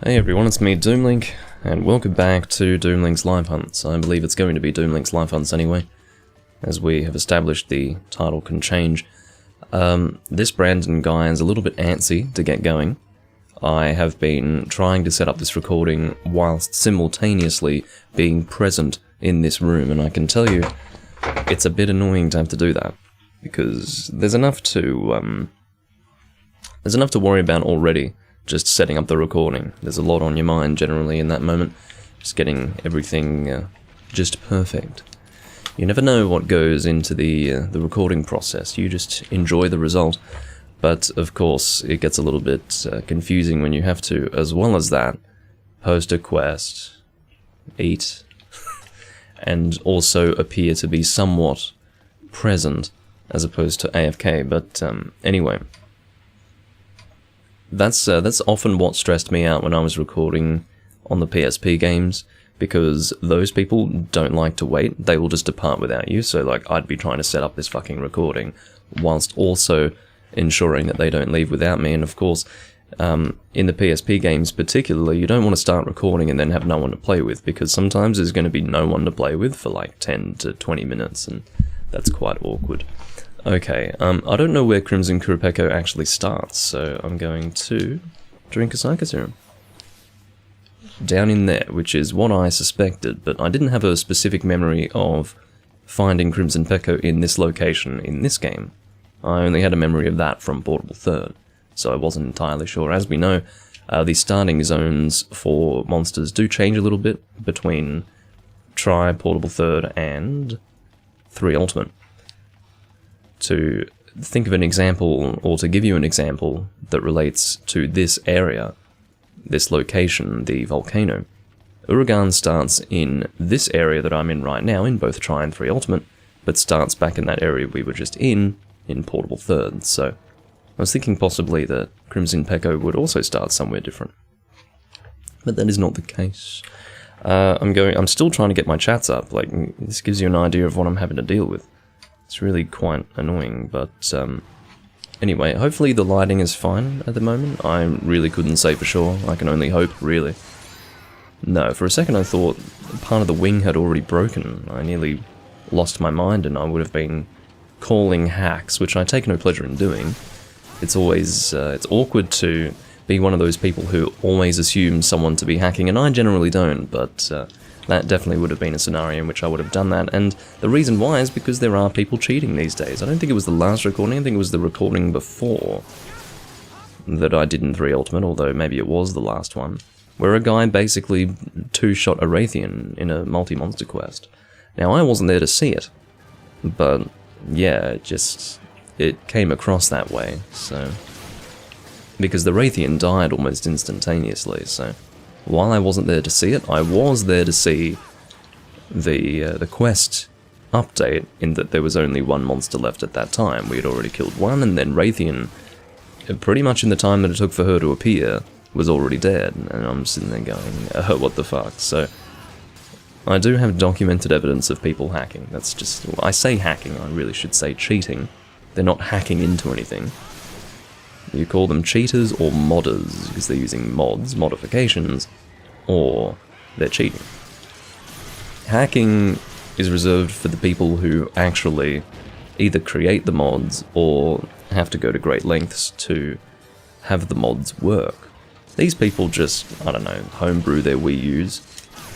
Hey everyone, it's me, Doomlink, and welcome back to Doomlink's Live Hunts. I believe it's going to be Doomlink's Live Hunts anyway, as we have established the title can change. This Brandon guy is a little bit antsy to get going. I have been trying to set up this recording whilst simultaneously being present in this room, and I can tell you, it's a bit annoying to have to do that, because there's enough to worry about already. Just setting up the recording. There's a lot on your mind generally in that moment. Just getting everything just perfect. You never know what goes into the recording process. You just enjoy the result. But of course, it gets a little bit confusing when you have to, as well as that, post a quest, eat, and also appear to be somewhat present as opposed to AFK. But anyway. That's often what stressed me out when I was recording on the PSP games, because those people don't like to wait. They will just depart without you, so like I'd be trying to set up this fucking recording whilst also ensuring that they don't leave without me. And of course, in the PSP games particularly, you don't want to start recording and then have no one to play with, because sometimes there's going to be no one to play with for like 10 to 20 minutes, and that's quite awkward. Okay, I don't know where Crimson Curapeco actually starts, so I'm going to drink a Psycho Serum. Down in there, which is what I suspected, but I didn't have a specific memory of finding Crimson Pecco in this location in this game. I only had a memory of that from Portable Third, so I wasn't entirely sure. As we know, the starting zones for monsters do change a little bit between Tri, Portable Third, and 3 Ultimate. To think of an example, or to give you an example that relates to this area, this location, the volcano, Uragan starts in this area that I'm in right now, in both Tri and 3 Ultimate, but starts back in that area we were just in Portable Third. So I was thinking possibly that Crimson Pecco would also start somewhere different, but that is not the case. I'm still trying to get my chats up. Like, this gives you an idea of what I'm having to deal with. It's really quite annoying, but anyway, hopefully the lighting is fine at the moment. I really couldn't say for sure. I can only hope, really. No, for a second I thought part of the wing had already broken. I nearly lost my mind and I would have been calling hacks, which I take no pleasure in doing. It's always, it's awkward to be one of those people who always assume someone to be hacking, and I generally don't, but that definitely would have been a scenario in which I would have done that, and the reason why is because there are people cheating these days. I don't think it was the last recording, I think it was the recording before that I did in 3 Ultimate, although maybe it was the last one, where a guy basically two-shot a Raytheon in a multi-monster quest. Now, I wasn't there to see it, but yeah, it came across that way, so... because the Raytheon died almost instantaneously, so... while I wasn't there to see it, I was there to see the quest update, in that there was only one monster left at that time. We had already killed one, and then Raytheon, pretty much in the time that it took for her to appear, was already dead. And I'm sitting there going, what the fuck? So, I do have documented evidence of people hacking. That's just, I say hacking, I really should say cheating. They're not hacking into anything. You call them cheaters or modders, because they're using mods, modifications, or they're cheating. Hacking is reserved for the people who actually either create the mods or have to go to great lengths to have the mods work. These people just, I don't know, homebrew their Wii U's.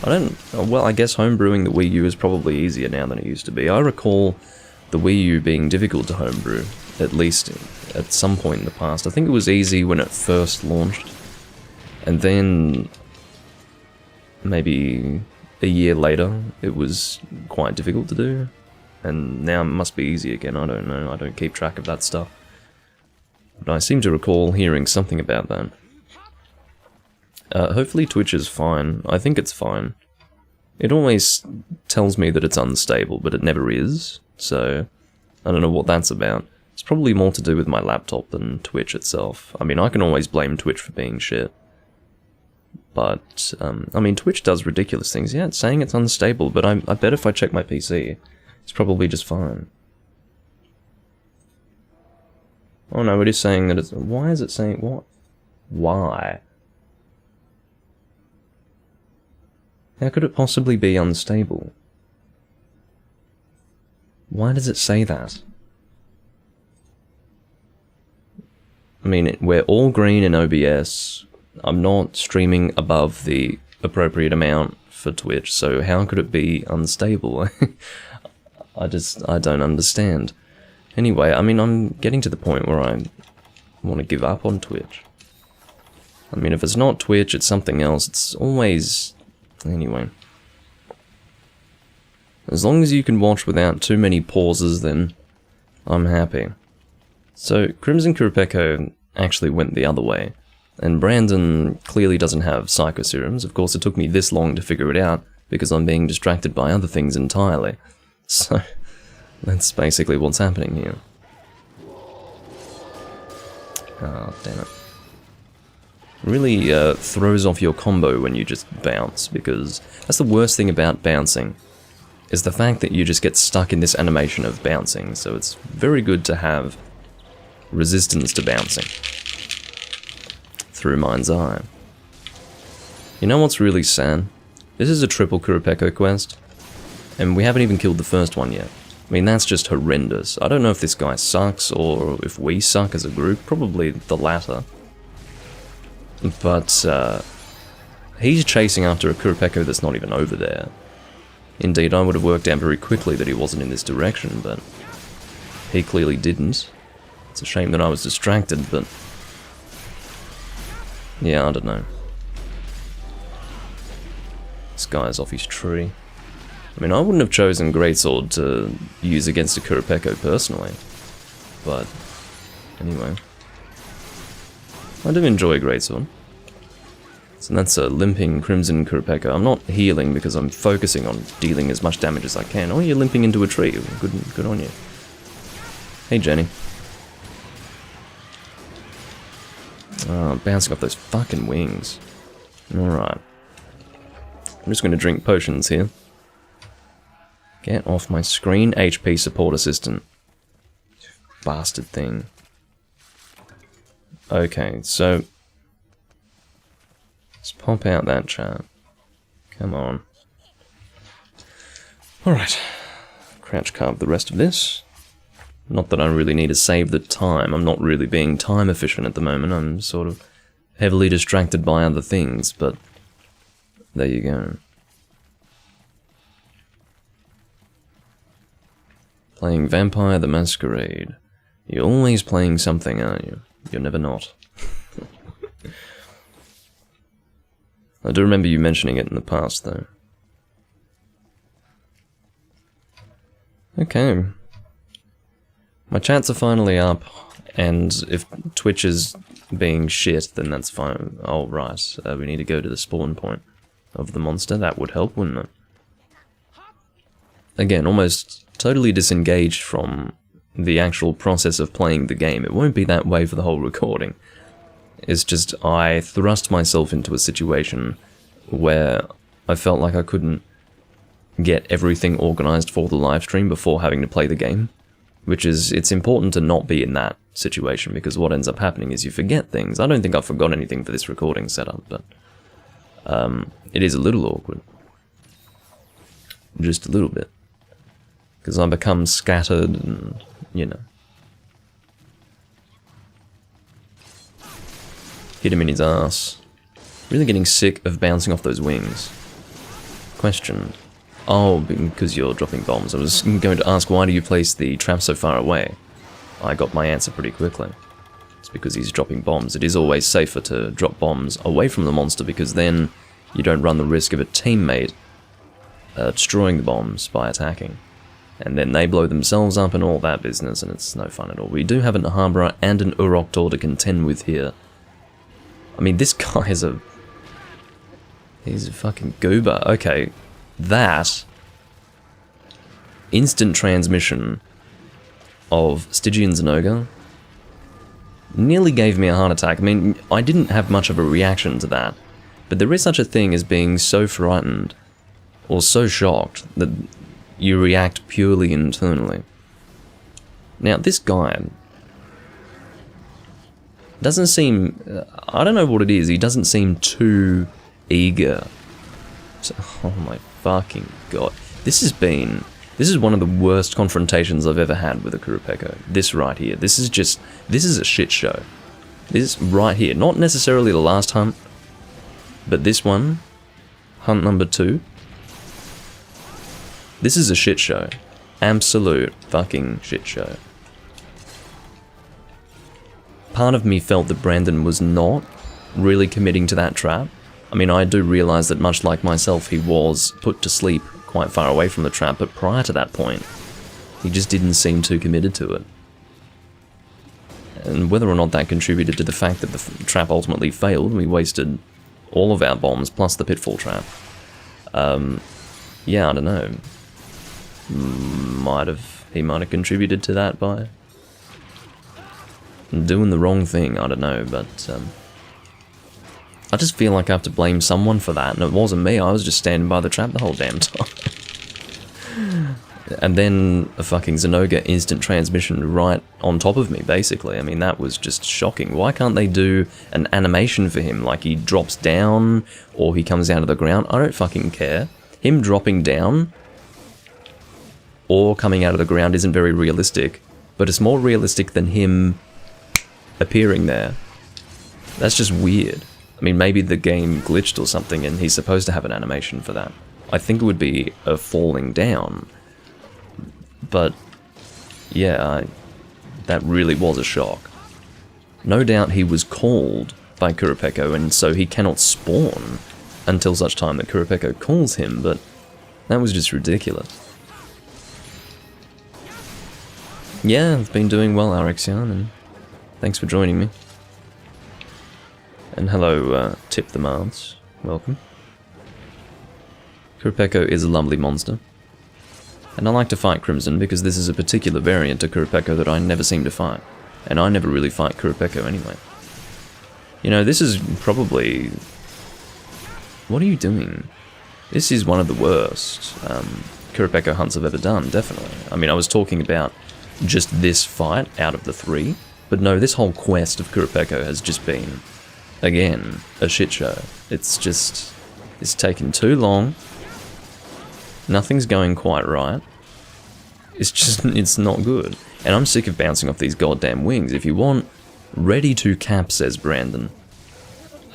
I guess homebrewing the Wii U is probably easier now than it used to be. I recall the Wii U being difficult to homebrew, at least at some point in the past. I think it was easy when it first launched, and then maybe a year later it was quite difficult to do, and now it must be easy again. I don't know, I don't keep track of that stuff, but I seem to recall hearing something about that. Hopefully Twitch is fine. I think it's fine. It always tells me that it's unstable, but it never is, so I don't know what that's about. It's probably more to do with my laptop than Twitch itself. I mean, I can always blame Twitch for being shit. But, I mean, Twitch does ridiculous things. Yeah, it's saying it's unstable, but I bet if I check my PC, it's probably just fine. Oh no, it is saying that it's... why is it saying... what? Why? How could it possibly be unstable? Why does it say that? I mean, we're all green in OBS. I'm not streaming above the appropriate amount for Twitch, so how could it be unstable? I don't understand. Anyway, I mean, I'm getting to the point where I want to give up on Twitch. I mean, if it's not Twitch, it's something else. It's always... Anyway. As long as you can watch without too many pauses, then I'm happy. So, Crimson Curapeco actually went the other way. And Brandon clearly doesn't have Psycho Serums. Of course, it took me this long to figure it out, because I'm being distracted by other things entirely. So, that's basically what's happening here. Ah, damn it. Really throws off your combo when you just bounce, because that's the worst thing about bouncing, is the fact that you just get stuck in this animation of bouncing, so it's very good to have resistance to bouncing. Through Mind's Eye. You know what's really sad? This is a triple Curapeco quest, and we haven't even killed the first one yet. I mean, that's just horrendous. I don't know if this guy sucks, or if we suck as a group, probably the latter. But, he's chasing after a Curapeco that's not even over there. Indeed, I would have worked out very quickly that he wasn't in this direction, but he clearly didn't. It's a shame that I was distracted, but... yeah, I don't know. This guy's off his tree. I mean, I wouldn't have chosen Greatsword to use against a Curapeco personally. But, anyway. I do enjoy Greatsword. So that's a limping Crimson Curapeco. I'm not healing because I'm focusing on dealing as much damage as I can. Oh, you're limping into a tree. Good on you. Hey, Jenny. Bouncing off those fucking wings. Alright. I'm just going to drink potions here. Get off my screen, HP support assistant. Bastard thing. Okay, so... let's pop out that chat. Come on. Alright. Crouch carve the rest of this. Not that I really need to save the time. I'm not really being time efficient at the moment. I'm sort of heavily distracted by other things, but there you go. Playing Vampire the Masquerade. You're always playing something, aren't you? You're never not. I do remember you mentioning it in the past, though. Okay. My chats are finally up, and if Twitch is being shit, then that's fine. Oh, right. We need to go to the spawn point of the monster. That would help, wouldn't it? Again, almost totally disengaged from the actual process of playing the game. It won't be that way for the whole recording. It's just I thrust myself into a situation where I felt like I couldn't get everything organized for the live stream before having to play the game. Which is, it's important to not be in that situation, because what ends up happening is you forget things. I don't think I've forgot anything for this recording setup, but it is a little awkward. Just a little bit. Because I become scattered and, you know. Hit him in his ass. Really getting sick of bouncing off those wings. Question. Oh, because you're dropping bombs. I was going to ask, why do you place the trap so far away? I got my answer pretty quickly. It's because he's dropping bombs. It is always safer to drop bombs away from the monster, because then you don't run the risk of a teammate destroying the bombs by attacking. And then they blow themselves up and all that business, and it's no fun at all. We do have an Harbor and an Uroktor to contend with here. I mean, this guy is a... he's a fucking goober. Okay, that... instant transmission of Stygian Zynoga nearly gave me a heart attack. I mean, I didn't have much of a reaction to that, but there is such a thing as being so frightened or so shocked that you react purely internally. Now, this guy doesn't seem... I don't know what it is, he doesn't seem too eager So, oh my fucking god. This is one of the worst confrontations I've ever had with a Curapeco. This right here. This is a shit show. This right here. Not necessarily the last hunt, but this one, hunt number 2. This is a shit show. Absolute fucking shit show. Part of me felt that Brandon was not really committing to that trap. I mean, I do realise that much like myself, he was put to sleep quite far away from the trap, but prior to that point, he just didn't seem too committed to it. And whether or not that contributed to the fact that the trap ultimately failed, we wasted all of our bombs plus the pitfall trap. Yeah, I don't know. He might have contributed to that by doing the wrong thing, I don't know, but I just feel like I have to blame someone for that, and it wasn't me. I was just standing by the trap the whole damn time. And then a fucking Zenoga instant transmission right on top of me, basically. I mean, that was just shocking. Why can't they do an animation for him? Like, he drops down, or he comes out of the ground. I don't fucking care. Him dropping down or coming out of the ground isn't very realistic, but it's more realistic than him appearing there. That's just weird. I mean, maybe the game glitched or something and he's supposed to have an animation for that. I think it would be a falling down. But, yeah, that really was a shock. No doubt he was called by Curapeco, and so he cannot spawn until such time that Curapeco calls him, but that was just ridiculous. Yeah, I've been doing well, Arexian, and thanks for joining me. And hello, Tip the Mars. Welcome. Curapeco is a lovely monster. And I like to fight Crimson because this is a particular variant of Curapeco that I never seem to fight. And I never really fight Curapeco anyway. You know, this is probably... What are you doing? This is one of the worst Curapeco hunts I've ever done, definitely. I mean, I was talking about just this fight out of the 3. But no, this whole quest of Curapeco has just been, again, a shit show. It's just... It's taken too long. Nothing's going quite right. It's just, it's not good. And I'm sick of bouncing off these goddamn wings. If you want, ready to cap, says Brandon.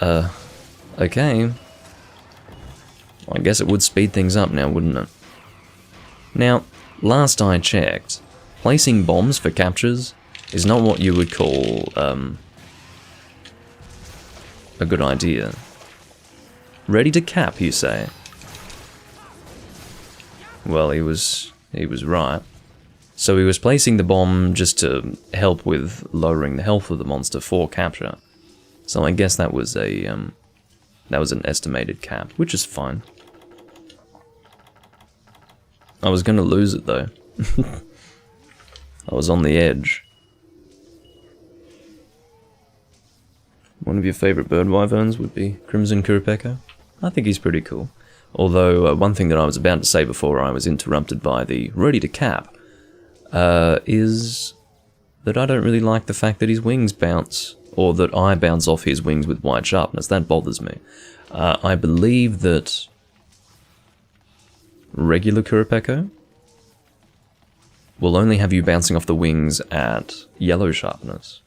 Okay. I guess it would speed things up now, wouldn't it? Now, last I checked, placing bombs for captures is not what you would call, a good idea. Ready to cap, you say? Well, he was right. So he was placing the bomb just to help with lowering the health of the monster for capture. So I guess that was an estimated cap, which is fine. I was gonna lose it though. I was on the edge. One of your favourite bird wyverns would be Crimson Curapeco. I think he's pretty cool. Although, one thing that I was about to say before I was interrupted by the ready to cap, is that I don't really like the fact that his wings bounce, or that I bounce off his wings with wide sharpness. That bothers me. I believe that regular Curapeco will only have you bouncing off the wings at yellow sharpness.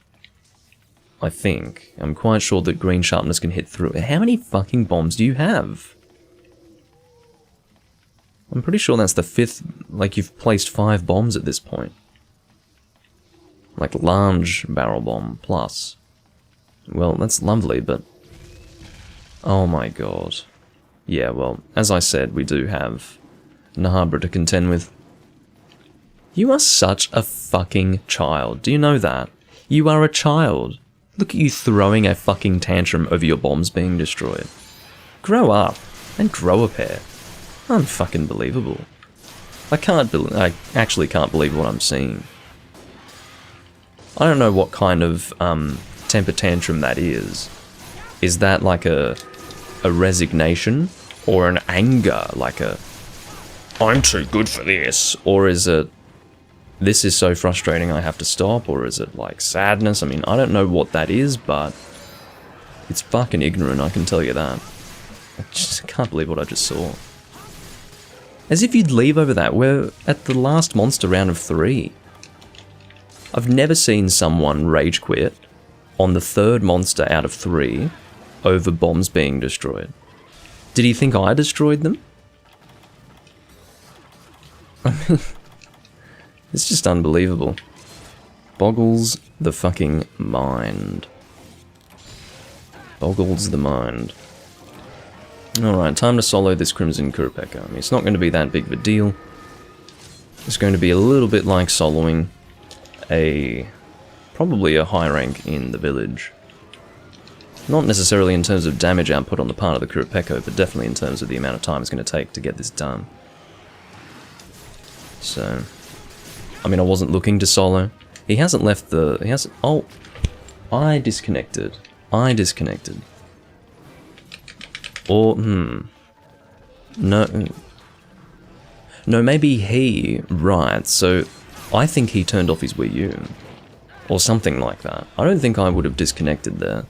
I think. I'm quite sure that green sharpness can hit through. How many fucking bombs do you have? I'm pretty sure that's the 5th, like you've placed 5 bombs at this point. Like large barrel bomb plus. Well, that's lovely, but... Oh my god. Yeah, well, as I said, we do have Nahabra to contend with. You are such a fucking child, do you know that? You are a child. Look at you throwing a fucking tantrum over your bombs being destroyed. Grow up, and grow a pair. Unfucking believable. I actually can't believe what I'm seeing. I don't know what kind of temper tantrum that is. Is that like a resignation or an anger, like a I'm too good for this, or is it this is so frustrating I have to stop, or is it like sadness? I mean, I don't know what that is, but it's fucking ignorant, I can tell you that. I just can't believe what I just saw. As if you'd leave over that. We're at the last monster round of 3. I've never seen someone rage quit on the 3rd monster out of 3 over bombs being destroyed. Did he think I destroyed them? I mean, it's just unbelievable. Boggles the fucking mind. Boggles the mind. Alright, time to solo this Crimson Curapeco. I mean, it's not going to be that big of a deal. It's going to be a little bit like soloing probably a high rank in the village. Not necessarily in terms of damage output on the part of the Curapeco, but definitely in terms of the amount of time it's going to take to get this done. So, I mean, I wasn't looking to solo. He hasn't left the... He hasn't... Oh, I disconnected. Or, No, maybe he... Right, so I think he turned off his Wii U. Or something like that. I don't think I would have disconnected there.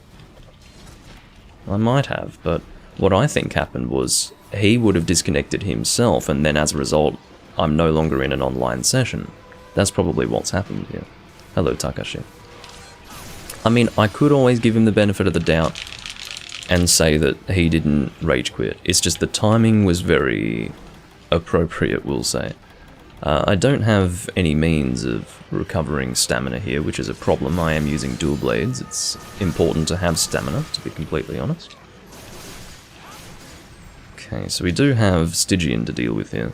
I might have, but what I think happened was he would have disconnected himself, and then as a result, I'm no longer in an online session. That's probably what's happened here. Hello, Takashi. I mean, I could always give him the benefit of the doubt and say that he didn't rage quit. It's just the timing was very appropriate, we'll say. I don't have any means of recovering stamina here, which is a problem. I am using dual blades. It's important to have stamina, to be completely honest. Okay, so we do have Stygian to deal with here.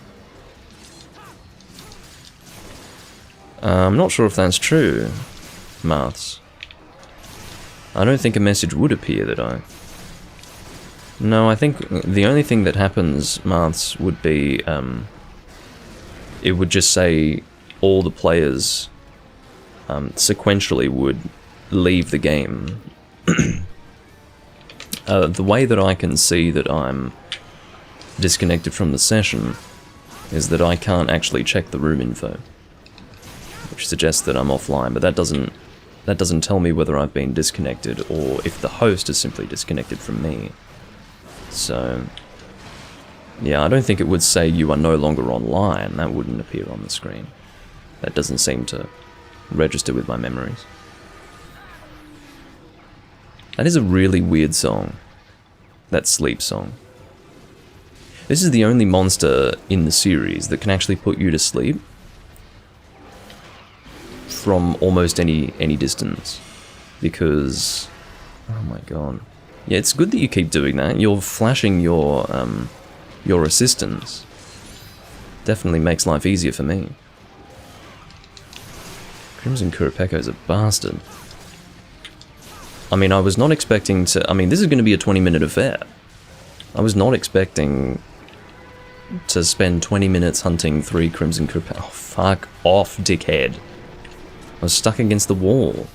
I'm not sure if that's true, Maths. I don't think a message would appear that I... No, I think the only thing that happens, Maths, would be... it would just say all the players sequentially would leave the game. The way that I can see that I'm disconnected from the session is that I can't actually check the room info, which suggests that I'm offline, but that doesn't tell me whether I've been disconnected or if the host is simply disconnected from me. So... yeah, I don't think it would say you are no longer online. That wouldn't appear on the screen. That doesn't seem to register with my memories. That is a really weird song. That sleep song. This is the only monster in the series that can actually put you to sleep from almost any distance. Because... oh my god. Yeah, it's good that you keep doing that. You're flashing your assistance. Definitely makes life easier for me. Crimson Curapeco's a bastard. I mean, I was not expecting to... I mean, this is going to be a 20-minute affair. I was not expecting to spend 20 minutes hunting 3 Crimson Curapeco. Oh, fuck off, dickhead. I was stuck against the wall.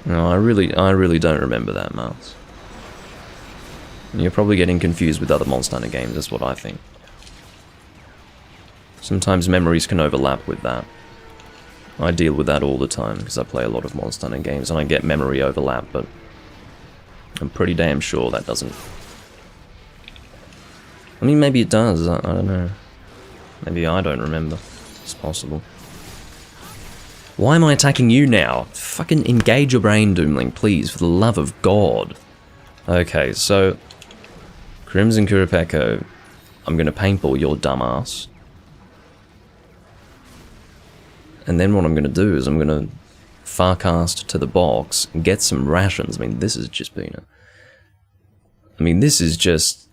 No, I really don't remember that, Miles. You're probably getting confused with other Monster Hunter games, that's what I think. Sometimes memories can overlap with that. I deal with that all the time, because I play a lot of Monster Hunter games, and I get memory overlap, but I'm pretty damn sure that doesn't... I mean, maybe it does, I don't know. Maybe I don't remember. It's possible. Why am I attacking you now? Fucking engage your brain, Doomlink, please, for the love of God. Okay, so... Crimson Curapeco, I'm gonna paintball your dumbass. And then what I'm gonna do is I'm gonna farcast to the box, get some rations. I mean, this has just been a... I mean, this is just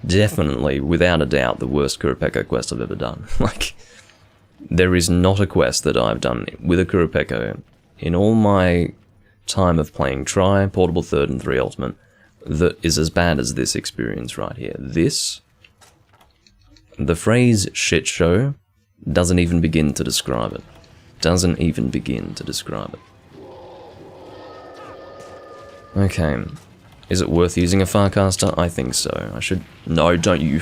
definitely, without a doubt, the worst Curapeco quest I've ever done. Like, there is not a quest that I've done with a Curapeco in all my time of playing Tri, Portable 3rd, and 3 Ultimate that is as bad as this experience right here. This, the phrase shit show doesn't even begin to describe it. Doesn't even begin to describe it. Okay. Is it worth using a Farcaster? I think so. I should... No, don't you.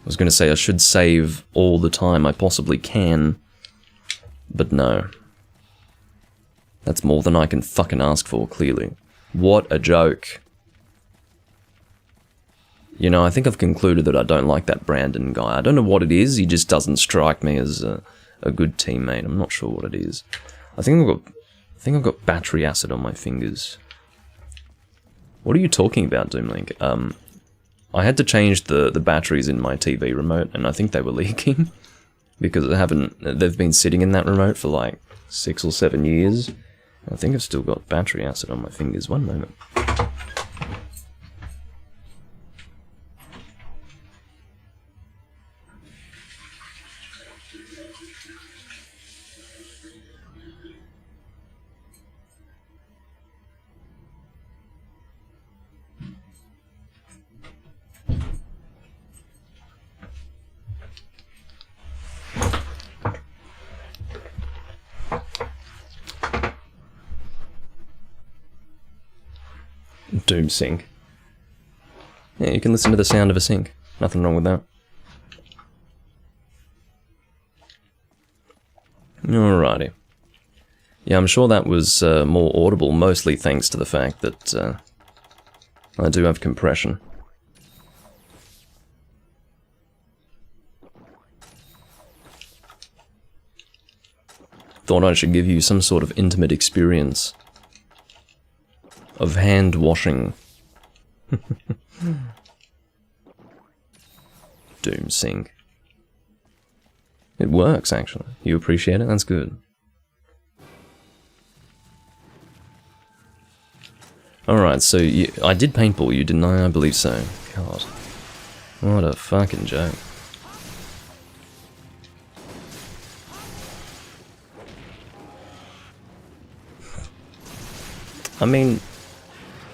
I was going to say I should save all the time I possibly can But no. That's more than I can fucking ask for, clearly. What a joke. You know, I think I've concluded that I don't like that Brandon guy. I don't know what it is, he just doesn't strike me as a good teammate. I'm not sure what it is. I think I've got battery acid on my fingers. What are you talking about, Doomlink? I had to change the batteries in my TV remote, and I think they were leaking. Because they've been sitting in that remote for like 6 or 7 years. I think I've still got battery acid on my fingers. One moment. Doom sink. Yeah, you can listen to the sound of a sink. Nothing wrong with that. Alrighty. Yeah, I'm sure that was more audible, mostly thanks to the fact that I do have compression. Thought I should give you some sort of intimate experience of hand washing. Doom sink. It works, actually. You appreciate it? That's good. Alright, so I did paintball you, didn't I? I believe so. God. What a fucking joke. I mean,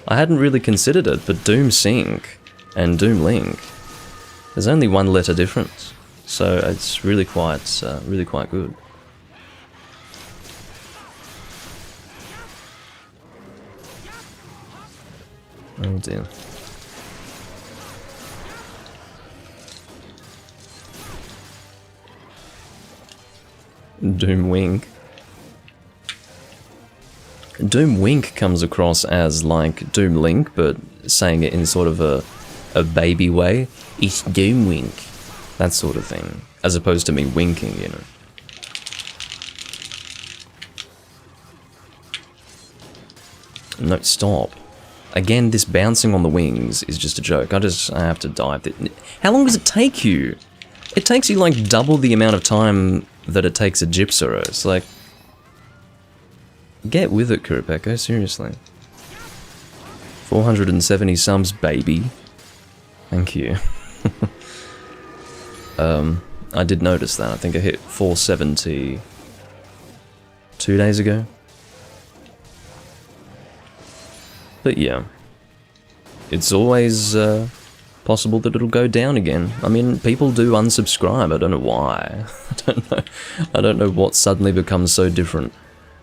I hadn't really considered it, but Doom Sync and Doomlink, there's only one letter difference, so it's really quite good. Oh dear. Doomwink. Doomwink comes across as like Doomlink, but saying it in sort of a baby way. It's Doomwink. That sort of thing. As opposed to me winking, you know. No, stop. Again, this bouncing on the wings is just a joke. I have to dive. How long does it take you? It takes you like double the amount of time that it takes a Gypsero. It's like, get with it, Curapeco, seriously. 470 subs, baby. Thank you. I did notice that. I think I hit 470 2 days ago. But yeah. It's always possible that it'll go down again. I mean, people do unsubscribe. I don't know why. I don't know what suddenly becomes so different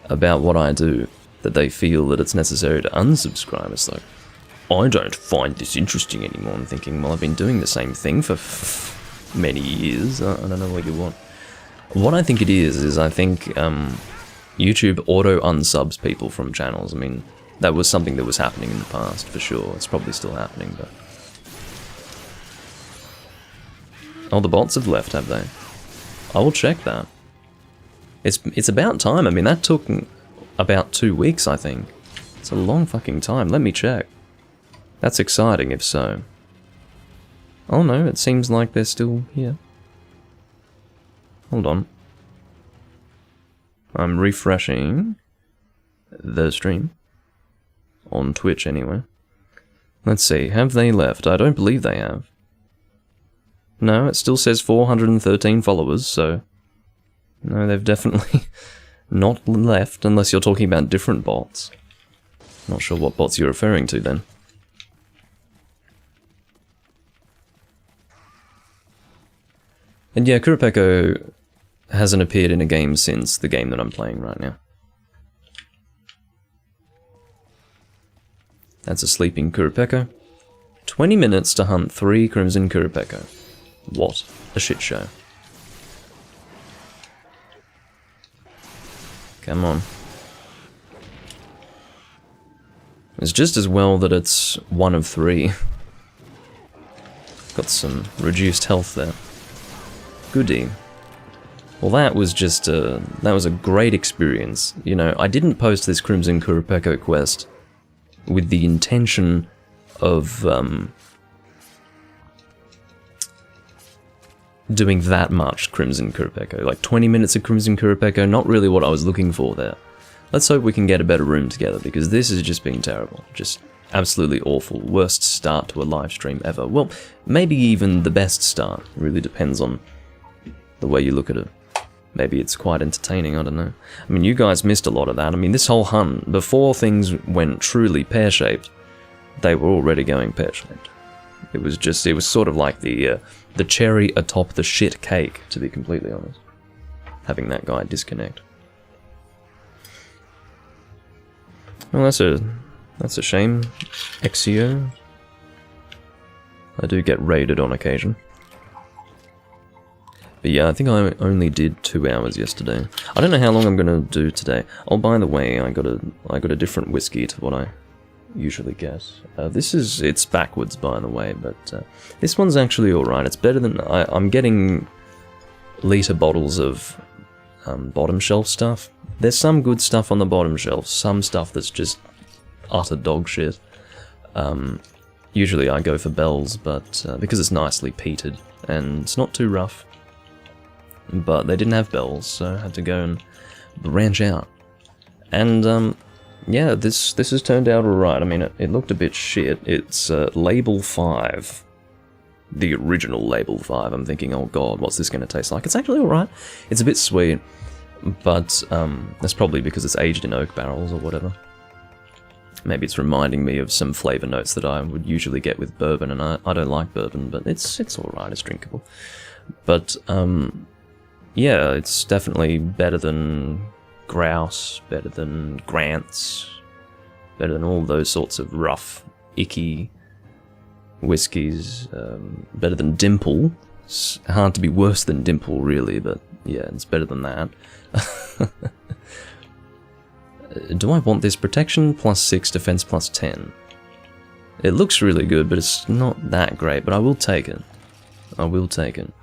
about what I do that they feel that it's necessary to unsubscribe. It's like, I don't find this interesting anymore. I'm thinking, well, I've been doing the same thing for many years. I don't know what you want. What I think it is I think YouTube auto-unsubs people from channels. I mean, that was something that was happening in the past, for sure. It's probably still happening, but... Oh, the bots have left, have they? I will check that. It's about time. I mean, that took about 2 weeks, I think. It's a long fucking time. Let me check. That's exciting, if so. Oh no, it seems like they're still here. Hold on. I'm refreshing the stream. On Twitch, anyway. Let's see, have they left? I don't believe they have. No, it still says 413 followers, so... No, they've definitely not left, unless you're talking about different bots. Not sure what bots you're referring to, then. And yeah, Curapeco hasn't appeared in a game since the game that I'm playing right now. That's a sleeping Curapeco. 20 minutes to hunt 3 Crimson Curapeco. What a shit show. Come on. It's just as well that it's 1 of 3. Got some reduced health there. Goodie. Well, that was just a great experience. You know, I didn't post this Crimson Curapeco quest with the intention of doing that much Crimson Curapeco. Like 20 minutes of Crimson Curapeco, not really what I was looking for there. Let's hope we can get a better room together, because this has just been terrible. Just absolutely awful. Worst start to a live stream ever. Well, maybe even the best start. It really depends on the way you look at it. Maybe it's quite entertaining, I don't know. I mean, you guys missed a lot of that. I mean, this whole hunt, before things went truly pear-shaped, they were already going pear-shaped. It was sort of like the cherry atop the shit cake, to be completely honest. Having that guy disconnect. Well, that's a shame, Exio. I do get raided on occasion. But yeah, I think I only did 2 hours yesterday. I don't know how long I'm gonna do today. Oh, by the way, I got a different whiskey to what I usually get. It's backwards, by the way, but this one's actually alright. It's better than... I'm getting litre bottles of bottom shelf stuff. There's some good stuff on the bottom shelf, some stuff that's just utter dog shit. Usually I go for bells, but because it's nicely peated and it's not too rough. But they didn't have bells, so I had to go and branch out. And yeah, this has turned out alright. I mean, it looked a bit shit. It's label 5. The original label 5. I'm thinking, oh god, what's this going to taste like? It's actually alright. It's a bit sweet. But that's probably because it's aged in oak barrels or whatever. Maybe it's reminding me of some flavour notes that I would usually get with bourbon, and I don't like bourbon, but it's alright, it's drinkable. But, yeah, it's definitely better than Grouse, better than Grant's, better than all those sorts of rough, icky whiskies, better than Dimple. It's hard to be worse than Dimple, really, but yeah, it's better than that. Do I want this protection? +6, defense +10. It looks really good, but it's not that great, but I will take it. I will take it.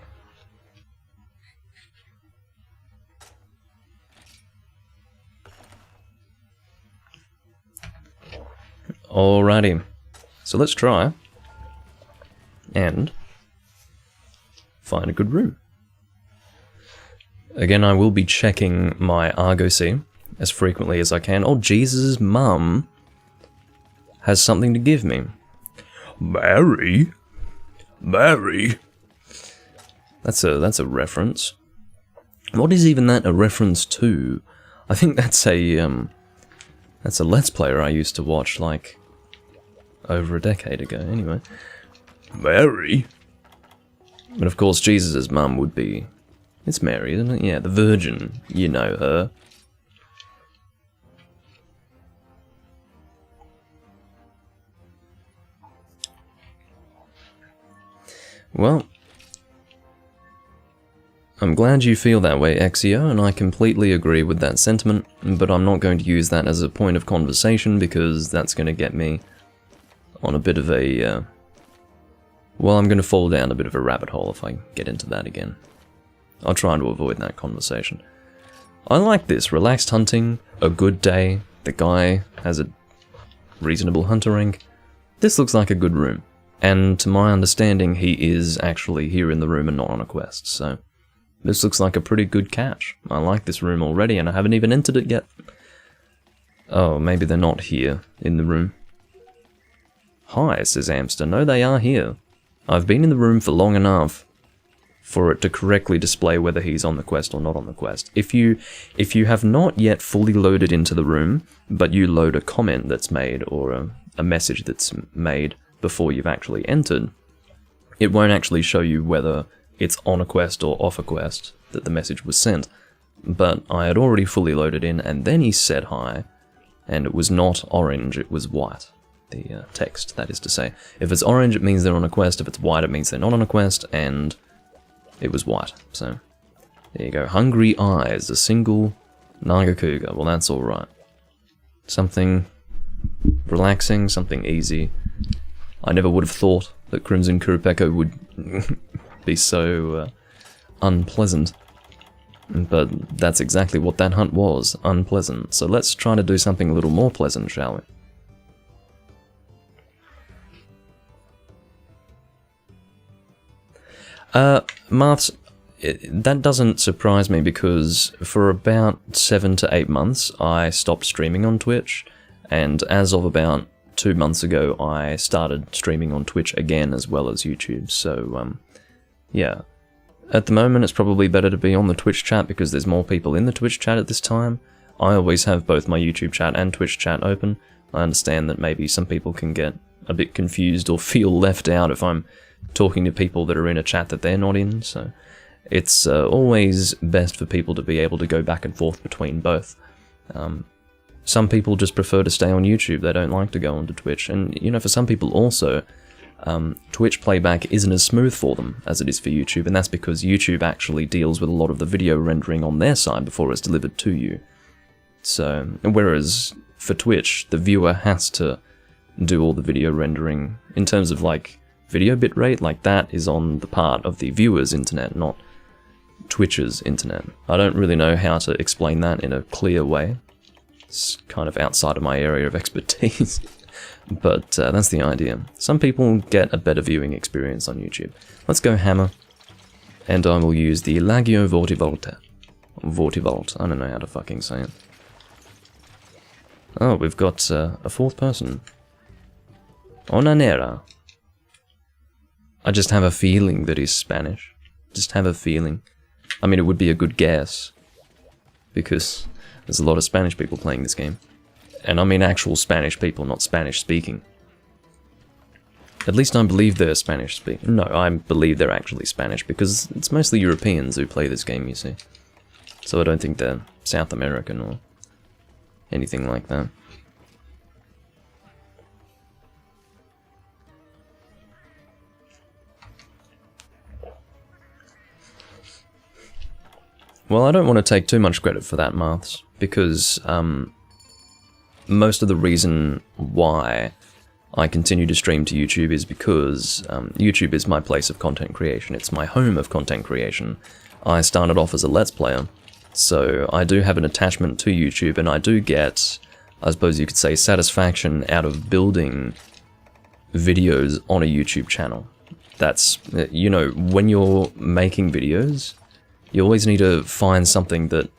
Alrighty, so let's try and find a good room. Again, I will be checking my Argosy as frequently as I can. Oh, Jesus' mum has something to give me. Mary? Mary? That's a reference. What is even that a reference to? I think that's a Let's Player I used to watch, like, over a decade ago, anyway. Mary? But of course, Jesus' mum would be... It's Mary, isn't it? Yeah, the Virgin. You know her. Well, I'm glad you feel that way, Exio, and I completely agree with that sentiment, but I'm not going to use that as a point of conversation because that's going to get me on a bit of a... well, I'm going to fall down a bit of a rabbit hole if I get into that again. I'll try to avoid that conversation. I like this. Relaxed hunting, a good day, the guy has a reasonable hunter rank. This looks like a good room. And to my understanding, he is actually here in the room and not on a quest, so... This looks like a pretty good catch. I like this room already, and I haven't even entered it yet. Oh, maybe they're not here, in the room. Hi, says Amster. No, they are here. I've been in the room for long enough for it to correctly display whether he's on the quest or not on the quest. If you have not yet fully loaded into the room, but you load a comment that's made, or a message that's made before you've actually entered, it won't actually show you whether it's on a quest or off a quest that the message was sent. But I had already fully loaded in, and then he said hi, and it was not orange, it was white. The text, that is to say. If it's orange, it means they're on a quest. If it's white, it means they're not on a quest, and it was white. So, there you go. Hungry Eyes, a single Nagakuga, well that's alright. Something relaxing, something easy. I never would have thought that Crimson Curapeco would be so unpleasant. But that's exactly what that hunt was, unpleasant. So let's try to do something a little more pleasant, shall we? Maths, that doesn't surprise me because for about 7 to 8 months I stopped streaming on Twitch, and as of about 2 months ago I started streaming on Twitch again as well as YouTube, so yeah. At the moment it's probably better to be on the Twitch chat because there's more people in the Twitch chat at this time. I always have both my YouTube chat and Twitch chat open. I understand that maybe some people can get a bit confused or feel left out if I'm talking to people that are in a chat that they're not in, so it's always best for people to be able to go back and forth between both. Some people just prefer to stay on YouTube, they don't like to go onto Twitch, and you know, for some people also, Twitch playback isn't as smooth for them as it is for YouTube, and that's because YouTube actually deals with a lot of the video rendering on their side before it's delivered to you. So, whereas for Twitch, the viewer has to do all the video rendering in terms of like video bitrate, like that is on the part of the viewer's internet, not Twitch's internet. I don't really know how to explain that in a clear way. It's kind of outside of my area of expertise, but that's the idea. Some people get a better viewing experience on YouTube. Let's go hammer, and I will use the Lagio Vortivolt. Vortivolt, I don't know how to fucking say it. Oh, we've got a fourth person. Onanera. I just have a feeling that he's Spanish. Just have a feeling. I mean, it would be a good guess, because there's a lot of Spanish people playing this game. And I mean actual Spanish people, not Spanish speaking. At least I believe they're Spanish speaking. No, I believe they're actually Spanish, because it's mostly Europeans who play this game, you see. So I don't think they're South American or anything like that. Well, I don't want to take too much credit for that, Maths, because most of the reason why I continue to stream to YouTube is because YouTube is my place of content creation. It's my home of content creation. I started off as a Let's Player, so I do have an attachment to YouTube, and I do get, I suppose you could say, satisfaction out of building videos on a YouTube channel. That's, you know, when you're making videos, you always need to find something that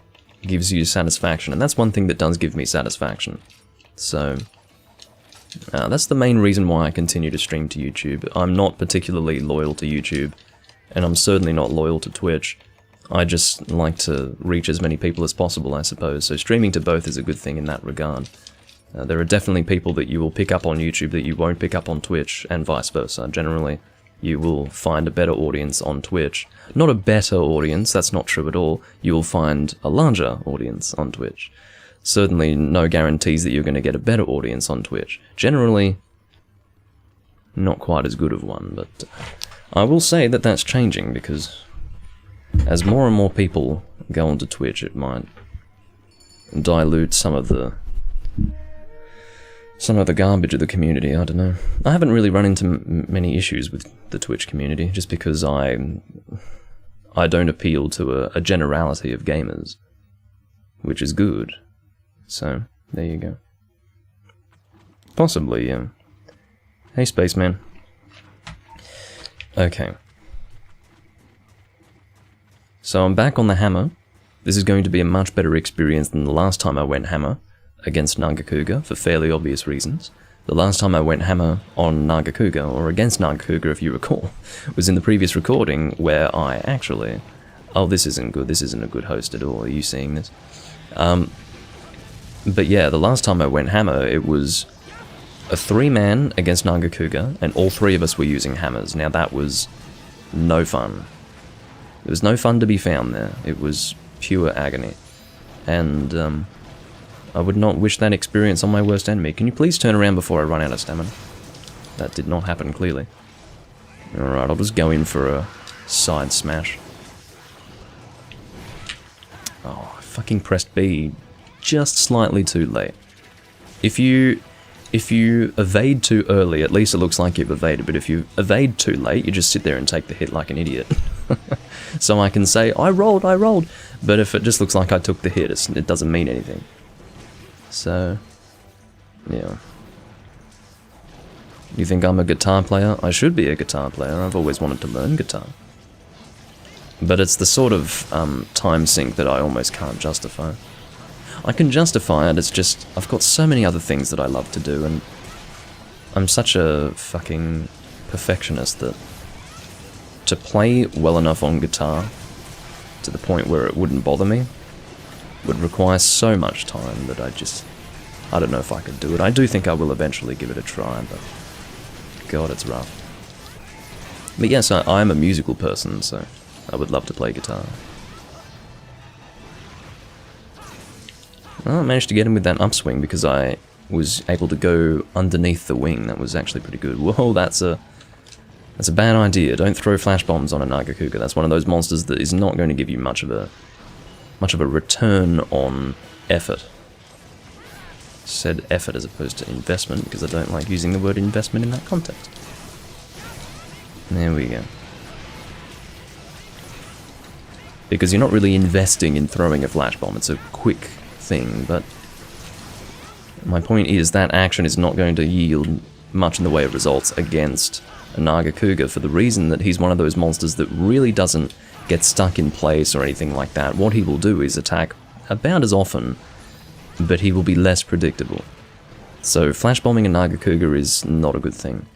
gives you satisfaction, and that's one thing that does give me satisfaction. So, that's the main reason why I continue to stream to YouTube. I'm not particularly loyal to YouTube, and I'm certainly not loyal to Twitch. I just like to reach as many people as possible, I suppose, so streaming to both is a good thing in that regard. There are definitely people that you will pick up on YouTube that you won't pick up on Twitch, and vice versa. Generally, you will find a better audience on Twitch. Not a better audience, that's not true at all. You will find a larger audience on Twitch. Certainly no guarantees that you're going to get a better audience on Twitch. Generally, not quite as good of one, but I will say that that's changing, because as more and more people go onto Twitch, it might dilute some of the garbage of the community, I don't know. I haven't really run into many issues with the Twitch community, just because I don't appeal to a generality of gamers, which is good. So, there you go. Possibly, yeah. Hey, Spaceman. Okay. So I'm back on the hammer. This is going to be a much better experience than the last time I went hammer against Nagakuga, for fairly obvious reasons. The last time I went hammer on Nagakuga, or against Nagakuga if you recall, was in the previous recording where I actually... Oh, this isn't good, this isn't a good host at all, are you seeing this? But yeah, the last time I went hammer, it was a 3-man against Nagakuga, and all 3 of us were using hammers. Now that was no fun. There was no fun to be found there. It was pure agony. And, I would not wish that experience on my worst enemy. Can you please turn around before I run out of stamina? That did not happen, clearly. Alright, I'll just go in for a side smash. Oh, fucking pressed B just slightly too late. If you evade too early, at least it looks like you've evaded, but if you evade too late, you just sit there and take the hit like an idiot. So I can say, I rolled, but if it just looks like I took the hit, it doesn't mean anything. So, yeah. You think I'm a guitar player? I should be a guitar player. I've always wanted to learn guitar. But it's the sort of time sink that I almost can't justify. I can justify it, it's just, I've got so many other things that I love to do, and I'm such a fucking perfectionist that to play well enough on guitar to the point where it wouldn't bother me would require so much time that I don't know if I could do it. I do think I will eventually give it a try, but God, it's rough. But yes, I am a musical person, so I would love to play guitar. Well, I managed to get him with that upswing because I was able to go underneath the wing. That was actually pretty good. Whoa, that's a bad idea. Don't throw flash bombs on a Nagakuga. That's one of those monsters that is not going to give you much of a return on effort. Said effort as opposed to investment because I don't like using the word investment in that context. There we go. Because you're not really investing in throwing a flash bomb. It's a quick thing, but my point is that action is not going to yield much in the way of results against a Nagakuga for the reason that he's one of those monsters that really doesn't get stuck in place or anything like that. What he will do is attack about as often, but he will be less predictable. So flash bombing a Nagakuga is not a good thing.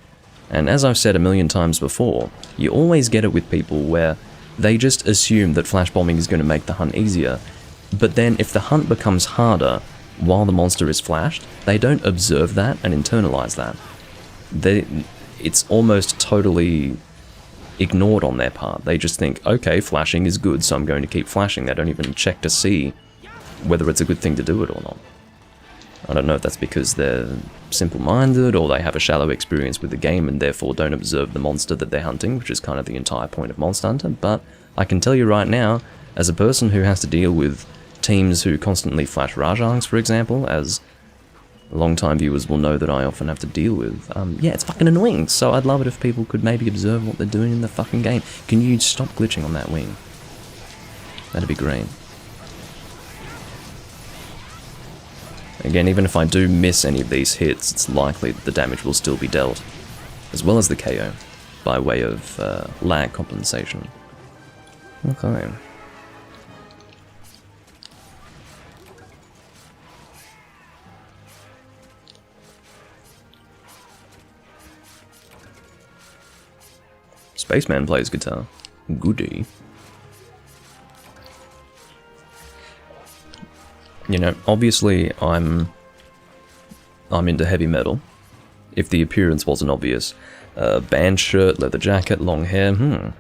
And as I've said a million times before, you always get it with people where they just assume that flash bombing is going to make the hunt easier, but then if the hunt becomes harder while the monster is flashed, they don't observe that and internalize that. It's almost totally ignored on their part. They just think, okay, flashing is good, so I'm going to keep flashing. They don't even check to see whether it's a good thing to do it or not. I don't know if that's because they're simple-minded or they have a shallow experience with the game and therefore don't observe the monster that they're hunting, which is kind of the entire point of Monster Hunter, but I can tell you right now, as a person who has to deal with teams who constantly flash Rajangs, for example, as long-time viewers will know that I often have to deal with, yeah, it's fucking annoying, so I'd love it if people could maybe observe what they're doing in the fucking game. Can you stop glitching on that wing? That'd be great. Again, even if I do miss any of these hits, it's likely that the damage will still be dealt, as well as the KO, by way of lag compensation. Okay. Spaceman plays guitar. Goody. You know, obviously I'm into heavy metal. If the appearance wasn't obvious. Band shirt, leather jacket, long hair,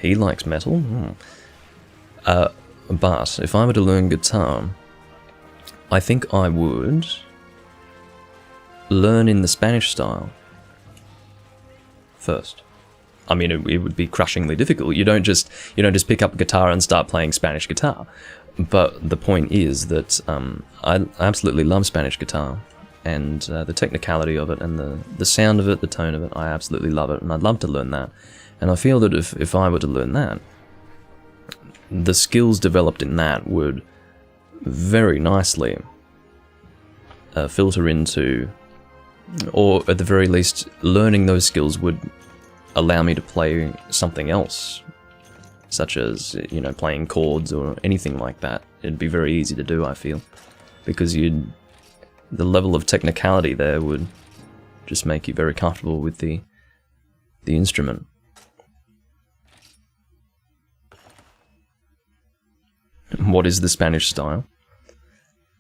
He likes metal, But if I were to learn guitar, I think I would learn in the Spanish style first. I mean, it would be crushingly difficult. You don't just pick up a guitar and start playing Spanish guitar. But the point is that I absolutely love Spanish guitar, and the technicality of it, and the sound of it, the tone of it, I absolutely love it, and I'd love to learn that. And I feel that if I were to learn that, the skills developed in that would very nicely filter into, or at the very least, learning those skills would allow me to play something else, such as, you know, playing chords or anything like that. It'd be very easy to do, I feel, because the level of technicality there would just make you very comfortable with the instrument. What is the Spanish style?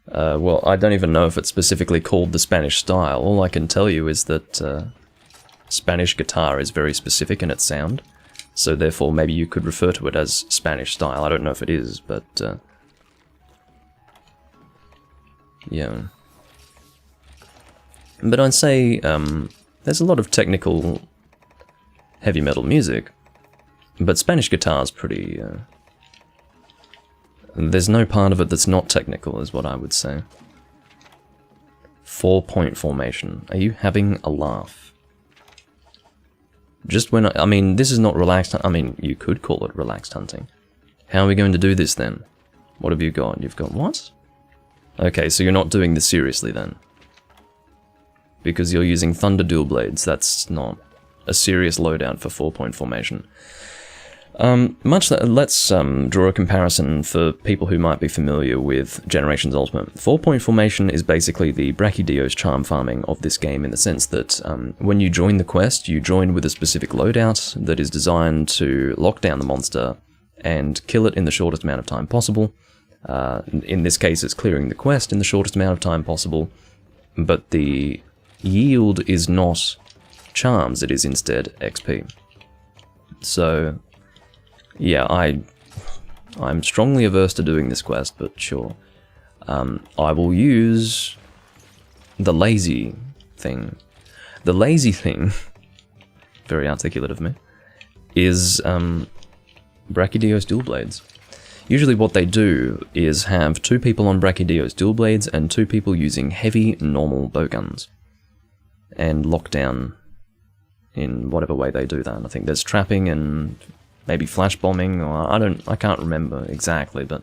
Well, I don't even know if it's specifically called the Spanish style. All I can tell you is that Spanish guitar is very specific in its sound, so therefore maybe you could refer to it as Spanish style. I don't know if it is, but yeah. But I'd say there's a lot of technical heavy metal music, but Spanish guitar is pretty There's no part of it that's not technical, is what I would say. 4-point formation. Are you having a laugh? Just when I mean, this is not relaxed. I mean, you could call it relaxed hunting. How are we going to do this then? What have you got? You've got what? Okay, so you're not doing this seriously then. Because you're using Thunder Dual Blades. That's not a serious loadout for 4-point formation. Let's draw a comparison for people who might be familiar with Generations Ultimate. 4-point formation is basically the Brachydios charm farming of this game in the sense that when you join the quest, you join with a specific loadout that is designed to lock down the monster and kill it in the shortest amount of time possible. In this case, it's clearing the quest in the shortest amount of time possible, but the yield is not charms, it is instead XP. So yeah, I'm strongly averse to doing this quest, but sure. I will use the lazy thing. The lazy thing, very articulate of me, is Brachydios Dual Blades. Usually what they do is have 2 people on Brachydios Dual Blades and 2 people using heavy, normal bowguns. And lock down in whatever way they do that. I think there's trapping and maybe flash bombing, or I can't remember exactly, but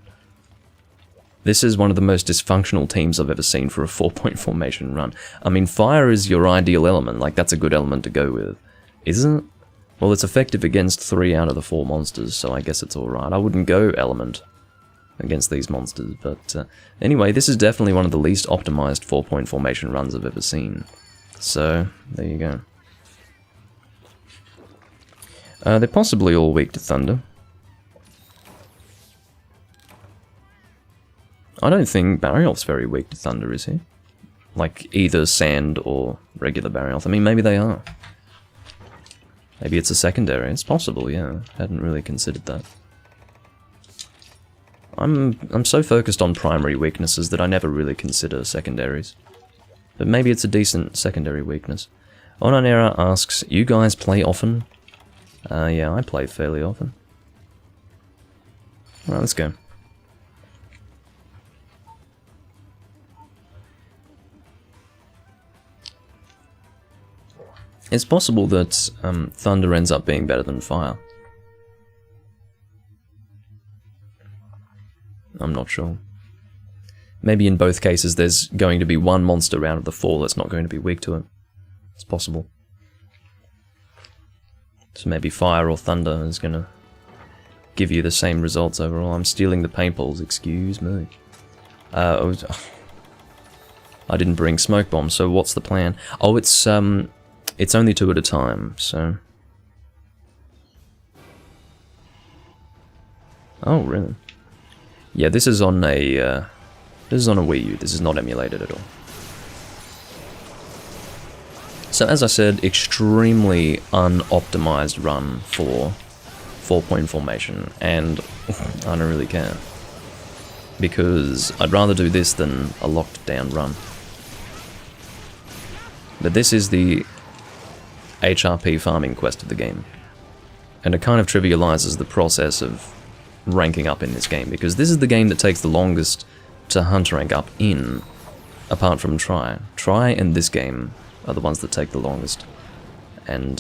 this is one of the most dysfunctional teams I've ever seen for a 4-point formation run. I mean, fire is your ideal element, like that's a good element to go with, isn't it? Well, it's effective against 3 out of the 4 monsters, so I guess it's alright. I wouldn't go element against these monsters, but anyway, this is definitely one of the least optimized 4-point formation runs I've ever seen. So, there you go. They're possibly all weak to thunder. I don't think Barioth's very weak to thunder, is he? Like, either sand or regular Barioth. I mean, maybe they are. Maybe it's a secondary. It's possible, yeah. Hadn't really considered that. I'm so focused on primary weaknesses that I never really consider secondaries. But maybe it's a decent secondary weakness. Onanera asks, you guys play often? Yeah, I play fairly often. Alright, let's go. It's possible that thunder ends up being better than fire. I'm not sure. Maybe in both cases there's going to be one monster out of the 4 that's not going to be weak to it. It's possible. So maybe fire or thunder is going to give you the same results overall. I'm stealing the paintballs, excuse me. I didn't bring smoke bombs, so what's the plan? Oh, it's only 2 at a time, so... Oh, really? Yeah, this is on a Wii U. This is not emulated at all. So as I said, extremely unoptimized run for 4-point formation, and I don't really care. Because I'd rather do this than a locked down run. But this is the HRP farming quest of the game. And it kind of trivializes the process of ranking up in this game, because this is the game that takes the longest to hunt rank up in, apart from Try. Try and this game are the ones that take the longest. And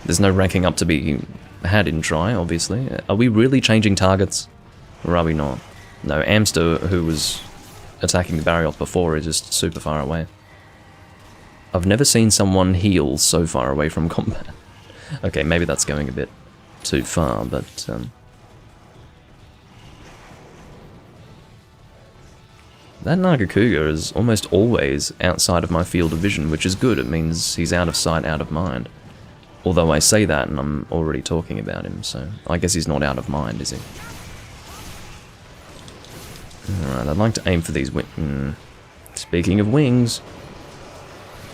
there's no ranking up to be had in Try, obviously. Are we really changing targets? Or are we not? No, Amster, who was attacking the Barioth before, is just super far away. I've never seen someone heal so far away from combat. Okay, maybe that's going a bit too far, but... That Nagakuga is almost always outside of my field of vision, which is good. It means he's out of sight, out of mind. Although I say that and I'm already talking about him, so I guess he's not out of mind, is he? Alright, I'd like to aim for these wings. Speaking of wings,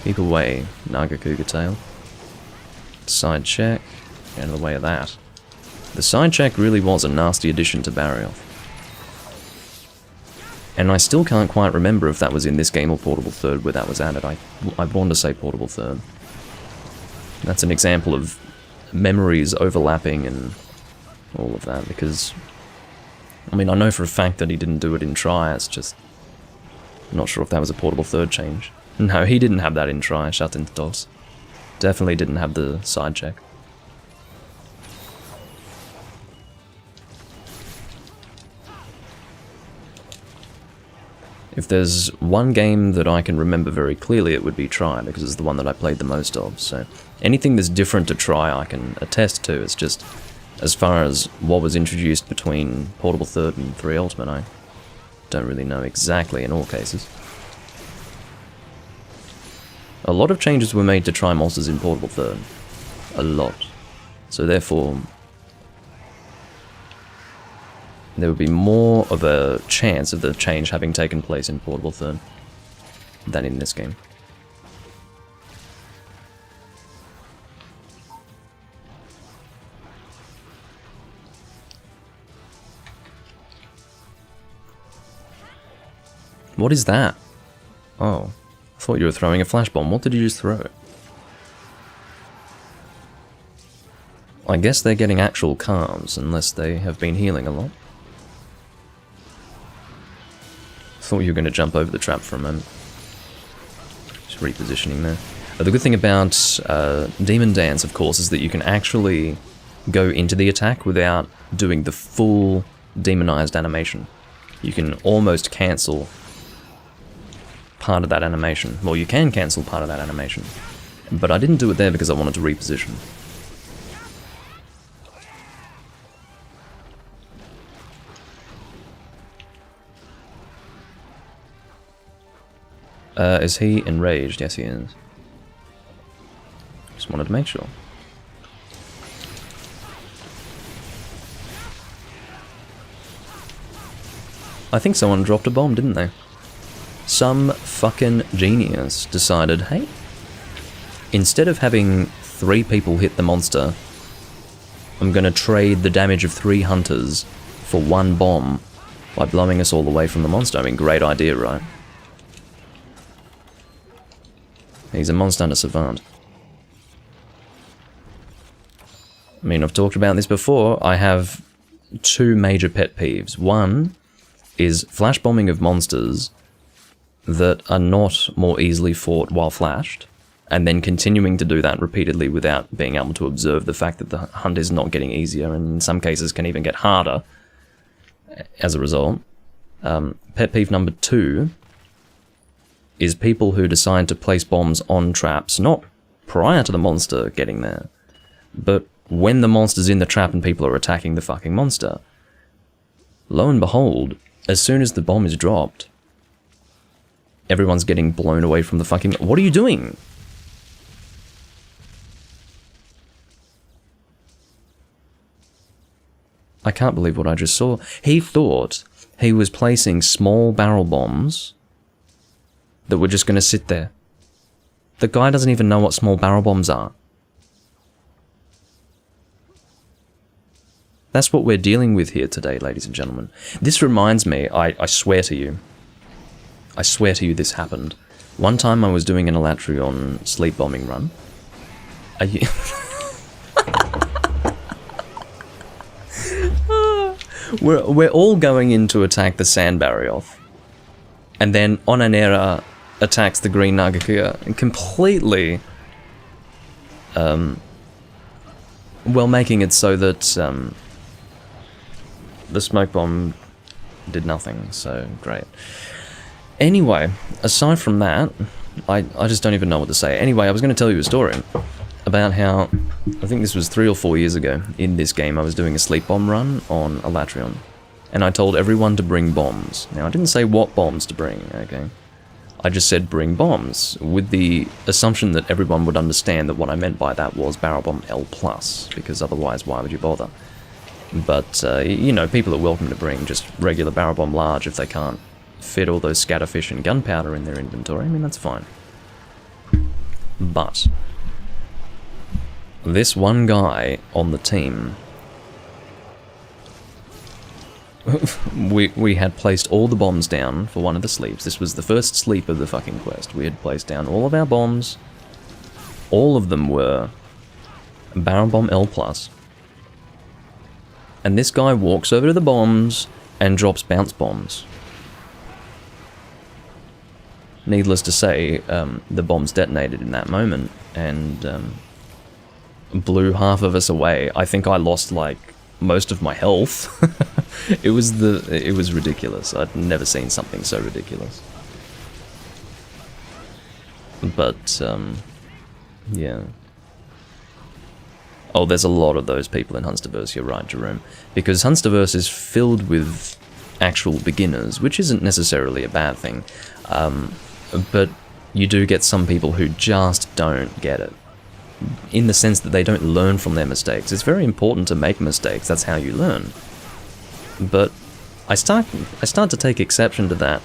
keep away, Nagakuga tail. Side check, get out of the way of that. The side check really was a nasty addition to Barioth. And I still can't quite remember if that was in this game or Portable Third where that was added. I want to say Portable Third. That's an example of memories overlapping and all of that, because I mean, I know for a fact that he didn't do it in try, it's just... not sure if that was a portable third change. No, he didn't have that in try, shut into dogs. Definitely didn't have the side check. If there's one game that I can remember very clearly, it would be Try, because it's the one that I played the most of, so... anything that's different to Try I can attest to. It's just, as far as what was introduced between Portable Third and 3 Ultimate, I don't really know exactly in all cases. A lot of changes were made to Try monsters in Portable Third. A lot. So therefore... there would be more of a chance of the change having taken place in Portable Third than in this game. What is that? Oh, I thought you were throwing a flash bomb. What did you just throw? I guess they're getting actual calms, unless they have been healing a lot. Thought you were going to jump over the trap for a moment. Just repositioning there. The good thing about Demon Dance, of course, is that you can actually go into the attack without doing the full demonized animation. You can almost cancel part of that animation. Well, you can cancel part of that animation. But I didn't do it there because I wanted to reposition. Is he enraged? Yes, he is. Just wanted to make sure. I think someone dropped a bomb, didn't they? Some fucking genius decided, hey, instead of having 3 people hit the monster, I'm gonna trade the damage of 3 hunters for 1 bomb by blowing us all away from the monster. I mean, great idea, right? He's a monster hunter savant. I mean, I've talked about this before. I have 2 major pet peeves. One is flash bombing of monsters that are not more easily fought while flashed, and then continuing to do that repeatedly without being able to observe the fact that the hunt is not getting easier, and in some cases can even get harder as a result. Pet peeve number 2 is people who decide to place bombs on traps, not prior to the monster getting there, but when the monster's in the trap and people are attacking the fucking monster. Lo and behold, as soon as the bomb is dropped, everyone's getting blown away from the fucking... What are you doing? I can't believe what I just saw. He thought he was placing small barrel bombs that were just going to sit there. The guy doesn't even know what small barrel bombs are. That's what we're dealing with here today, ladies and gentlemen. This reminds me, I swear to you, this happened. One time I was doing an Alatrion sleep bombing run. We're all going in to attack the Sand Barrioth. And then Onanera attacks the Green Nagakia and completely... making it so that the smoke bomb did nothing, so great. Anyway, aside from that, I just don't even know what to say. Anyway, I was going to tell you a story about how, I think this was 3 or 4 years ago, in this game I was doing a sleep bomb run on Alatrion, and I told everyone to bring bombs. Now, I didn't say what bombs to bring, okay? I just said bring bombs, with the assumption that everyone would understand that what I meant by that was Barrel Bomb L+, because otherwise why would you bother? But, you know, people are welcome to bring just regular Barrel Bomb Large if they can't fit all those scatterfish and gunpowder in their inventory. I mean, that's fine. But this one guy on the team, we had placed all the bombs down for one of the sleeps. This was the first sleep of the fucking quest. We had placed down all of our bombs. All of them were Barrel Bomb L+. And this guy walks over to the bombs, and drops bounce bombs. Needless to say, the bombs detonated in that moment and blew half of us away. I think I lost like most of my health. It was ridiculous. I'd never seen something so ridiculous. But yeah. Oh, there's a lot of those people in Hunsterverse, you're right, Jerome. Because Hunsterverse is filled with actual beginners, which isn't necessarily a bad thing. But you do get some people who just don't get it. In the sense that they don't learn from their mistakes. It's very important to make mistakes, that's how you learn. But I start to take exception to that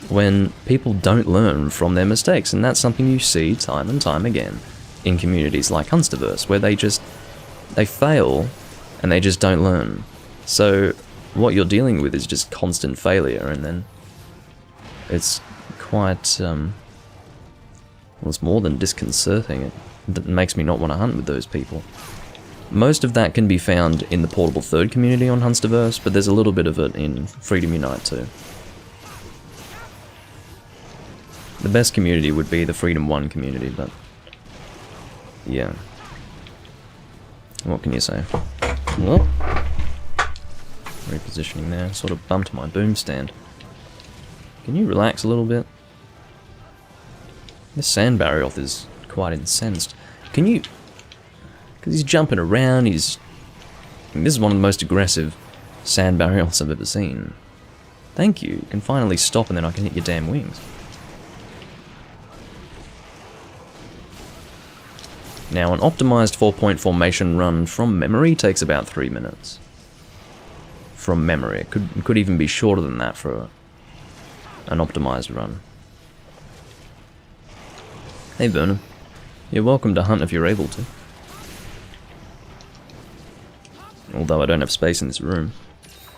when people don't learn from their mistakes, and that's something you see time and time again in communities like Hunsterverse, where they fail and they just don't learn. So what you're dealing with is just constant failure, and then it's quite well, it's more than disconcerting. It makes me not want to hunt with those people. Most of that can be found in the Portable Third community on Hunsterverse, but there's a little bit of it in Freedom Unite too. The best community would be the Freedom 1 community, but yeah. What can you say? Oh. Repositioning there, sort of bumped my boom stand. Can you relax a little bit? This sand barrioth is quite incensed. Can you... Because he's jumping around, this is one of the most aggressive sand barrioths I've ever seen. Thank you. You can finally stop and then I can hit your damn wings. Now, an optimized 4-point formation run from memory takes about 3 minutes. From memory. It could even be shorter than that for an optimized run. Hey Vernon. You're welcome to hunt if you're able to. Although I don't have space in this room.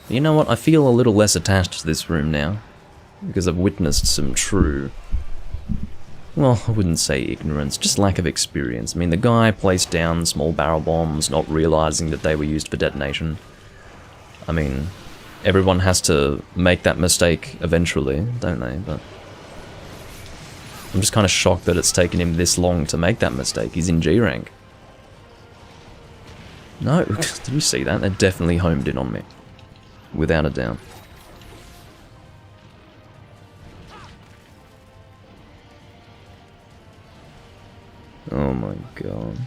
You know what? I feel a little less attached to this room now. Because I've witnessed some true... Well, I wouldn't say ignorance, just lack of experience. I mean, the guy placed down small barrel bombs, not realizing that they were used for detonation. I mean, everyone has to make that mistake eventually, don't they? But I'm just kind of shocked that it's taken him this long to make that mistake. He's in G rank. No, did you see that? They definitely homed in on me. Without a doubt. Oh my god.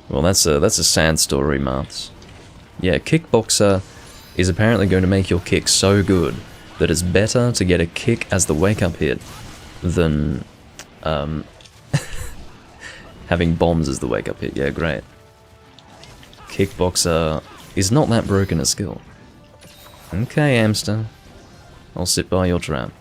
Well, that's a sad story, Maths. Yeah, Kickboxer is apparently going to make your kick so good that it's better to get a kick as the wake-up hit than having bombs as the wake-up hit. Yeah, great. Kickboxer is not that broken a skill. Okay, Amster. I'll sit by your trap.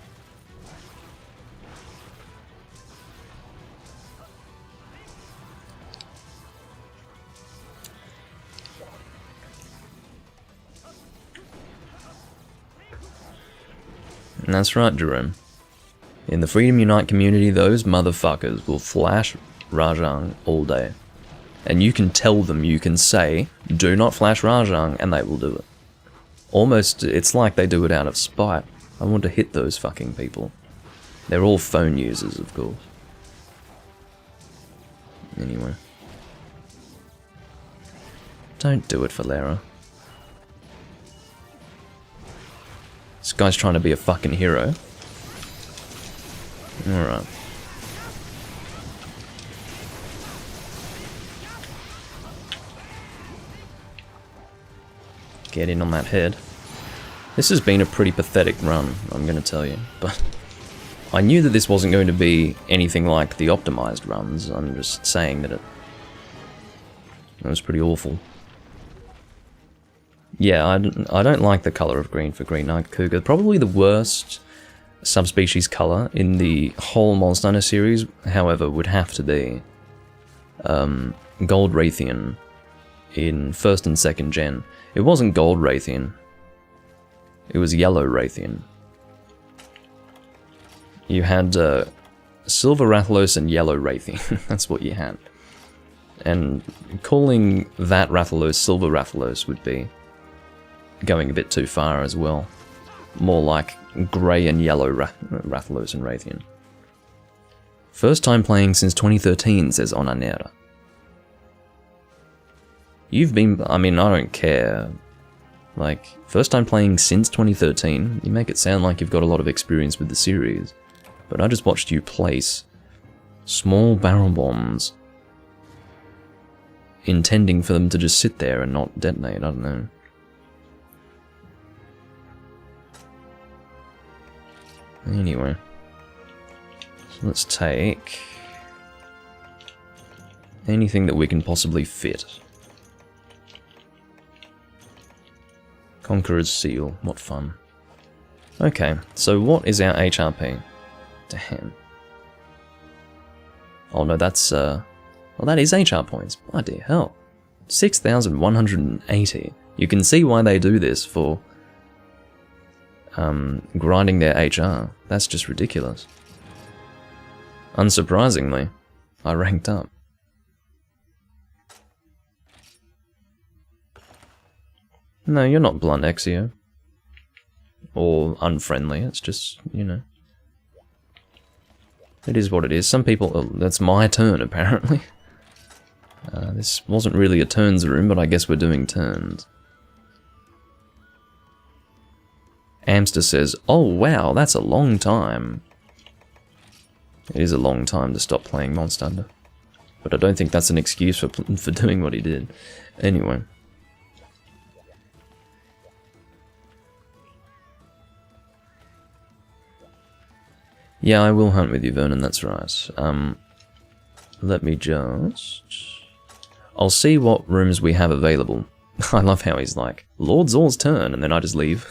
And that's right, Jerome. In the Freedom Unite community, those motherfuckers will flash Rajang all day. And you can tell them, you can say, do not flash Rajang, and they will do it. Almost, it's like they do it out of spite. I want to hit those fucking people. They're all phone users, of course. Anyway. Don't do it, Valera. This guy's trying to be a fucking hero. Alright. Get in on that head. This has been a pretty pathetic run, I'm gonna tell you, but I knew that this wasn't going to be anything like the optimized runs. I'm just saying that it was pretty awful. Yeah, I don't like the colour of green for Green Knight Cougar. Probably the worst subspecies colour in the whole Monster Hunter series, however, would have to be Gold Raytheon in 1st and 2nd gen. It wasn't Gold Raytheon. It was Yellow Raytheon. You had Silver Rathalos and Yellow Raytheon. That's what you had. And calling that Rathalos Silver Rathalos would be going a bit too far as well. More like grey and yellow Rathalos and Raytheon. First time playing since 2013, says Onanera. You've been... I mean, I don't care. Like, first time playing since 2013, you make it sound like you've got a lot of experience with the series. But I just watched you place small barrel bombs, intending for them to just sit there and not detonate, I don't know. Anyway, so let's take anything that we can possibly fit. Conqueror's Seal, what fun. Okay, so what is our HRP? Damn. Oh no, that's, well that is HR points, bloody hell. 6,180. You can see why they do this for grinding their HR. That's just ridiculous. Unsurprisingly, I ranked up. No, you're not blunt, Exio. Or unfriendly, it's just, you know. It is what it is. Some people... that's my turn, apparently. This wasn't really a turns room, but I guess we're doing turns. Amster says, oh wow, that's a long time. It is a long time to stop playing Monster Hunter. But I don't think that's an excuse for doing what he did. Anyway. Yeah, I will hunt with you, Vernon, that's right. Let me just... I'll see what rooms we have available. I love how he's like, Lord Zor's turn, and then I just leave.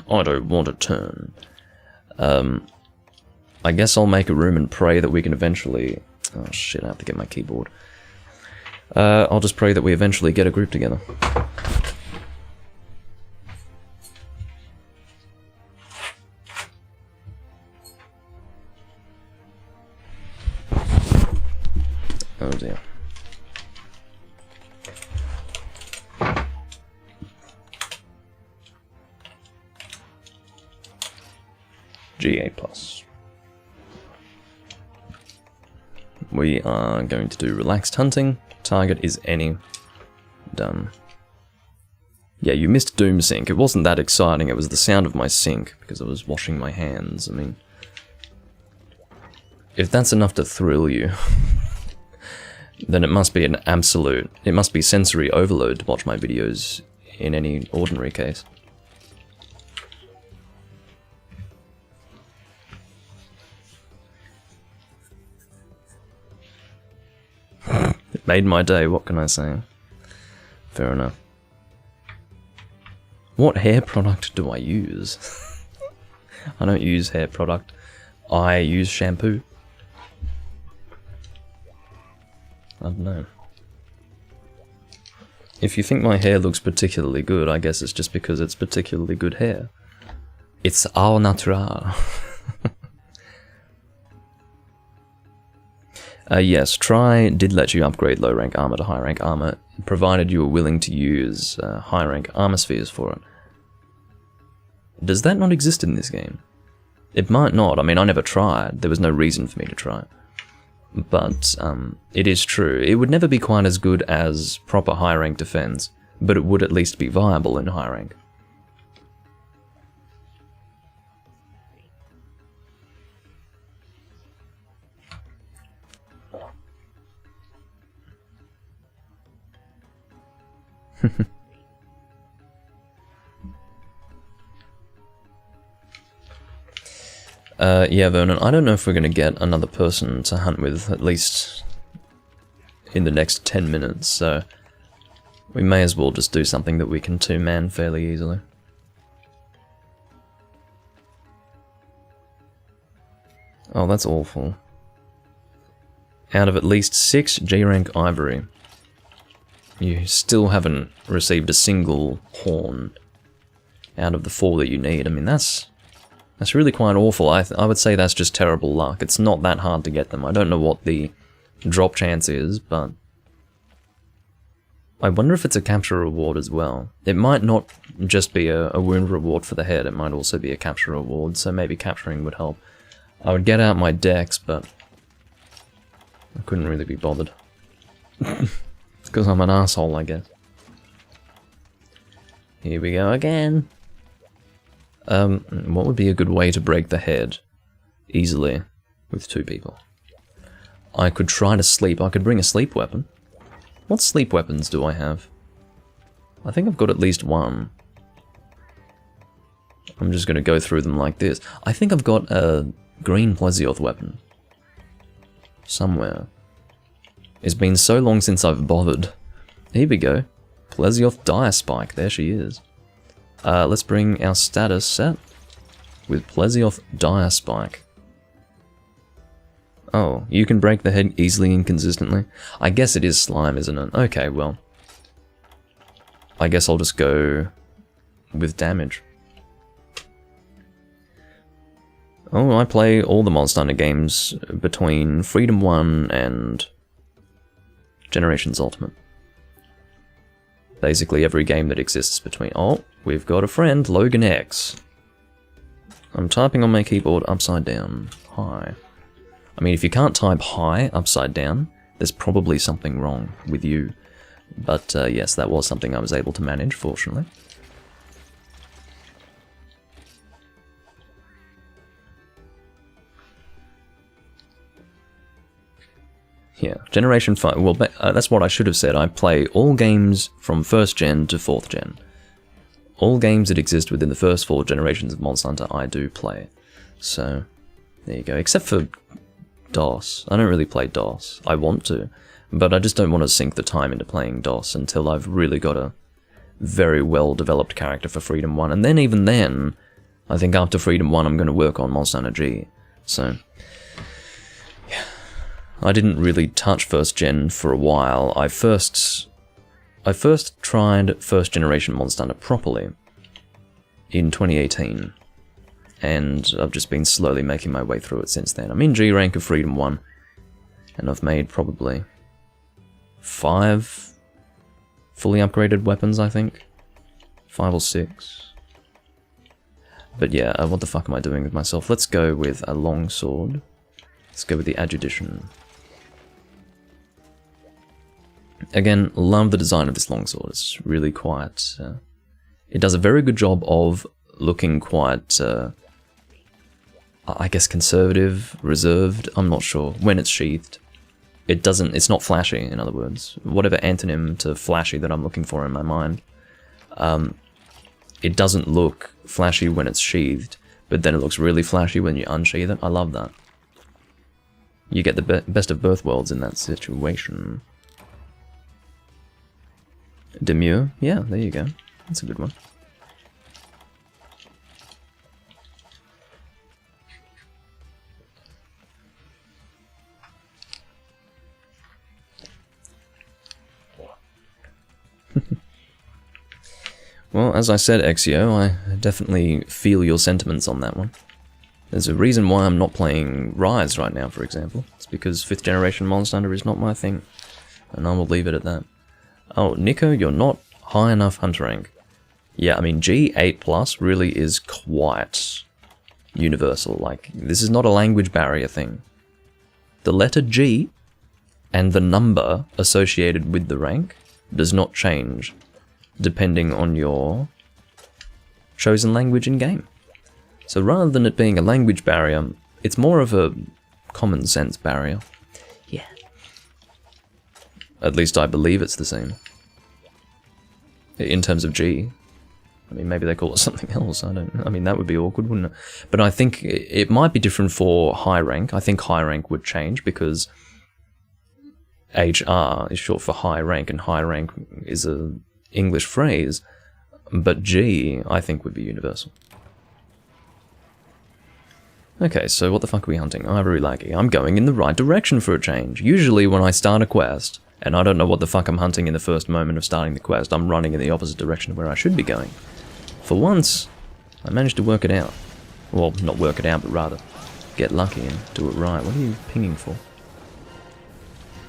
I don't want a turn. I guess I'll make a room and pray that we can eventually... Oh shit, I have to get my keyboard. I'll just pray that we eventually get a group together. Oh dear. GA+. We are going to do relaxed hunting. Target is any. Done. Yeah, you missed Doom Sync. It wasn't that exciting, it was the sound of my sink, because I was washing my hands. I mean, if that's enough to thrill you, then it must be an absolute... It must be sensory overload to watch my videos in any ordinary case. It made my day, what can I say? Fair enough. What hair product do I use? I don't use hair product. I use shampoo. I don't know. If you think my hair looks particularly good, I guess it's just because it's particularly good hair. It's au natural. Yes, Try did let you upgrade low rank armor to high rank armor, provided you were willing to use high rank armor spheres for it. Does that not exist in this game? It might not, I mean I never tried, there was no reason for me to try. But it is true, it would never be quite as good as proper high rank defense, but it would at least be viable in high rank. Yeah, Vernon, I don't know if we're going to get another person to hunt with, at least in the next 10 minutes, so we may as well just do something that we can two-man fairly easily. Oh, that's awful. Out of at least 6 G-rank ivory, you still haven't received a single horn out of the 4 that you need. I mean, that's really quite awful. I would say that's just terrible luck. It's not that hard to get them. I don't know what the drop chance is, but I wonder if it's a capture reward as well. It might not just be a wound reward for the head, it might also be a capture reward, so maybe capturing would help. I would get out my dex, but I couldn't really be bothered. It's because I'm an asshole, I guess. Here we go again. What would be a good way to break the head easily with 2 people? I could try to sleep. I could bring a sleep weapon. What sleep weapons do I have? I think I've got at least one. I'm just going to go through them like this. I think I've got a green Plesioth weapon. Somewhere. It's been so long since I've bothered. Here we go. Plesioth Dire Spike. There she is. Let's bring our status set with Plesioth Dire Spike. Oh, you can break the head easily and consistently? I guess it is slime, isn't it? Okay, well. I guess I'll just go with damage. Oh, I play all the Monster Hunter games between Freedom 1 and Generations Ultimate. Basically every game that exists between... Oh, we've got a friend, Logan X. I'm typing on my keyboard upside down. Hi. I mean, if you can't type hi upside down, there's probably something wrong with you. But yes, that was something I was able to manage, fortunately. Yeah, Generation 5, well, that's what I should have said. I play all games from 1st gen to 4th gen. All games that exist within the first 4 generations of Monster Hunter, I do play. So, there you go. Except for DOS. I don't really play DOS. I want to, but I just don't want to sink the time into playing DOS until I've really got a very well-developed character for Freedom 1. And then, even then, I think after Freedom 1, I'm going to work on Monster Hunter G. So... I didn't really touch 1st gen for a while. I first tried 1st generation Monster Hunter properly in 2018, and I've just been slowly making my way through it since then. I'm in G rank of Freedom 1, and I've made probably 5 fully upgraded weapons, I think. 5 or 6. But yeah, what the fuck am I doing with myself? Let's go with a longsword. Let's go with the Adjudition. Again, love the design of this longsword. It's really quite... it does a very good job of looking quite, I guess, conservative, reserved. I'm not sure. When it's sheathed, it's not flashy, in other words. Whatever antonym to flashy that I'm looking for in my mind. It doesn't look flashy when it's sheathed, but then it looks really flashy when you unsheath it. I love that. You get the best of both worlds in that situation. Demure? Yeah, there you go. That's a good one. Well, as I said, Exio, I definitely feel your sentiments on that one. There's a reason why I'm not playing Rise right now, for example. It's because 5th generation Monster Hunter is not my thing. And I will leave it at that. Oh, Nico, you're not high enough hunter rank. Yeah, I mean, G8+ really is quite universal. Like, this is not a language barrier thing. The letter G and the number associated with the rank does not change depending on your chosen language in-game. So rather than it being a language barrier, it's more of a common sense barrier. Yeah. At least I believe it's the same. In terms of G. I mean, maybe they call it something else, I mean, that would be awkward, wouldn't it? But I think it might be different for high rank. I think high rank would change because HR is short for high rank, and high rank is a English phrase, but G, I think, would be universal. Okay, so what the fuck are we hunting? Ivory Laggy. I'm going in the right direction for a change. Usually when I start a quest, and I don't know what the fuck I'm hunting in the first moment of starting the quest, I'm running in the opposite direction of where I should be going. For once, I managed to work it out. Well, not work it out, but rather get lucky and do it right. What are you pinging for?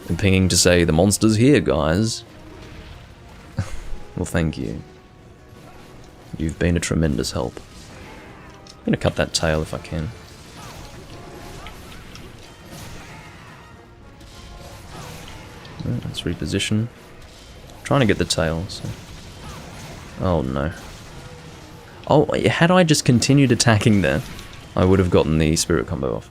I'm pinging to say, the monster's here, guys. Well, thank you. You've been a tremendous help. I'm gonna cut that tail if I can. Let's reposition. Trying to get the tail, so... Oh no. Oh, had I just continued attacking there, I would have gotten the spirit combo off.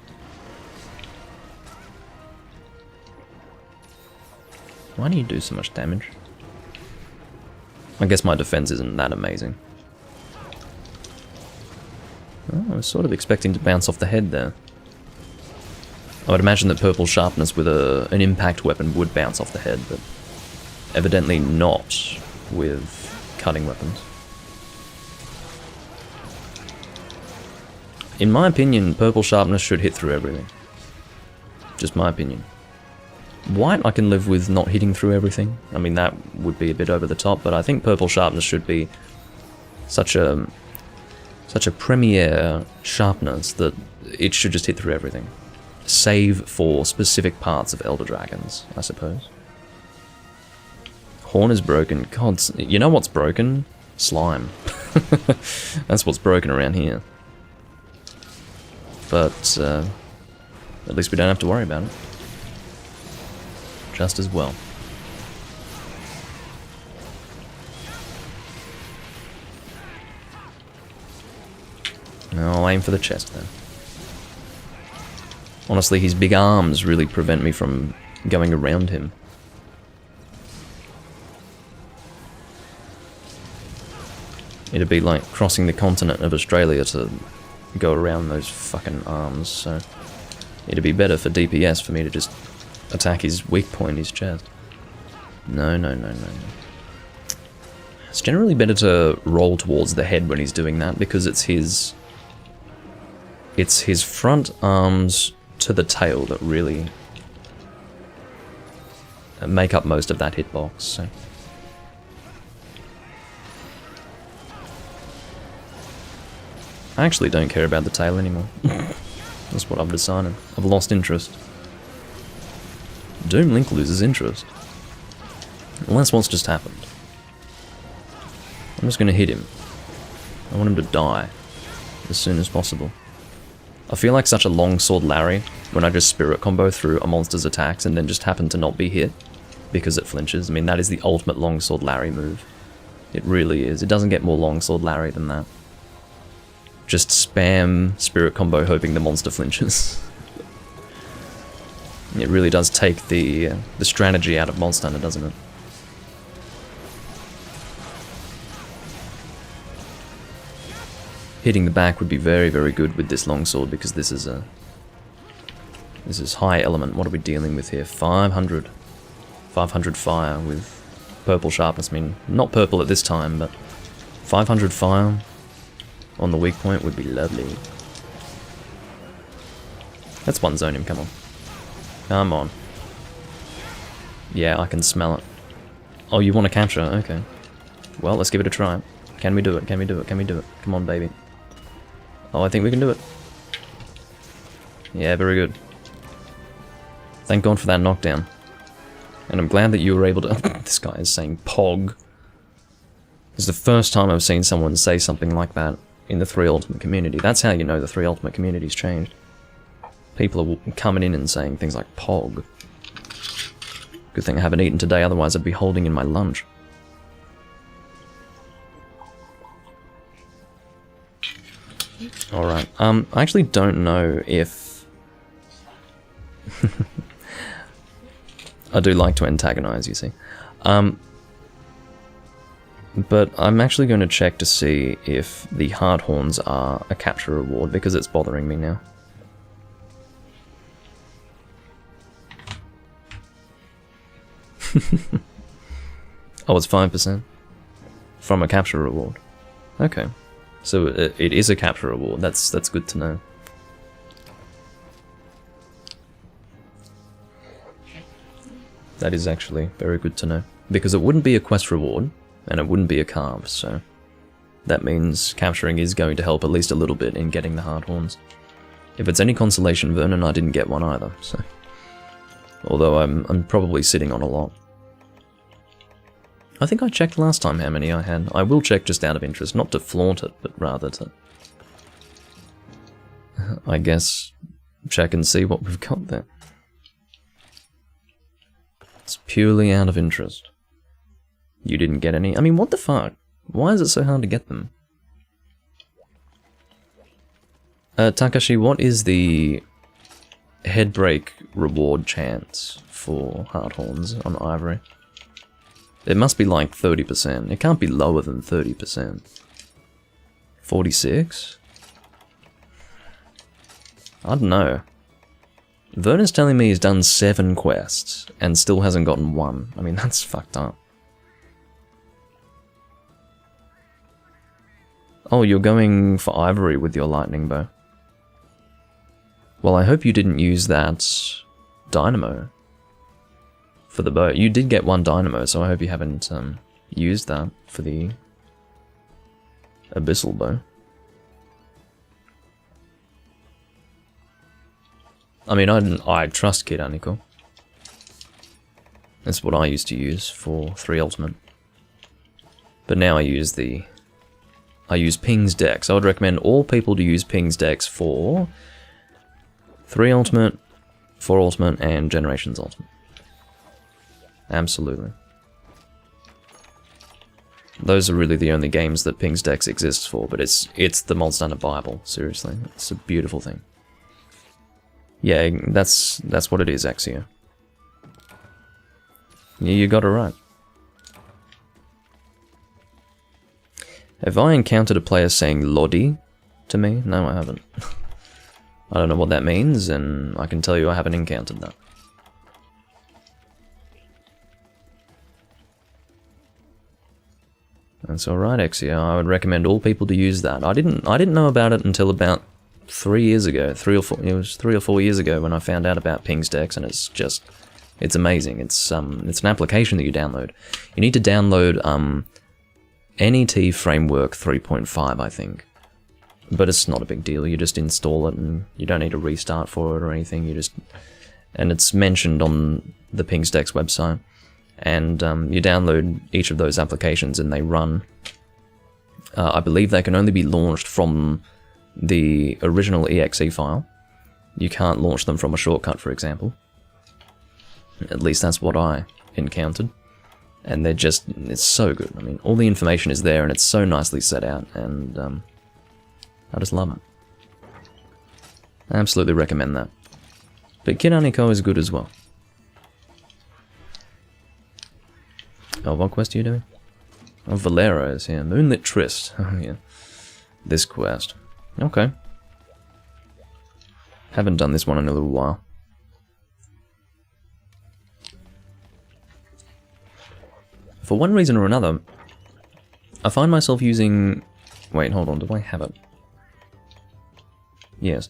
Why do you do so much damage? I guess my defense isn't that amazing. Oh, I was sort of expecting to bounce off the head there. I would imagine that purple sharpness with an impact weapon would bounce off the head, but evidently not with cutting weapons. In my opinion, purple sharpness should hit through everything. Just my opinion. White I can live with not hitting through everything. I mean, that would be a bit over the top, but I think purple sharpness should be such a premier sharpness that it should just hit through everything. Save for specific parts of Elder Dragons, I suppose. Horn is broken. God, you know what's broken? Slime. That's what's broken around here. But at least we don't have to worry about it. Just as well. No, I'll aim for the chest then. Honestly, his big arms really prevent me from going around him. It'd be like crossing the continent of Australia to go around those fucking arms, so it'd be better for DPS for me to just attack his weak point, his chest. No. It's generally better to roll towards the head when he's doing that, because it's his front arms to the tail that really make up most of that hitbox, so. I actually don't care about the tail anymore. That's what I've decided. I've lost interest. Doomlink loses interest. Well, that's what's just happened. I'm just gonna hit him. I want him to die as soon as possible. I feel like such a longsword Larry when I just spirit combo through a monster's attacks and then just happen to not be hit because it flinches. I mean, that is the ultimate longsword Larry move. It really is. It doesn't get more longsword Larry than that. Just spam spirit combo hoping the monster flinches. It really does take the strategy out of Monster Hunter, doesn't it? Hitting the back would be very, very good with this longsword, because this is high element. What are we dealing with here? 500 fire with purple sharpness. I mean, not purple at this time, but 500 fire on the weak point would be lovely. Let's one zone him, come on. Come on. Yeah, I can smell it. Oh, you want to capture? Okay. Well, let's give it a try. Can we do it? Can we do it? Can we do it? Come on, baby. Oh, I think we can do it. Yeah, very good. Thank God for that knockdown. And I'm glad that you were able to... This guy is saying pog. This is the first time I've seen someone say something like that in the 3 Ultimate community. That's how you know the 3 Ultimate community's changed. People are coming in and saying things like pog. Good thing I haven't eaten today, otherwise I'd be holding in my lunch. Alright, I actually don't know if... I do like to antagonize, you see. But I'm actually going to check to see if the Hardhorns are a capture reward, because it's bothering me now. Oh, it's 5% from a capture reward. Okay, so it is a capture reward. That's good to know. That is actually very good to know, because it wouldn't be a quest reward and it wouldn't be a carve. So that means capturing is going to help at least a little bit in getting the Hardhorns. If it's any consolation, Vernon, I didn't get one either. So, although I'm probably sitting on a lot. I think I checked last time how many I had. I will check just out of interest, not to flaunt it, but rather to, I guess, check and see what we've got there. It's purely out of interest. You didn't get any? I mean, what the fuck? Why is it so hard to get them? Takashi, what is the headbreak reward chance for Hardhorns on Ivory? It must be like 30%. It can't be lower than 30%. 46? I don't know. Vernon's telling me he's done 7 quests and still hasn't gotten 1. I mean, that's fucked up. Oh, you're going for Ivory with your lightning bow. Well, I hope you didn't use that dynamo for the bow. You did get 1 dynamo, so I hope you haven't used that for the abyssal bow. I mean, I trust Kid Icicle. That's what I used to use for 3 ultimate. But now I use Ping's Dex. I would recommend all people to use Ping's Dex for 3 ultimate, 4 ultimate, and Generations ultimate. Absolutely. Those are really the only games that Ping's Dex exists for, but it's the Mod Standard Bible, seriously. It's a beautiful thing. Yeah, that's what it is, Axio. Yeah, you got it right. Have I encountered a player saying Lodi to me? No, I haven't. I don't know what that means, and I can tell you I haven't encountered that. That's alright, Axio. I would recommend all people to use that. I didn't know about it until about 3 years ago. It was 3 or 4 years ago when I found out about Ping's Dex, and it's amazing. It's an application that you download. You need to download NET Framework 3.5, I think. But it's not a big deal. You just install it, and you don't need to restart for it or anything. And it's mentioned on the Ping's Dex website. And you download each of those applications, and they run. I believe they can only be launched from the original exe file. You can't launch them from a shortcut, for example. At least that's what I encountered. And it's so good. I mean, all the information is there, and it's so nicely set out, and I just love it. I absolutely recommend that. But Kid Icicle is good as well. Oh, what quest are you doing? Oh, Valero is here. Moonlit Tryst. Oh, yeah. This quest. Okay. Haven't done this one in a little while. For one reason or another, I find myself using... Wait, hold on, do I have it? Yes.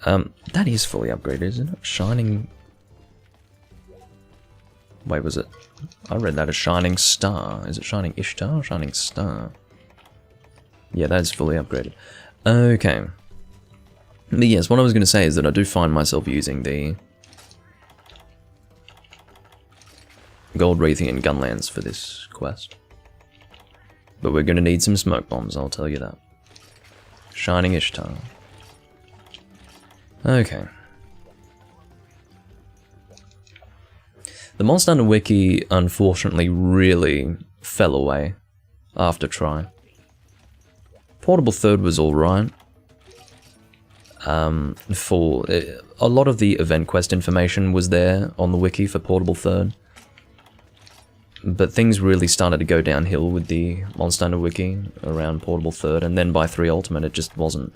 That is fully upgraded, isn't it? Shining... Wait, was it? I read that as Shining Star. Is it Shining Ishtar or Shining Star? Yeah, that is fully upgraded. Okay. But yes, what I was going to say is that I do find myself using the Gold Raytheon Gunlands for this quest. But we're going to need some smoke bombs, I'll tell you that. Shining Ishtar. Okay. The Mod Standard Wiki, unfortunately, really fell away after Try. Portable Third was alright. For a lot of the event quest information was there on the wiki for Portable Third. But things really started to go downhill with the Mod Standard Wiki around Portable Third, and then by 3 Ultimate it just wasn't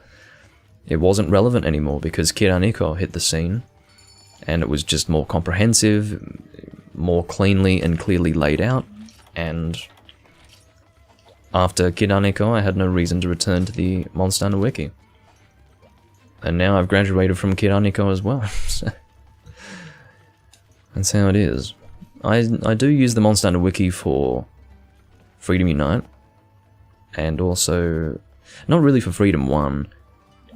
relevant anymore because Kid Icicle hit the scene, and it was just more comprehensive, more cleanly and clearly laid out, and after Kid Icicle I had no reason to return to the Mod Standard Wiki. And now I've graduated from Kid Icicle as well. That's how it is. I do use the Mod Standard Wiki for Freedom Unite, and also, not really for Freedom 1.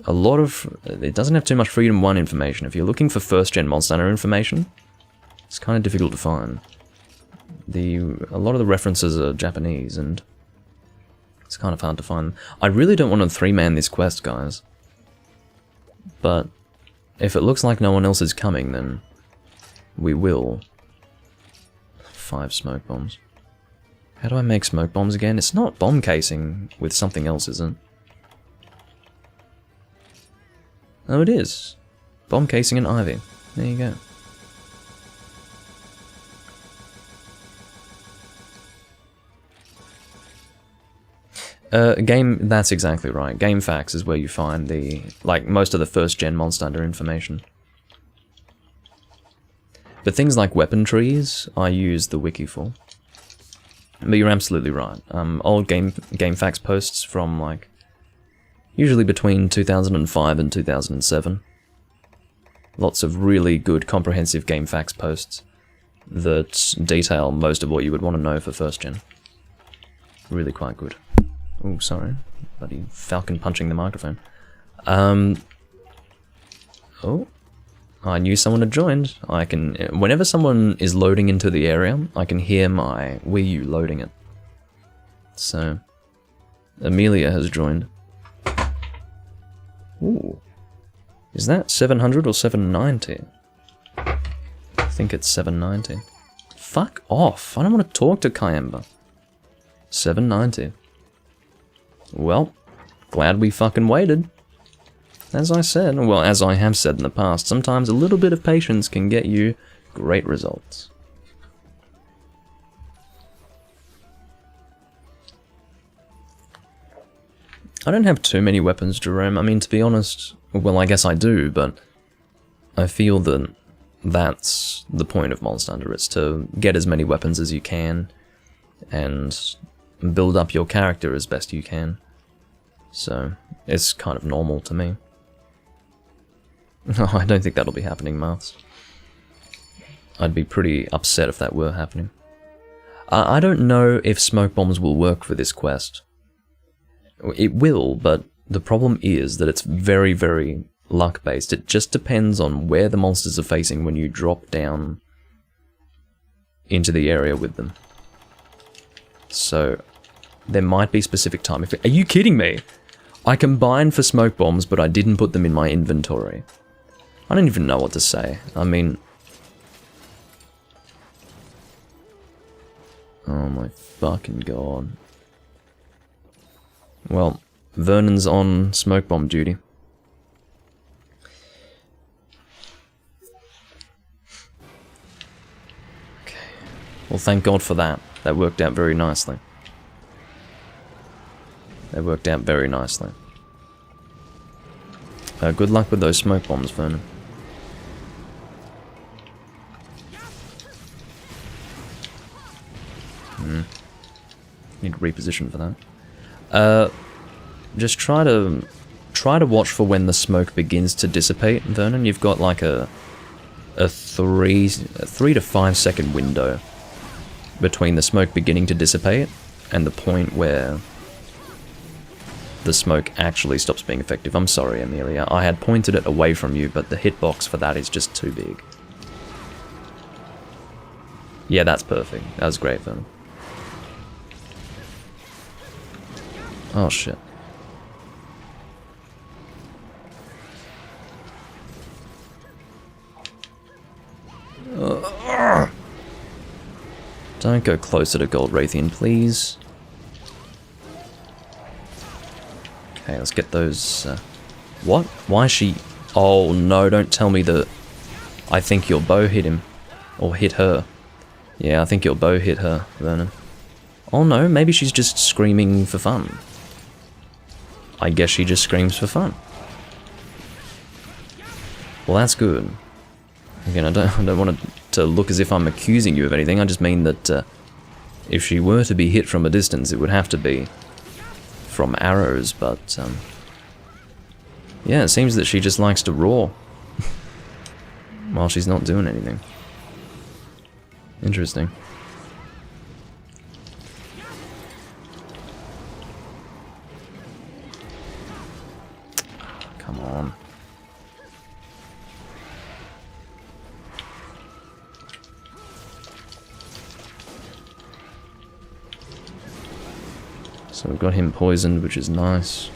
It doesn't have too much Freedom 1 information. If you're looking for first gen Mod Standard information, it's kind of difficult to find. A lot of the references are Japanese, and it's kind of hard to find. I really don't want to three-man this quest, guys. But if it looks like no one else is coming, then we will. 5 smoke bombs. How do I make smoke bombs again? It's not bomb casing with something else, is it? Oh, it is. Bomb casing and ivy. There you go. That's exactly right. Game Facts is where you find like, most of the first-gen Monster Hunter information. But things like weapon trees, I use the wiki for. But you're absolutely right. Old Game Facts posts from, like, usually between 2005 and 2007. Lots of really good comprehensive Game Facts posts that detail most of what you would want to know for first-gen. Really quite good. Oh, sorry. Bloody falcon punching the microphone. Oh. I knew someone had joined. I can... Whenever someone is loading into the area, I can hear my Wii U loading it. So... Amelia has joined. Ooh. Is that 700 or 790? I think it's 790. Fuck off. I don't want to talk to Kayemba. 790. Well, glad we fucking waited. As I said, well, as I have said in the past, sometimes a little bit of patience can get you great results. I don't have too many weapons, Jerome. I mean, to be honest, well, I guess I do, but I feel that that's the point of Monster Hunter. It's to get as many weapons as you can and build up your character as best you can. So, it's kind of normal to me. No, I don't think that'll be happening, Marths. I'd be pretty upset if that were happening. I don't know if smoke bombs will work for this quest. It will, but the problem is that it's very, very luck-based. It just depends on where the monsters are facing when you drop down into the area with them. So, there might be specific time. Are you kidding me? I combined for smoke bombs, but I didn't put them in my inventory. I don't even know what to say. I mean... Oh my fucking god. Well, Vernon's on smoke bomb duty. Okay. Well, thank God for that. That worked out very nicely. That worked out very nicely. Good luck with those smoke bombs, Vernon. Need to reposition for that. Just try to watch for when the smoke begins to dissipate, Vernon. You've got like a 3 to 5 second window between the smoke beginning to dissipate and the point where the smoke actually stops being effective. I'm sorry, Amelia. I had pointed it away from you, but the hitbox for that is just too big. Yeah, that's perfect. That was great, Vernon. Oh, shit. Don't go closer to Gold Raytheon, please. Okay, let's get those... What? Why is she... Oh, no, don't tell me that... I think your bow hit him. Or hit her. Yeah, I think your bow hit her, Vernon. Oh no, maybe she's just screaming for fun. I guess she just screams for fun. Well, that's good. Again, I don't want to look as if I'm accusing you of anything. I just mean that if she were to be hit from a distance, it would have to be from arrows, but yeah, it seems that she just likes to roar while she's not doing anything. Interesting. Come on. So we've got him poisoned, which is nice.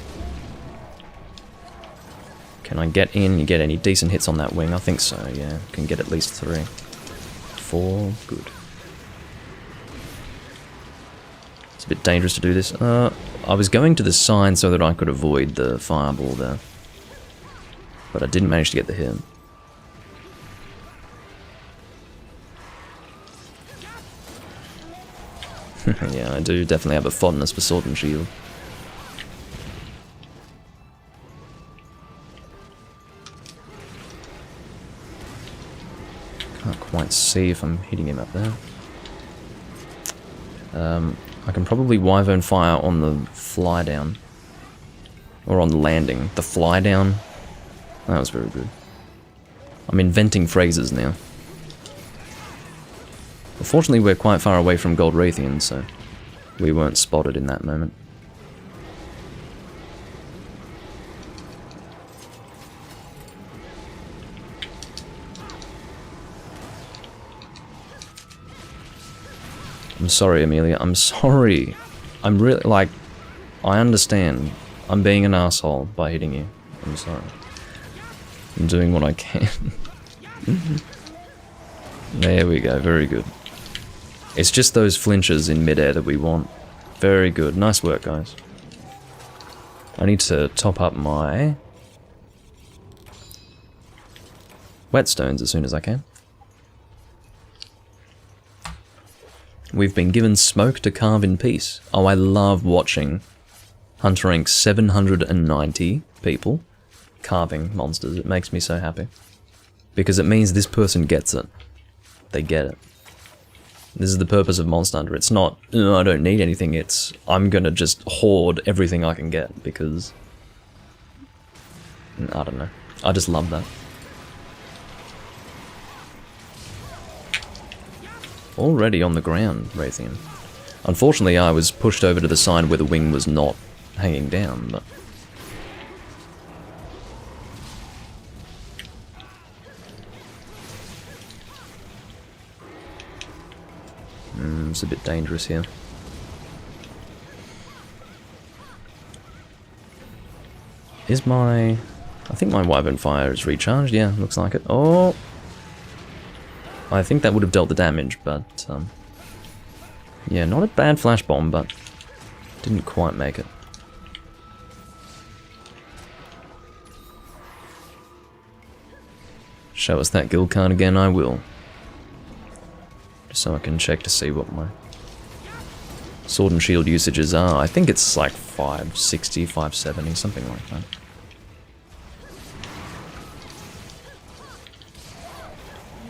Can I get in? You get any decent hits on that wing? I think so, yeah. Can get at least 3. 4, good. It's a bit dangerous to do this. I was going to the side so that I could avoid the fireball there. But I didn't manage to get the hit. Yeah, I do definitely have a fondness for sword and shield. Can't quite see if I'm hitting him up there. I can probably wyvern fire on the fly down. Or on the landing. The fly down. That was very good. I'm inventing phrases now. Fortunately, we're quite far away from Gold Raytheon, so we weren't spotted in that moment. I'm sorry, Amelia. I'm sorry. I'm really, like, I understand. I'm being an asshole by hitting you. I'm sorry. I'm doing what I can. There we go. Very good. It's just those flinches in midair that we want. Very good. Nice work, guys. I need to top up my whetstones as soon as I can. We've been given smoke to carve in peace. Oh, I love watching Hunter Inc. 790 people carving monsters. It makes me so happy. Because it means this person gets it. They get it. This is the purpose of Monster Hunter. It's not, I don't need anything, it's, I'm gonna just hoard everything I can get, because, I don't know. I just love that. Already on the ground, Raytheon. Unfortunately, I was pushed over to the side where the wing was not hanging down, but... it's a bit dangerous here. Is my... I think my wyvern fire is recharged, yeah, looks like it. Oh! I think that would have dealt the damage, but... yeah, not a bad flash bomb, but didn't quite make it. Show us that guild card again, I will. Just so I can check to see what my sword and shield usages are. I think it's like 560, 570, something like that.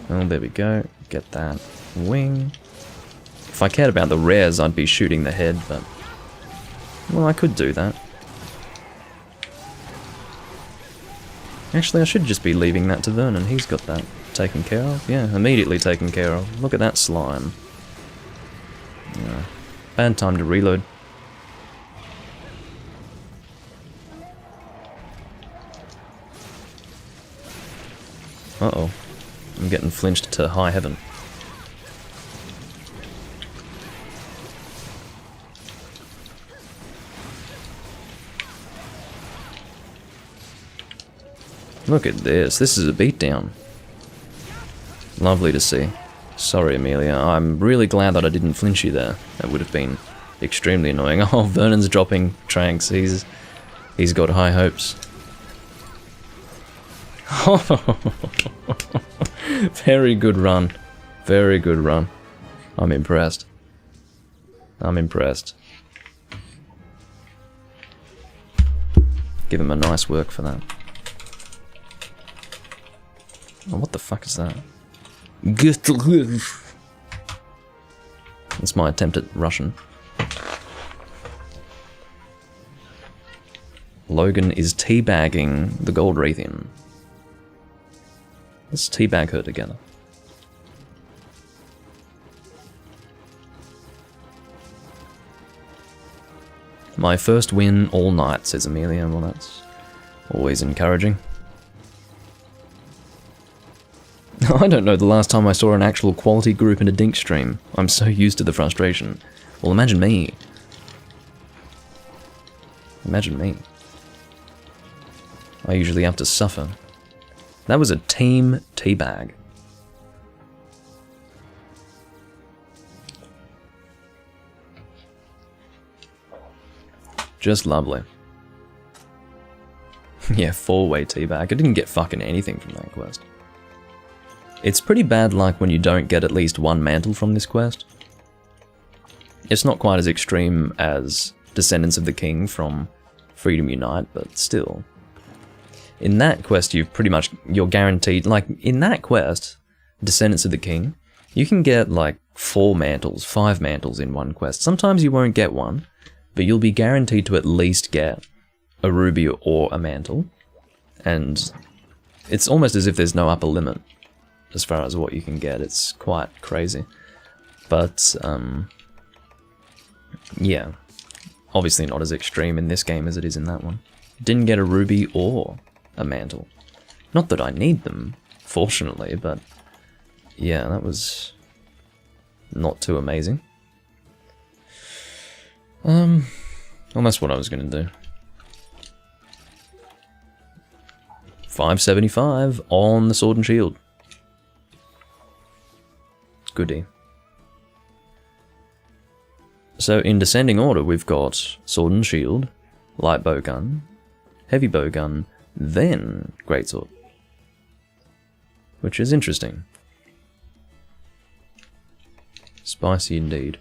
Oh, there we go. Get that wing. If I cared about the rares, I'd be shooting the head, but... well, I could do that. Actually, I should just be leaving that to Vernon. He's got that taken care of. Yeah, immediately taken care of. Look at that slime. Yeah. Bad time to reload. Uh-oh. I'm getting flinched to high heaven. Look at this. This is a beatdown. Lovely to see. Sorry, Amelia. I'm really glad that I didn't flinch you there. That would have been extremely annoying. Oh, Vernon's dropping tranks. He's got high hopes. Very good run. Very good run. I'm impressed. I'm impressed. Give him a nice work for that. Oh, what the fuck is that? That's my attempt at Russian. Logan is teabagging the Gold Raytheon. Let's teabag her together. My first win all night, says Amelia. Well, that's always encouraging. I don't know the last time I saw an actual quality group in a Dink stream. I'm so used to the frustration. Well, imagine me. Imagine me. I usually have to suffer. That was a team teabag. Just lovely. Yeah, 4-way teabag. I didn't get fucking anything from that quest. It's pretty bad luck when you don't get at least one mantle from this quest. It's not quite as extreme as Descendants of the King from Freedom Unite, but still. In that quest, you're guaranteed, like, in that quest, Descendants of the King, you can get, like, 4 mantles, 5 mantles in one quest. Sometimes you won't get one, but you'll be guaranteed to at least get a ruby or a mantle. And it's almost as if there's no upper limit as far as what you can get. It's quite crazy. But, yeah. Obviously not as extreme in this game as it is in that one. Didn't get a ruby or a mantle. Not that I need them, fortunately, but yeah, that was not too amazing. Well, that's what I was going to do. 575 on the Sword and Shield. Goodie. So in descending order, we've got Sword and Shield, Light Bowgun, Heavy Bowgun, then Greatsword. Which is interesting. Spicy indeed.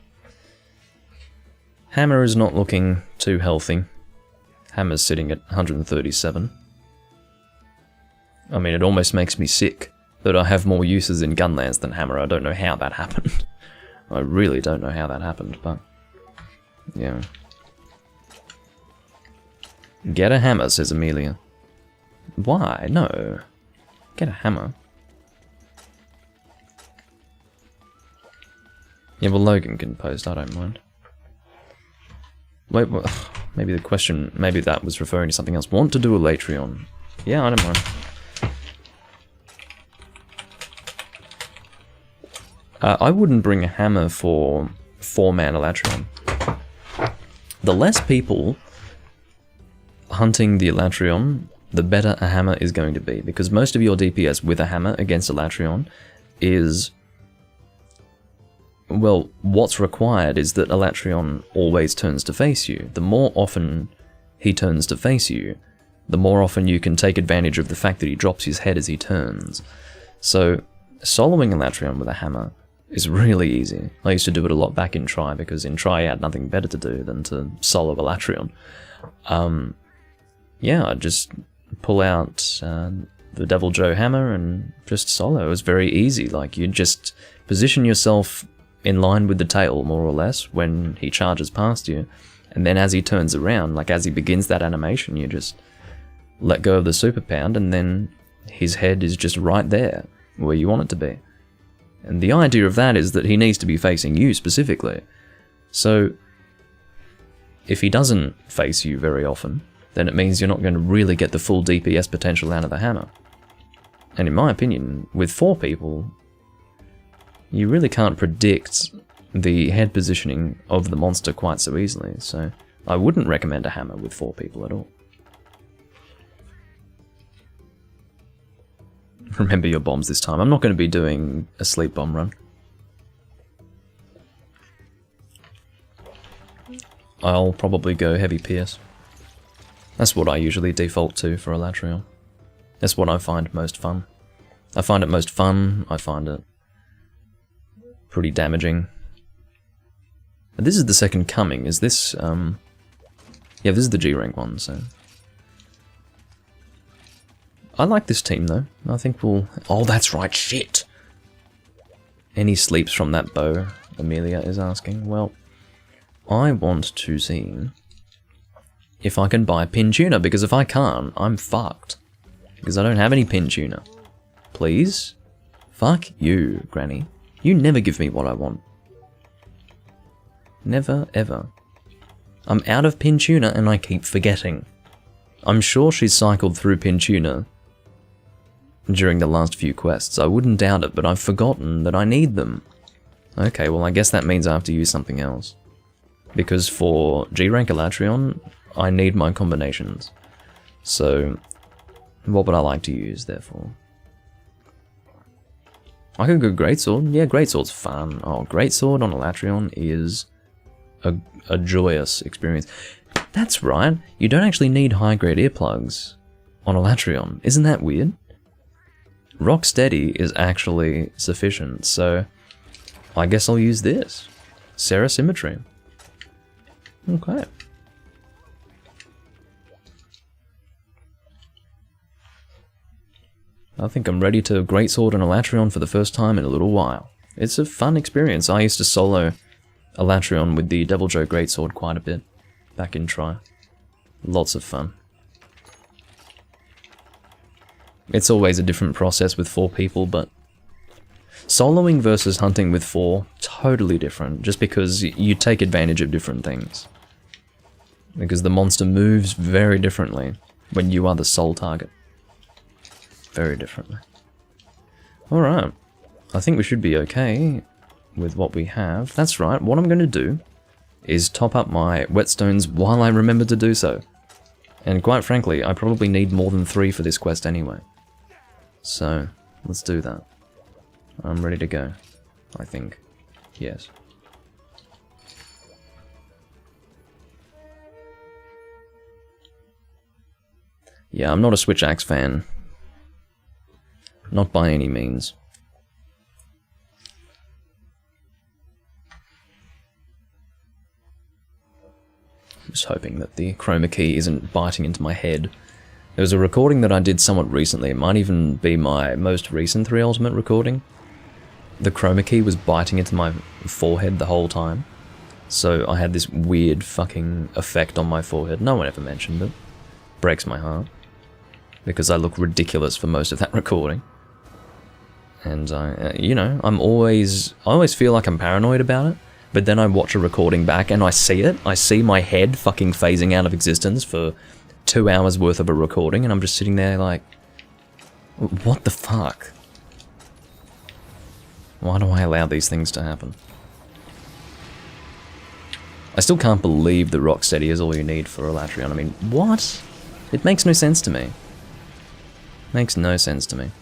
Hammer is not looking too healthy. Hammer's sitting at 137. I mean, it almost makes me sick that I have more uses in Gunlance than Hammer. I don't know how that happened. I really don't know how that happened, but yeah. Get a hammer, says Amelia. Why? No. Get a hammer. Yeah, well, Logan can post, I don't mind. Wait, well, maybe the question, maybe that was referring to something else. Want to do a Latreon? Yeah, I don't mind. I wouldn't bring a hammer for 4-mana Latreon. The less people hunting the Latreon, the better a hammer is going to be, because most of your DPS with a hammer against a Latreon is, well, what's required is that a Latreon always turns to face you. The more often he turns to face you, the more often you can take advantage of the fact that he drops his head as he turns. So, soloing a Latreon with a hammer is really easy. I used to do it a lot back in Tri, because in Tri I had nothing better to do than to solo a Latreon. Yeah, I'd just pull out the Devil Joe hammer and just solo. It was very easy. Like, you just position yourself in line with the tail, more or less, when he charges past you, and then as he turns around, like as he begins that animation, you just let go of the super pound, and then his head is just right there, where you want it to be. And the idea of that is that he needs to be facing you specifically. So, if he doesn't face you very often, then it means you're not going to really get the full DPS potential out of the hammer. And in my opinion, with 4 people, you really can't predict the head positioning of the monster quite so easily, so I wouldn't recommend a hammer with 4 people at all. Remember your bombs this time. I'm not going to be doing a sleep bomb run. I'll probably go heavy pierce. That's what I usually default to for a Latreon. That's what I find most fun. I find it most fun, I find it pretty damaging. And this is the second coming. Is this, yeah, this is the G rank one, so. I like this team though. I think we'll, oh that's right, shit! Any sleeps from that bow, Amelia is asking. Well, I want to see if I can buy pin tuner, because if I can't, I'm fucked. Because I don't have any pin tuner. Please? Fuck you, Granny. You never give me what I want. Never, ever. I'm out of pin tuner and I keep forgetting. I'm sure she's cycled through pin tuner during the last few quests. I wouldn't doubt it, but I've forgotten that I need them. Okay, well I guess that means I have to use something else. Because for G rank Latreon, I need my combinations. So, what would I like to use, therefore? I could go Greatsword. Yeah, Greatsword's fun. Oh, Greatsword on Elatrion is a joyous experience. That's right, you don't actually need high-grade earplugs on Elatrion. Isn't that weird? Rock Steady is actually sufficient, so I guess I'll use this. Sarah Symmetry. Okay. I think I'm ready to Greatsword on Elatrion for the first time in a little while. It's a fun experience. I used to solo Elatrion with the Devil Joe Greatsword quite a bit back in Tri. Lots of fun. It's always a different process with 4 people, but soloing versus hunting with 4, totally different, just because you take advantage of different things. Because the monster moves very differently when you are the sole target. Very differently. Alright, I think we should be okay with what we have. That's right, what I'm going to do is top up my whetstones while I remember to do so. And quite frankly, I probably need more than 3 for this quest anyway. So, let's do that. I'm ready to go, I think. Yes. Yeah, I'm not a Switch Axe fan. Not by any means. Just hoping that the chroma key isn't biting into my head. There was a recording that I did somewhat recently, it might even be my most recent 3 Ultimate recording. The chroma key was biting into my forehead the whole time. So I had this weird fucking effect on my forehead. No one ever mentioned it. Breaks my heart. Because I look ridiculous for most of that recording. And you know, I always feel like I'm paranoid about it. But then I watch a recording back and I see it. I see my head fucking phasing out of existence for 2 hours worth of a recording, and I'm just sitting there like, what the fuck? Why do I allow these things to happen? I still can't believe that Rocksteady is all you need for Elatrion. I mean, what? It makes no sense to me. Makes no sense to me.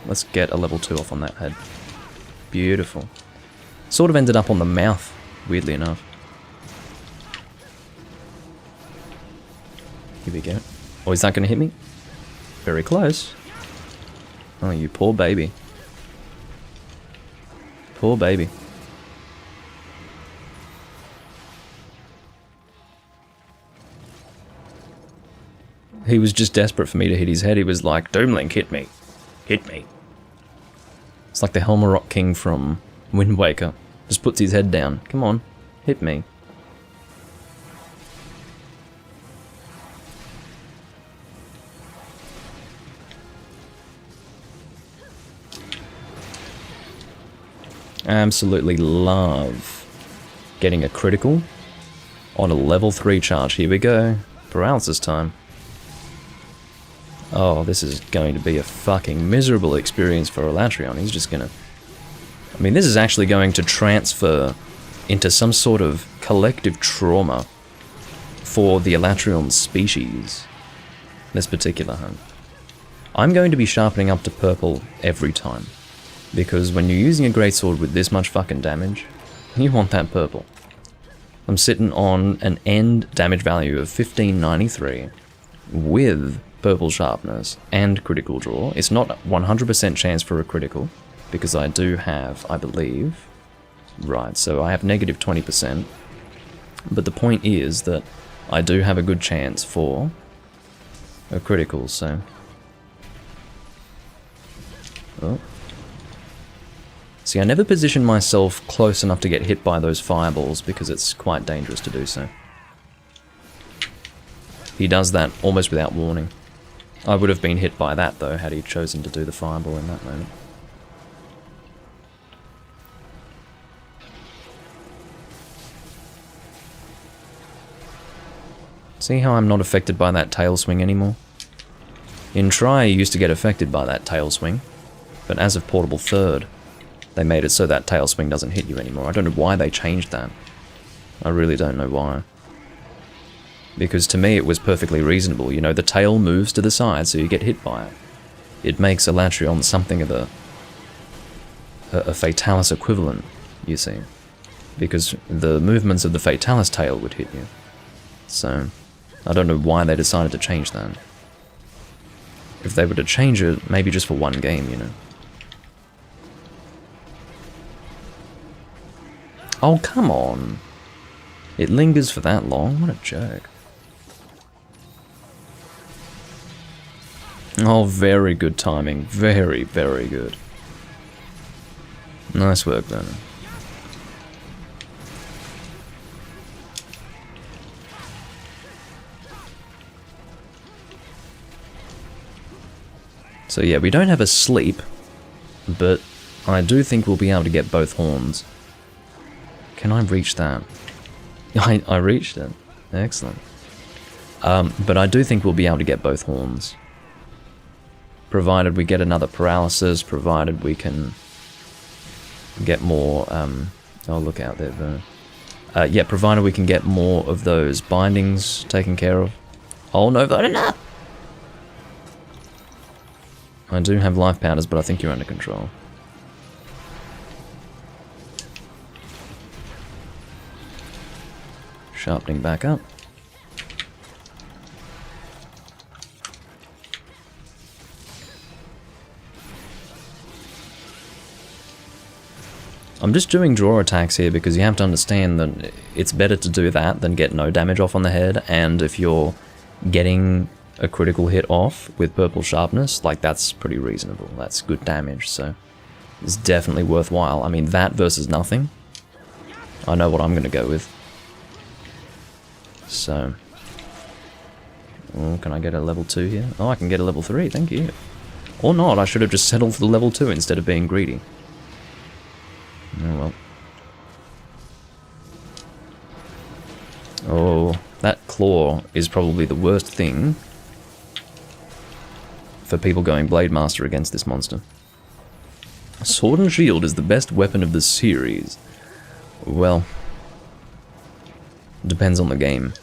Let's get a level 2 off on that head. Beautiful. Sort of ended up on the mouth, weirdly enough. Here we go. Oh, is that going to hit me? Very close. Oh, you poor baby. Poor baby. He was just desperate for me to hit his head. He was like, Doomlink, hit me. Hit me. It's like the Helmarok King from Wind Waker. Just puts his head down. Come on, hit me. I absolutely love getting a critical on a level 3 charge. Here we go. Paralysis time. Oh, this is going to be a fucking miserable experience for Elatrion. He's just gonna... I mean, this is actually going to transfer into some sort of collective trauma for the Elatrion species. This particular hunt. I'm going to be sharpening up to purple every time. Because when you're using a greatsword with this much fucking damage, you want that purple. I'm sitting on an end damage value of 1593 with purple sharpness and critical draw. It's not 100% chance for a critical, because I do have, I believe, right, so I have negative 20%, but the point is that I do have a good chance for a critical, so... Oh. See, I never position myself close enough to get hit by those fireballs because it's quite dangerous to do so. He does that almost without warning. I would have been hit by that though had he chosen to do the fireball in that moment. See how I'm not affected by that tail swing anymore? In Tri, you used to get affected by that tail swing, but as of Portable 3rd, they made it so that tail swing doesn't hit you anymore. I don't know why they changed that. I really don't know why. Because to me it was perfectly reasonable. You know, the tail moves to the side so you get hit by it. It makes Elatrion something of a Fatalis equivalent, you see. Because the movements of the Fatalis tail would hit you. So, I don't know why they decided to change that. If they were to change it, maybe just for one game, you know. Oh, come on. It lingers for that long? What a jerk. Oh, very good timing. Very, very good. Nice work, Vernon. So yeah, we don't have a sleep, but I do think we'll be able to get both horns. Can I reach that? I reached it. Excellent. But I do think we'll be able to get both horns. Provided we get another paralysis, provided we can get more, oh look out there, Vernon. Yeah, provided we can get more of those bindings taken care of. Oh no, Vernon, no! I do have life powders, but I think you're under control. Sharpening back up. I'm just doing draw attacks here because you have to understand that it's better to do that than get no damage off on the head, and if you're getting a critical hit off with purple sharpness, like that's pretty reasonable. That's good damage, so it's definitely worthwhile. I mean, that versus nothing, I know what I'm going to go with. So, oh, can I get a level 2 here? Oh, I can get a level 3, thank you. Or not, I should have just settled for the level 2 instead of being greedy. Oh well. Oh, that claw is probably the worst thing for people going Blade Master against this monster. Sword and Shield is the best weapon of the series. Well, depends on the game.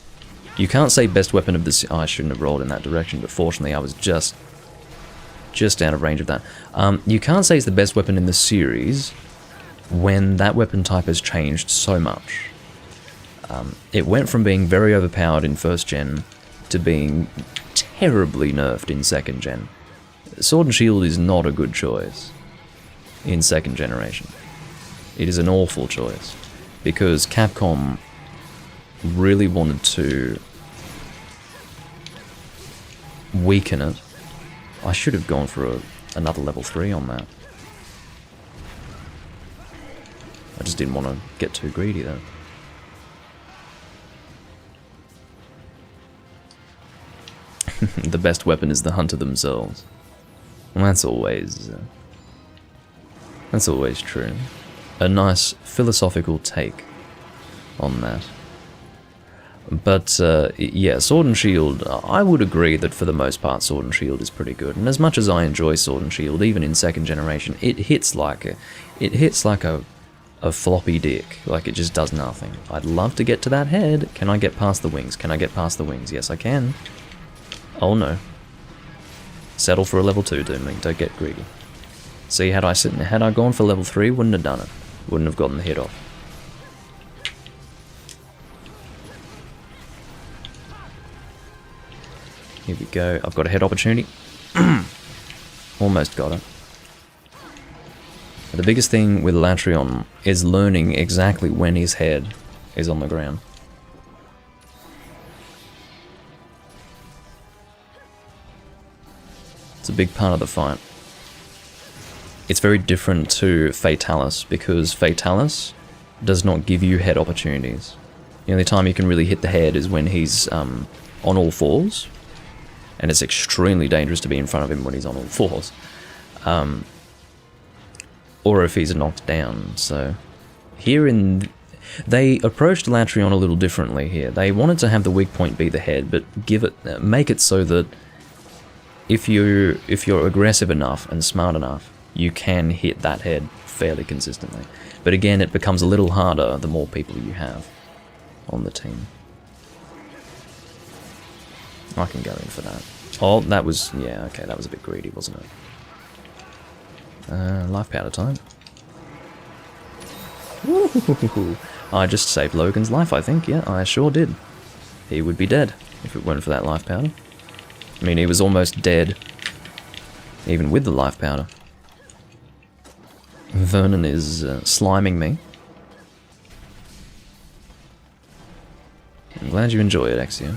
You can't say best weapon of the oh, I shouldn't have rolled in that direction, but fortunately I was just out of range of that. You can't say it's the best weapon in the series when that weapon type has changed so much. It went from being very overpowered in first gen to being terribly nerfed in second gen. Sword and Shield is not a good choice in second generation. It is an awful choice because Capcom really wanted to weaken it. I should have gone for another level 3 on that. I just didn't want to get too greedy though. The best weapon is the hunter themselves. Well, that's always true. A nice philosophical take on that. But yeah, Sword and Shield, I would agree that for the most part Sword and Shield is pretty good. And as much as I enjoy Sword and Shield, even in second generation, it hits like a floppy dick. Like it just does nothing. I'd love to get to that head. Can I get past the wings? Can I get past the wings? Yes, I can. Oh no. Settle for a level 2, Doomlink. Don't get greedy. See, had I gone for level 3, wouldn't have done it. Wouldn't have gotten the hit off. Here we go. I've got a head opportunity. Almost got it. The biggest thing with Elatrion is learning exactly when his head is on the ground. It's a big part of the fight. It's very different to Fatalis, because Fatalis does not give you head opportunities. The only time you can really hit the head is when he's on all fours, and it's extremely dangerous to be in front of him when he's on all fours. Or if he's knocked down. So here they approached Elatrion a little differently here. They wanted to have the weak point be the head, but make it so that if you're aggressive enough and smart enough, you can hit that head fairly consistently. But again, it becomes a little harder the more people you have on the team. I can go in for that. Oh, that was... yeah, okay, that was a bit greedy, wasn't it? Life powder time. Ooh, I just saved Logan's life, I think. Yeah, I sure did. He would be dead if it weren't for that life powder. I mean, he was almost dead, even with the life powder. Vernon is sliming me. I'm glad you enjoy it, Axio.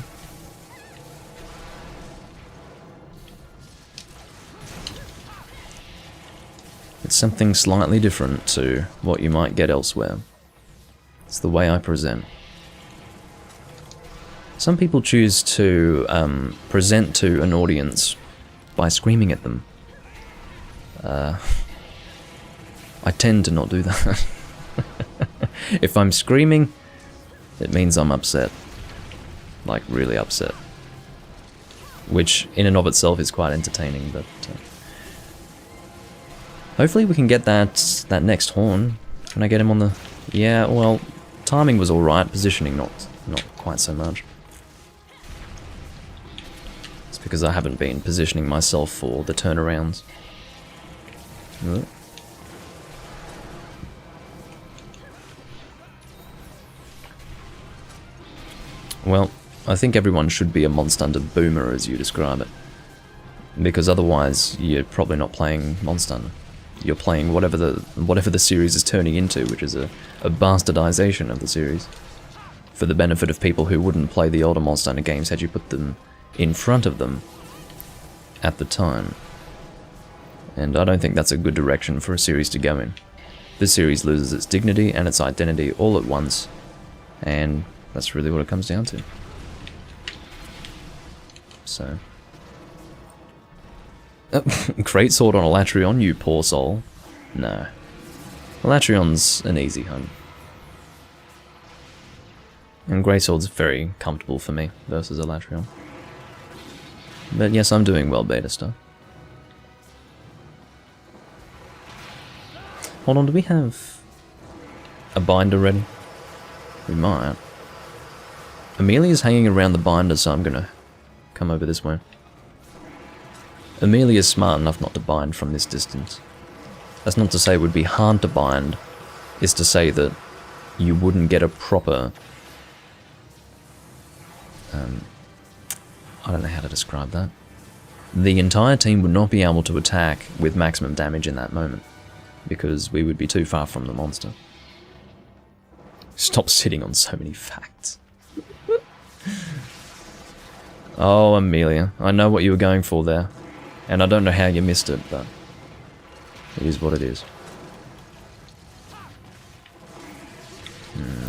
It's something slightly different to what you might get elsewhere. It's the way I present. Some people choose to present to an audience by screaming at them. I tend to not do that. If I'm screaming, it means I'm upset. Like, really upset. Which, in and of itself, is quite entertaining, but... hopefully we can get that next horn. Can I get him on the... yeah, well, timing was alright, positioning not quite so much. It's because I haven't been positioning myself for the turnarounds. Well, I think everyone should be a Monster boomer as you describe it. Because otherwise, you're probably not playing Monster. You're playing whatever the series is turning into, which is a bastardization of the series. For the benefit of people who wouldn't play the older Monster Hunter games had you put them in front of them at the time. And I don't think that's a good direction for a series to go in. This series loses its dignity and its identity all at once, and that's really what it comes down to. So... Great sword on Elatrion, you poor soul. No. Elatrion's an easy hunt. And Greatsword's very comfortable for me versus Elatrion. But yes, I'm doing well, Beta Star. Hold on, do we have a binder ready? We might. Amelia's hanging around the binder, so I'm gonna come over this way. Amelia's smart enough not to bind from this distance. That's not to say it would be hard to bind, it's to say that you wouldn't get a proper... I don't know how to describe that. The entire team would not be able to attack with maximum damage in that moment, because we would be too far from the monster. Stop sitting on so many facts. Oh, Amelia, I know what you were going for there. And I don't know how you missed it, but it is what it is.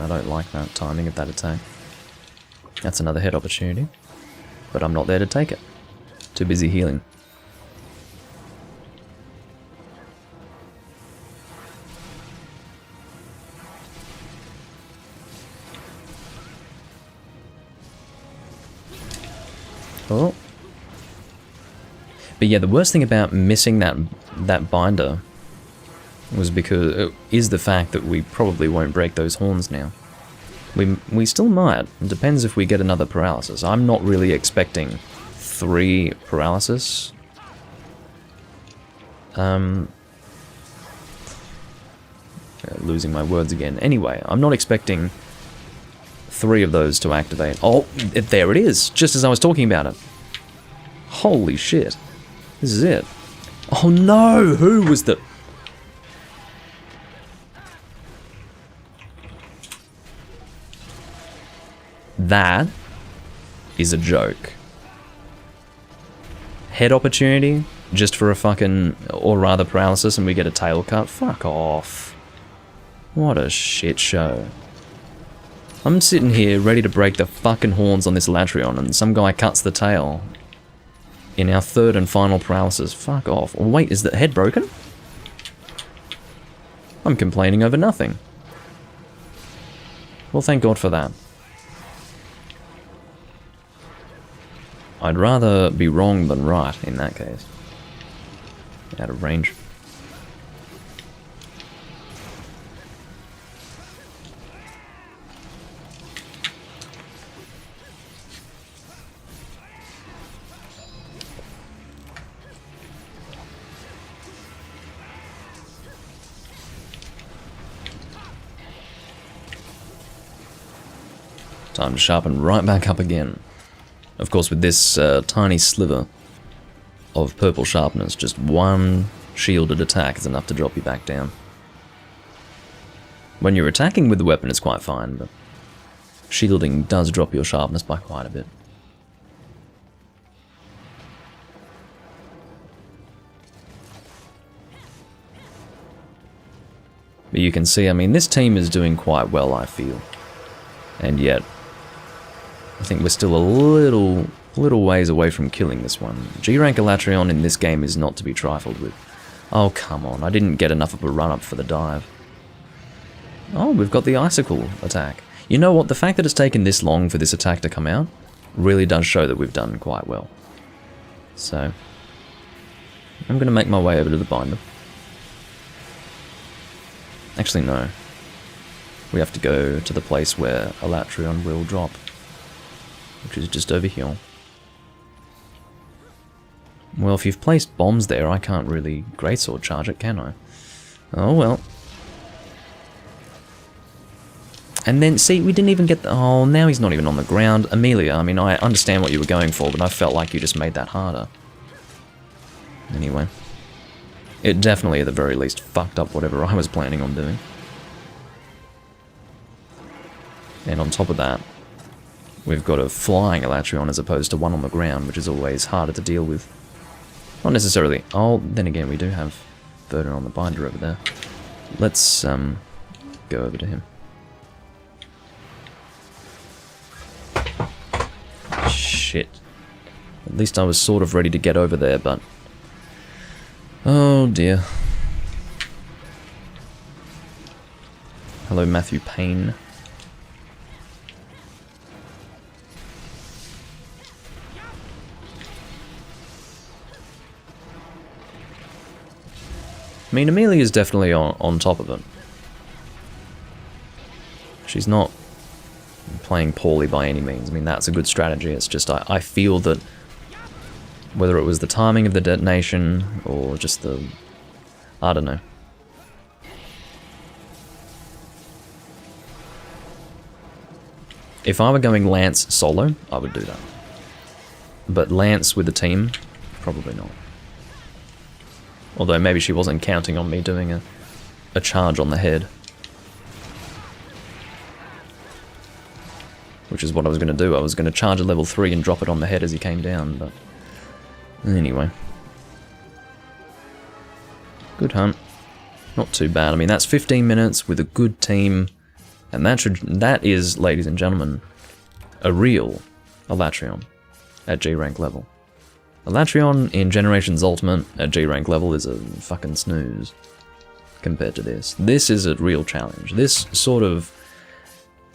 I don't like that timing of that attack. That's another head opportunity, but I'm not there to take it. Too busy healing. Oh. But yeah, the worst thing about missing that binder was is the fact that we probably won't break those horns now. We still might. It depends if we get another paralysis. I'm not really expecting 3 paralysis. Losing my words again. Anyway, I'm not expecting 3 of those to activate. Oh, there it is, just as I was talking about it. Holy shit. This is it. Oh no, who was the... That is a joke. Head opportunity, just for a fucking, or rather paralysis, and we get a tail cut? Fuck off. What a shit show. I'm sitting here ready to break the fucking horns on this Elatrion, and some guy cuts the tail in our 3rd and final paralysis. Fuck off. Wait, is the head broken? I'm complaining over nothing. Well, thank God for that. I'd rather be wrong than right in that case. Out of range. Time to sharpen right back up again. Of course, with this tiny sliver of purple sharpness, just one shielded attack is enough to drop you back down. When you're attacking with the weapon, it's quite fine, but shielding does drop your sharpness by quite a bit. But you can see, I mean, this team is doing quite well, I feel. And yet, I think we're still a little ways away from killing this one. G-rank Elatrion in this game is not to be trifled with. Oh, come on, I didn't get enough of a run-up for the dive. Oh, we've got the Icicle Attack. You know what, the fact that it's taken this long for this attack to come out really does show that we've done quite well. So, I'm going to make my way over to the binder. Actually, no. We have to go to the place where Elatrion will drop, which is just over here. Well, if you've placed bombs there, I can't really greatsword charge it, can I? Oh well. And then, see, we didn't even get the... Oh, now he's not even on the ground. Amelia, I mean, I understand what you were going for, but I felt like you just made that harder. Anyway. It definitely, at the very least, fucked up whatever I was planning on doing. And on top of that, we've got a flying Elatrion as opposed to one on the ground, which is always harder to deal with. Not necessarily. Oh, then again, we do have Vernon on the binder over there. Let's go over to him. Shit. At least I was sort of ready to get over there, but... Oh dear. Hello, Matthew Payne. I mean, Amelia's definitely on top of it. She's not playing poorly by any means. I mean, that's a good strategy. It's just, I feel that whether it was the timing of the detonation or just the... I don't know. If I were going Lance solo, I would do that. But Lance with the team, probably not. Although maybe she wasn't counting on me doing a charge on the head. Which is what I was going to do. I was going to charge a level 3 and drop it on the head as he came down, but... Anyway. Good hunt. Not too bad. I mean, that's 15 minutes with a good team. And that is, ladies and gentlemen, a real Elatrion at G-rank level. Elatrion in Generations Ultimate at G-rank level is a fucking snooze compared to this. This is a real challenge. This sort of...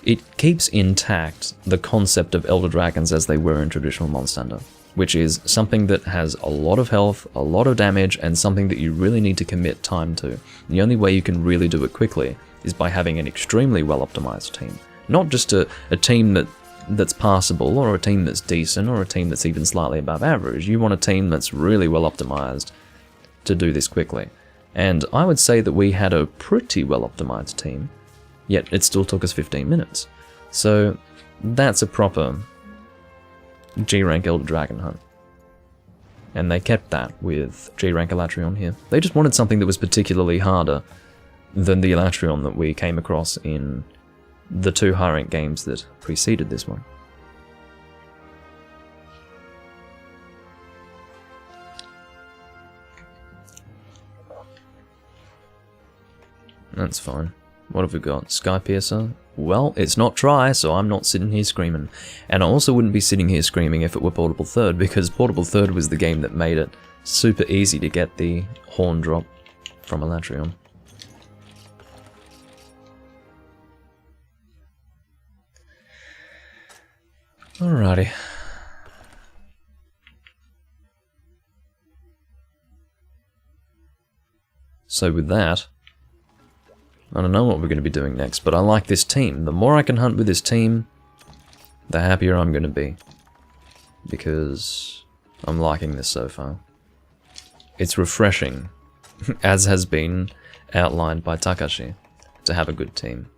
It keeps intact the concept of Elder Dragons as they were in traditional Monster Hunter, which is something that has a lot of health, a lot of damage, and something that you really need to commit time to. The only way you can really do it quickly is by having an extremely well-optimized team. Not just a team that's passable, or a team that's decent, or a team that's even slightly above average. You want a team that's really well-optimized to do this quickly. And I would say that we had a pretty well-optimized team, yet it still took us 15 minutes. So that's a proper G-rank Elder Dragon hunt. And they kept that with G-rank Elatrion here. They just wanted something that was particularly harder than the Elatrion that we came across in the 2 high-rank games that preceded this one. That's fine. What have we got? Sky Piercer? Well, it's not Try, so I'm not sitting here screaming. And I also wouldn't be sitting here screaming if it were Portable Third, because Portable Third was the game that made it super easy to get the horn drop from Elatrion. Alrighty. So with that, I don't know what we're going to be doing next, but I like this team. The more I can hunt with this team, the happier I'm going to be. Because I'm liking this so far. It's refreshing, as has been outlined by Takashi, to have a good team.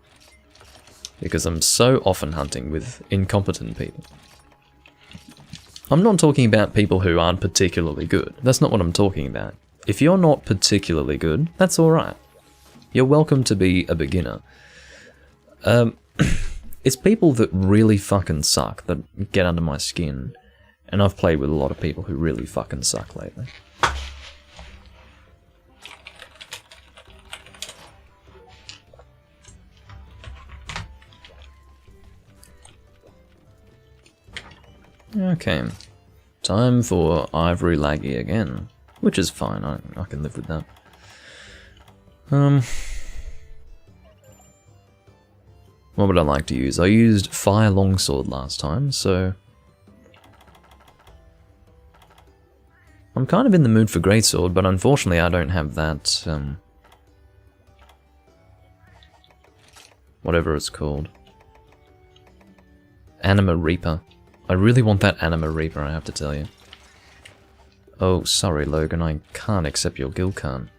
because I'm so often hunting with incompetent people. I'm not talking about people who aren't particularly good. That's not what I'm talking about. If you're not particularly good, that's alright. You're welcome to be a beginner. It's people that really fucking suck that get under my skin. And I've played with a lot of people who really fucking suck lately. Okay. Time for Ivory Laggy again. Which is fine, I can live with that. What would I like to use? I used Fire Longsword last time, so... I'm kind of in the mood for Greatsword, but unfortunately I don't have that, whatever it's called. Anima Reaper. I really want that Anima Reaper, I have to tell you. Oh, sorry Logan, I can't accept your guild card.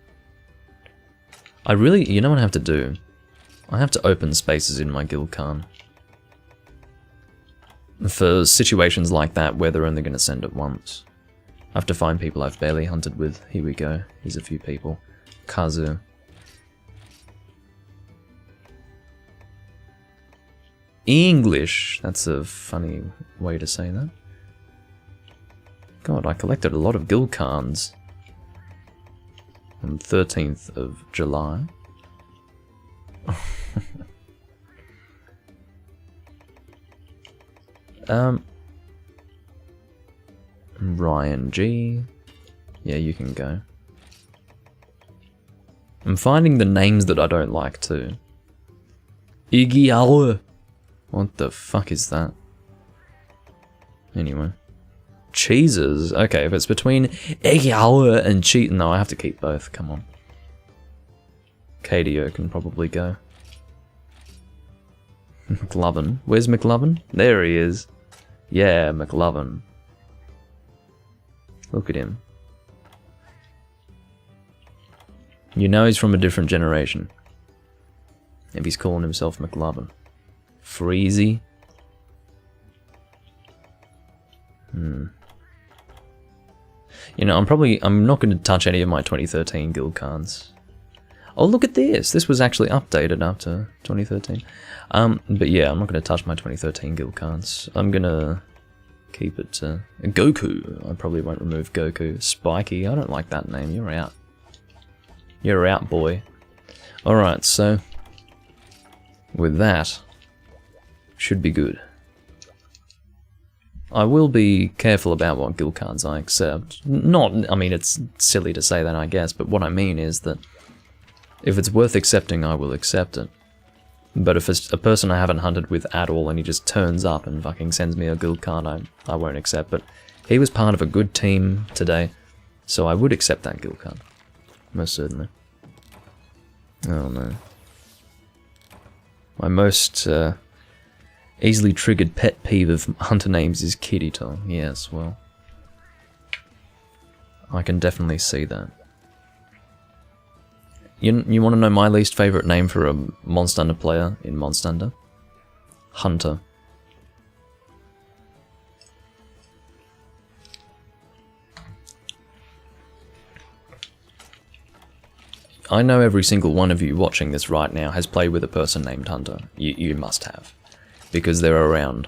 I really, you know what I have to do? I have to open spaces in my guild card. For situations like that where they're only going to send it once. I have to find people I've barely hunted with. Here we go. Here's a few people. Kazu. English. That's a funny way to say that. God, I collected a lot of guild cards. On 13th of July. Ryan G. Yeah, you can go. I'm finding the names that I don't like too. Iggy. What the fuck is that? Anyway. Cheeses. Okay, if it's between Iggy and cheese. No, I have to keep both. Come on. KDO can probably go. McLovin. Where's McLovin? There he is. Yeah, McLovin. Look at him. You know he's from a different generation. If he's calling himself McLovin. Freezy. You know, I'm not going to touch any of my 2013 guild cards. Oh, look at this! This was actually updated after 2013. But yeah, I'm not going to touch my 2013 guild cards. I'm going to keep it Goku. I probably won't remove Goku. Spiky, I don't like that name. You're out. You're out, boy. Alright, so... with that... should be good. I will be careful about what guild cards I accept. I mean, it's silly to say that, I guess, but what I mean is that if it's worth accepting, I will accept it. But if it's a person I haven't hunted with at all and he just turns up and fucking sends me a guild card, I won't accept. But he was part of a good team today, so I would accept that guild card. Most certainly. Oh no. My most easily triggered pet peeve of hunter names is Kirito. Yes, well. I can definitely see that. You want to know my least favourite name for a Monster Hunter player in Monster Hunter? Hunter. I know every single one of you watching this right now has played with a person named Hunter. You must have. Because they're around.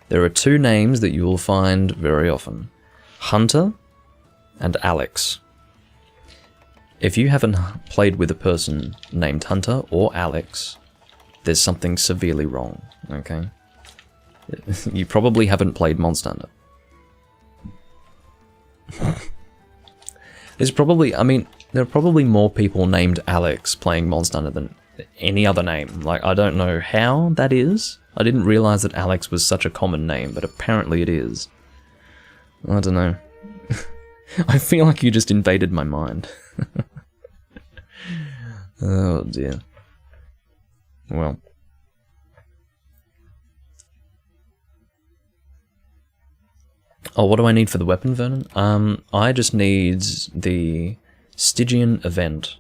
There are two names that you will find very often. Hunter and Alex. If you haven't played with a person named Hunter or Alex, there's something severely wrong, okay? You probably haven't played Monster Hunter. There's probably, I mean, there are probably more people named Alex playing Monster Hunter than any other name. Like, I don't know how that is. I didn't realize that Alex was such a common name, but apparently it is. I don't know. I feel like you just invaded my mind. Oh dear. Well. Oh, what do I need for the weapon, Vernon? I just need the Stygian event.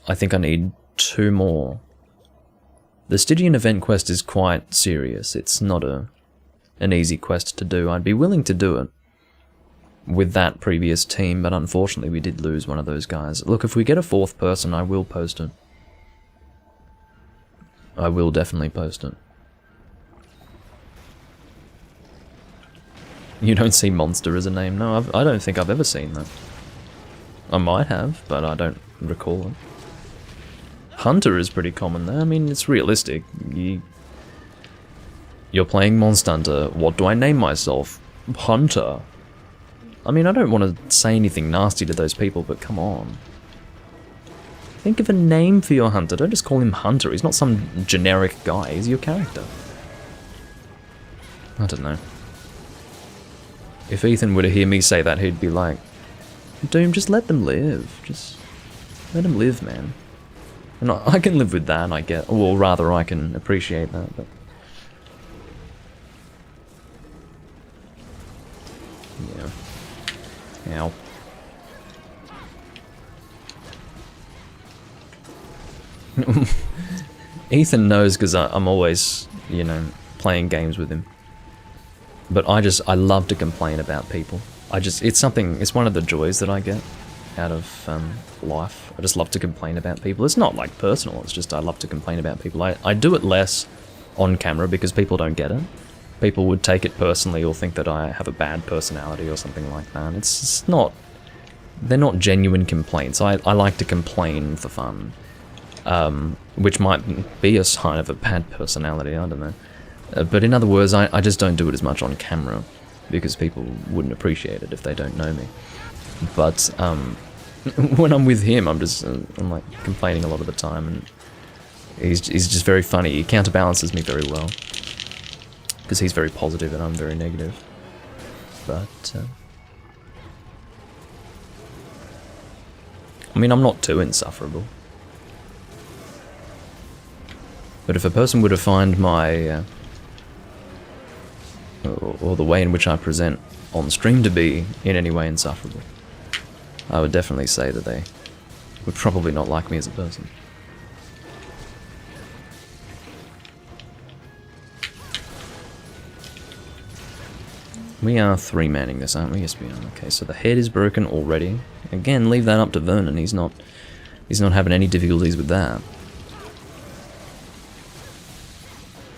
I think I need 2 more. The Stygian event quest is quite serious. It's not an easy quest to do. I'd be willing to do it with that previous team, but unfortunately we did lose one of those guys. Look, if we get a 4th person, I will post it. I will definitely post it. You don't see Monster as a name? No, I don't think I've ever seen that. I might have, but I don't recall it. Hunter is pretty common there. I mean, it's realistic. You're playing Monster Hunter. What do I name myself? Hunter. I mean, I don't want to say anything nasty to those people, but come on. Think of a name for your Hunter. Don't just call him Hunter. He's not some generic guy. He's your character. I don't know. If Ethan were to hear me say that, he'd be like, Doom, just let them live. Just let them live, man. And I can live with that, I get. Or rather, I can appreciate that, but... yeah. Ow. Ethan knows because I'm always, you know, playing games with him. But I love to complain about people. It's one of the joys that I get out of life. I just love to complain about people. It's not like personal, it's just I love to complain about people. I do it less on camera because people don't get it. People would take it personally or think that I have a bad personality or something like that. It's not, they're not genuine complaints. I like to complain for fun. Which might be a sign of a bad personality, I don't know. But in other words, I just don't do it as much on camera because people wouldn't appreciate it if they don't know me. But when I'm with him, I'm like complaining a lot of the time, and he's just very funny. He counterbalances me very well because he's very positive and I'm very negative. But I mean, I'm not too insufferable. But if a person were to find my or the way in which I present on stream to be in any way insufferable, I would definitely say that they would probably not like me as a person. We are 3-manning this, aren't we? Yes, we are. Okay, so the head is broken already. Again, leave that up to Vernon. He's not having any difficulties with that.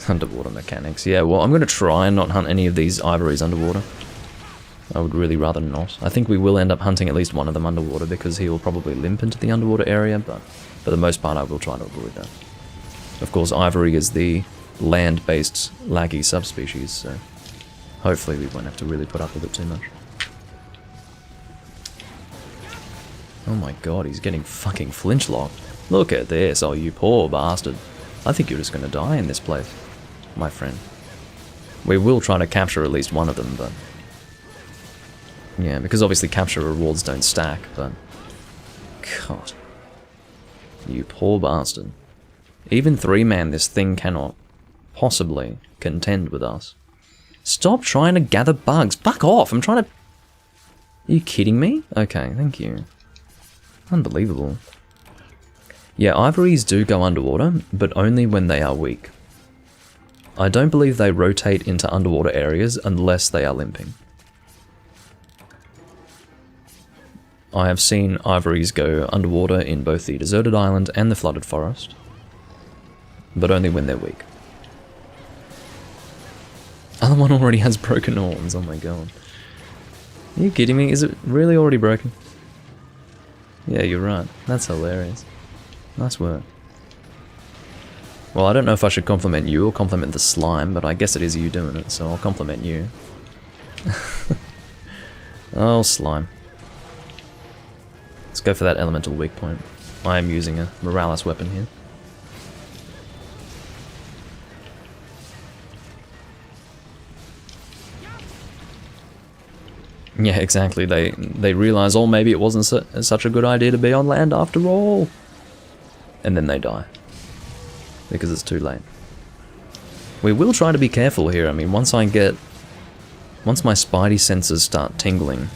Underwater mechanics. Yeah, well, I'm going to try and not hunt any of these ivories underwater. I would really rather not. I think we will end up hunting at least one of them underwater because he will probably limp into the underwater area, but for the most part I will try to avoid that. Of course, ivory is the land-based laggy subspecies, so hopefully we won't have to really put up with it too much. Oh my god, he's getting fucking flinch-locked. Look at this, oh you poor bastard. I think you're just going to die in this place, my friend. We will try to capture at least one of them, but... yeah, because obviously capture rewards don't stack, but... god. You poor bastard. Even 3-man, this thing cannot possibly contend with us. Stop trying to gather bugs. Fuck off, I'm trying to... are you kidding me? Okay, thank you. Unbelievable. Yeah, ivories do go underwater, but only when they are weak. I don't believe they rotate into underwater areas unless they are limping. I have seen ivories go underwater in both the deserted island and the flooded forest, but only when they're weak. Other one already has broken horns, oh my god. Are you kidding me? Is it really already broken? Yeah, you're right. That's hilarious. Nice work. Well, I don't know if I should compliment you or compliment the slime, but I guess it is you doing it, so I'll compliment you. Oh, slime. Let's go for that elemental weak point. I am using a Morales weapon here. Yeah, exactly. They realize, oh, maybe it wasn't such a good idea to be on land after all. And then they die. Because it's too late. We will try to be careful here. I mean, once my spidey senses start tingling,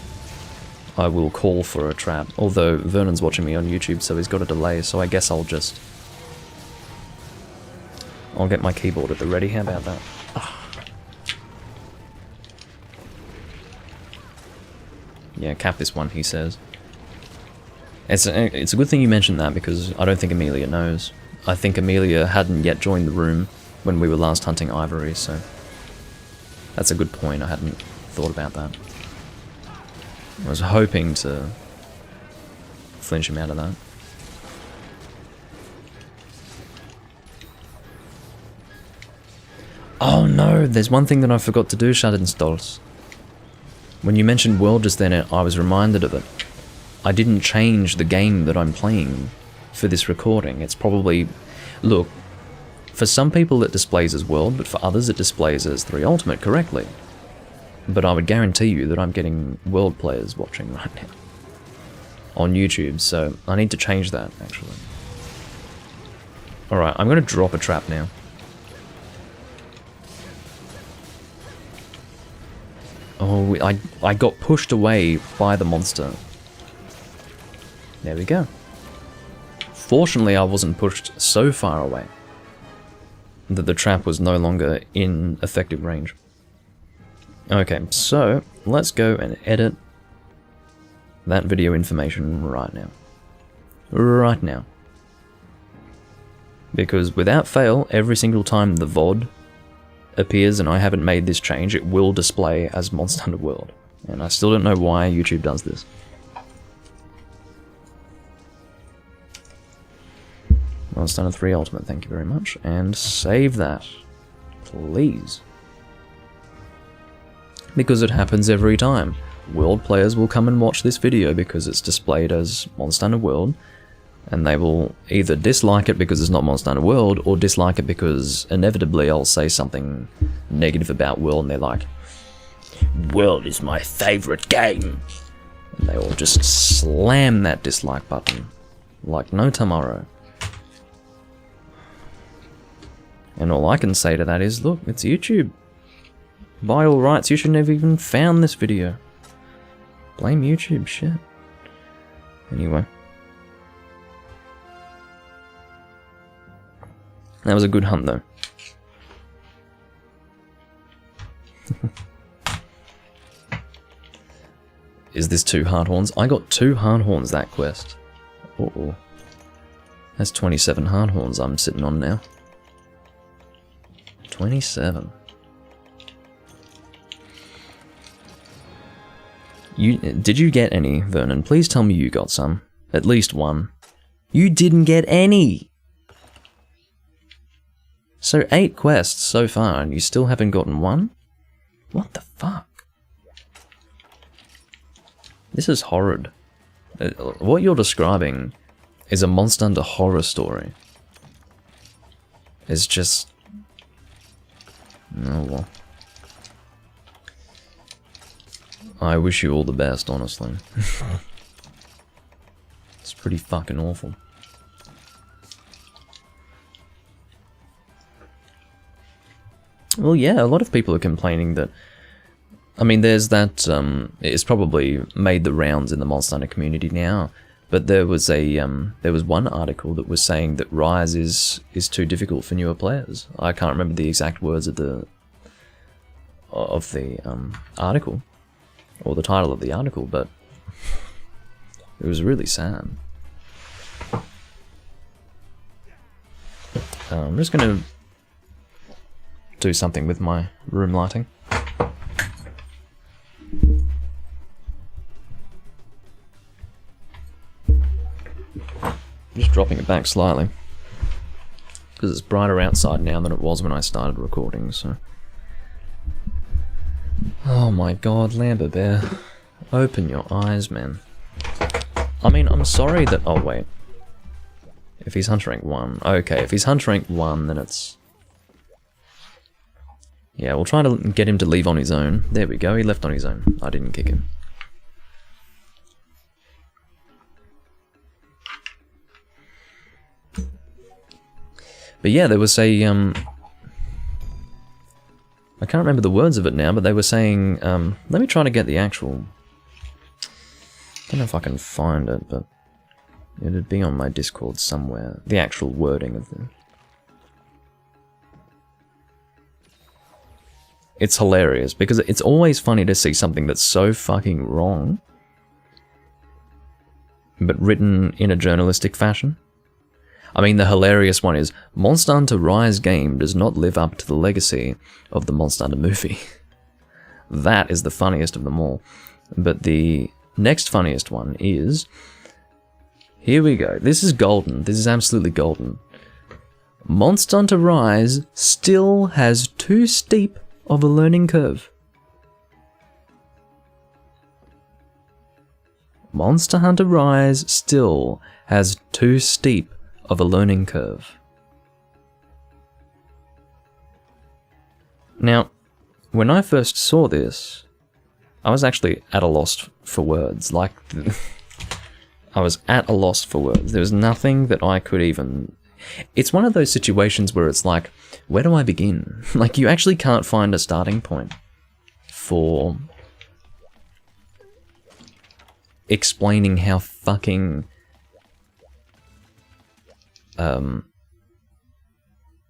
I will call for a trap. Although Vernon's watching me on YouTube, so he's got a delay, so I guess I'll just I'll get my keyboard at the ready. How about that? Yeah, cap this one, he says. It's a good thing you mentioned that, because I don't think Amelia knows. I think Amelia hadn't yet joined the room when we were last hunting Ivory, so... That's a good point, I hadn't thought about that. I was hoping to flinch him out of that. Oh no, there's one thing that I forgot to do, Schadenstolz. When you mentioned world just then, I was reminded of it. I didn't change the game that I'm playing for this recording. It's probably... Look, for some people it displays as world, but for others it displays as 3 Ultimate correctly. But I would guarantee you that I'm getting world players watching right now. On YouTube, so I need to change that, actually. Alright, I'm going to drop a trap now. Oh, I got pushed away by the monster. There we go. Fortunately, I wasn't pushed so far away that the trap was no longer in effective range. Okay, so let's go and edit that video information right now. Right now. Because without fail, every single time the VOD appears and I haven't made this change, it will display as Monster Hunter World. And I still don't know why YouTube does this. Monster Hunter 3 Ultimate, thank you very much. And save that, please. Because it happens every time. World players will come and watch this video because it's displayed as Monster Hunter World, and they will either dislike it because it's not Monster Hunter World, or dislike it because inevitably I'll say something negative about World, and they're like, World is my favourite game! And they will just slam that dislike button like no tomorrow. And all I can say to that is, look, it's YouTube. By all rights, you shouldn't have even found this video. Blame YouTube, shit. Anyway. That was a good hunt, though. Is this 2 Hardhorns? I got 2 Hardhorns that quest. Uh-oh. That's 27 Hardhorns I'm sitting on now. 27. Did you get any, Vernon? Please tell me you got some. At least one. You didn't get any! So 8 quests so far, and you still haven't gotten one? What the fuck? This is horrid. What you're describing is a Monster Hunter horror story. It's just... Oh well. I wish you all the best, honestly. It's pretty fucking awful. Well, yeah, a lot of people are complaining that... I mean, there's that... it's probably made the rounds in the Monster Hunter community now, but there was one article that was saying that Rise is too difficult for newer players. I can't remember the exact words of the article, or the title of the article, but it was really sad. I'm just gonna do something with my room lighting. Just dropping it back slightly, because it's brighter outside now than it was when I started recording, so... Oh my god, Lambert Bear. Open your eyes, man. I mean, I'm sorry that... Oh, wait. If he's Hunter Rank 1... Okay, if he's Hunter Rank 1, then it's... Yeah, we'll try to get him to leave on his own. There we go, he left on his own. I didn't kick him. But yeah, there was a, I can't remember the words of it now, but they were saying, let me try to get the actual... I don't know if I can find it, but it'd be on my Discord somewhere. The actual wording of the... it's hilarious, because it's always funny to see something that's so fucking wrong, but written in a journalistic fashion. I mean, the hilarious one is, Monster Hunter Rise game does not live up to the legacy of the Monster Hunter movie. That is the funniest of them all. But the next funniest one is... Here we go. This is golden. This is absolutely golden. Monster Hunter Rise still has too steep of a learning curve. Monster Hunter Rise still has too steep of a learning curve. Now, when I first saw this, I was actually at a loss for words. Like, I was at a loss for words. There was nothing that I could even... It's one of those situations where it's like, where do I begin? Like, you actually can't find a starting point for explaining how fucking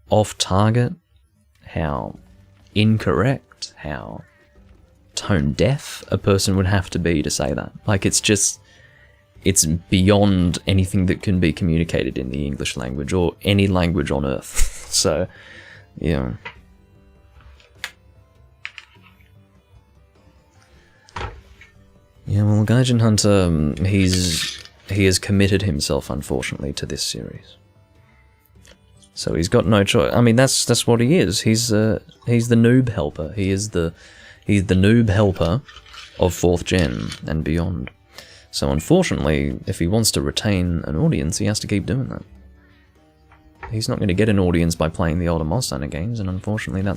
off target, how incorrect, how tone deaf a person would have to be to say that. Like, it's just, it's beyond anything that can be communicated in the English language or any language on earth. So, yeah. Yeah, well, Gaijin Hunter, he has committed himself, unfortunately, to this series. So he's got no choice. I mean, that's what he is. He's the noob helper. He's the noob helper of 4th gen and beyond. So unfortunately, if he wants to retain an audience, he has to keep doing that. He's not going to get an audience by playing the older Monster Hunter games, and unfortunately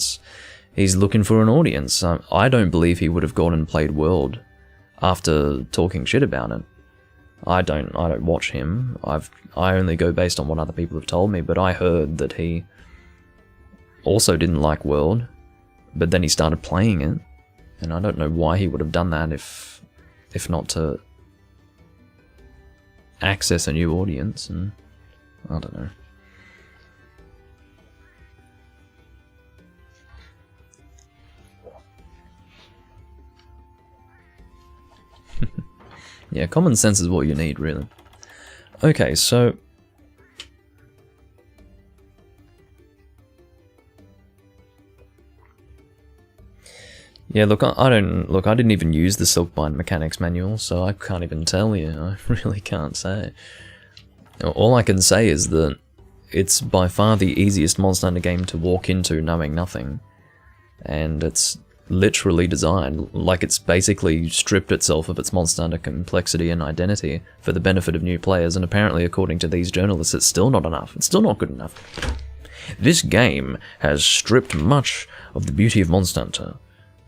he's looking for an audience. I don't believe he would have gone and played World after talking shit about it. I don't watch him. I only go based on what other people have told me, but I heard that he also didn't like World, but then he started playing it, and I don't know why he would have done that if not to access a new audience, and I don't know. Yeah, common sense is what you need, really. Okay, so... Yeah, look, I didn't even use the Silkbind mechanics manual, so I can't even tell you. I really can't say. All I can say is that it's by far the easiest Monster Hunter game to walk into knowing nothing. And it's literally designed like it's basically stripped itself of its Monster Hunter complexity and identity for the benefit of new players, and apparently, according to these journalists, it's still not enough. It's still not good enough. This game has stripped much of the beauty of Monster Hunter,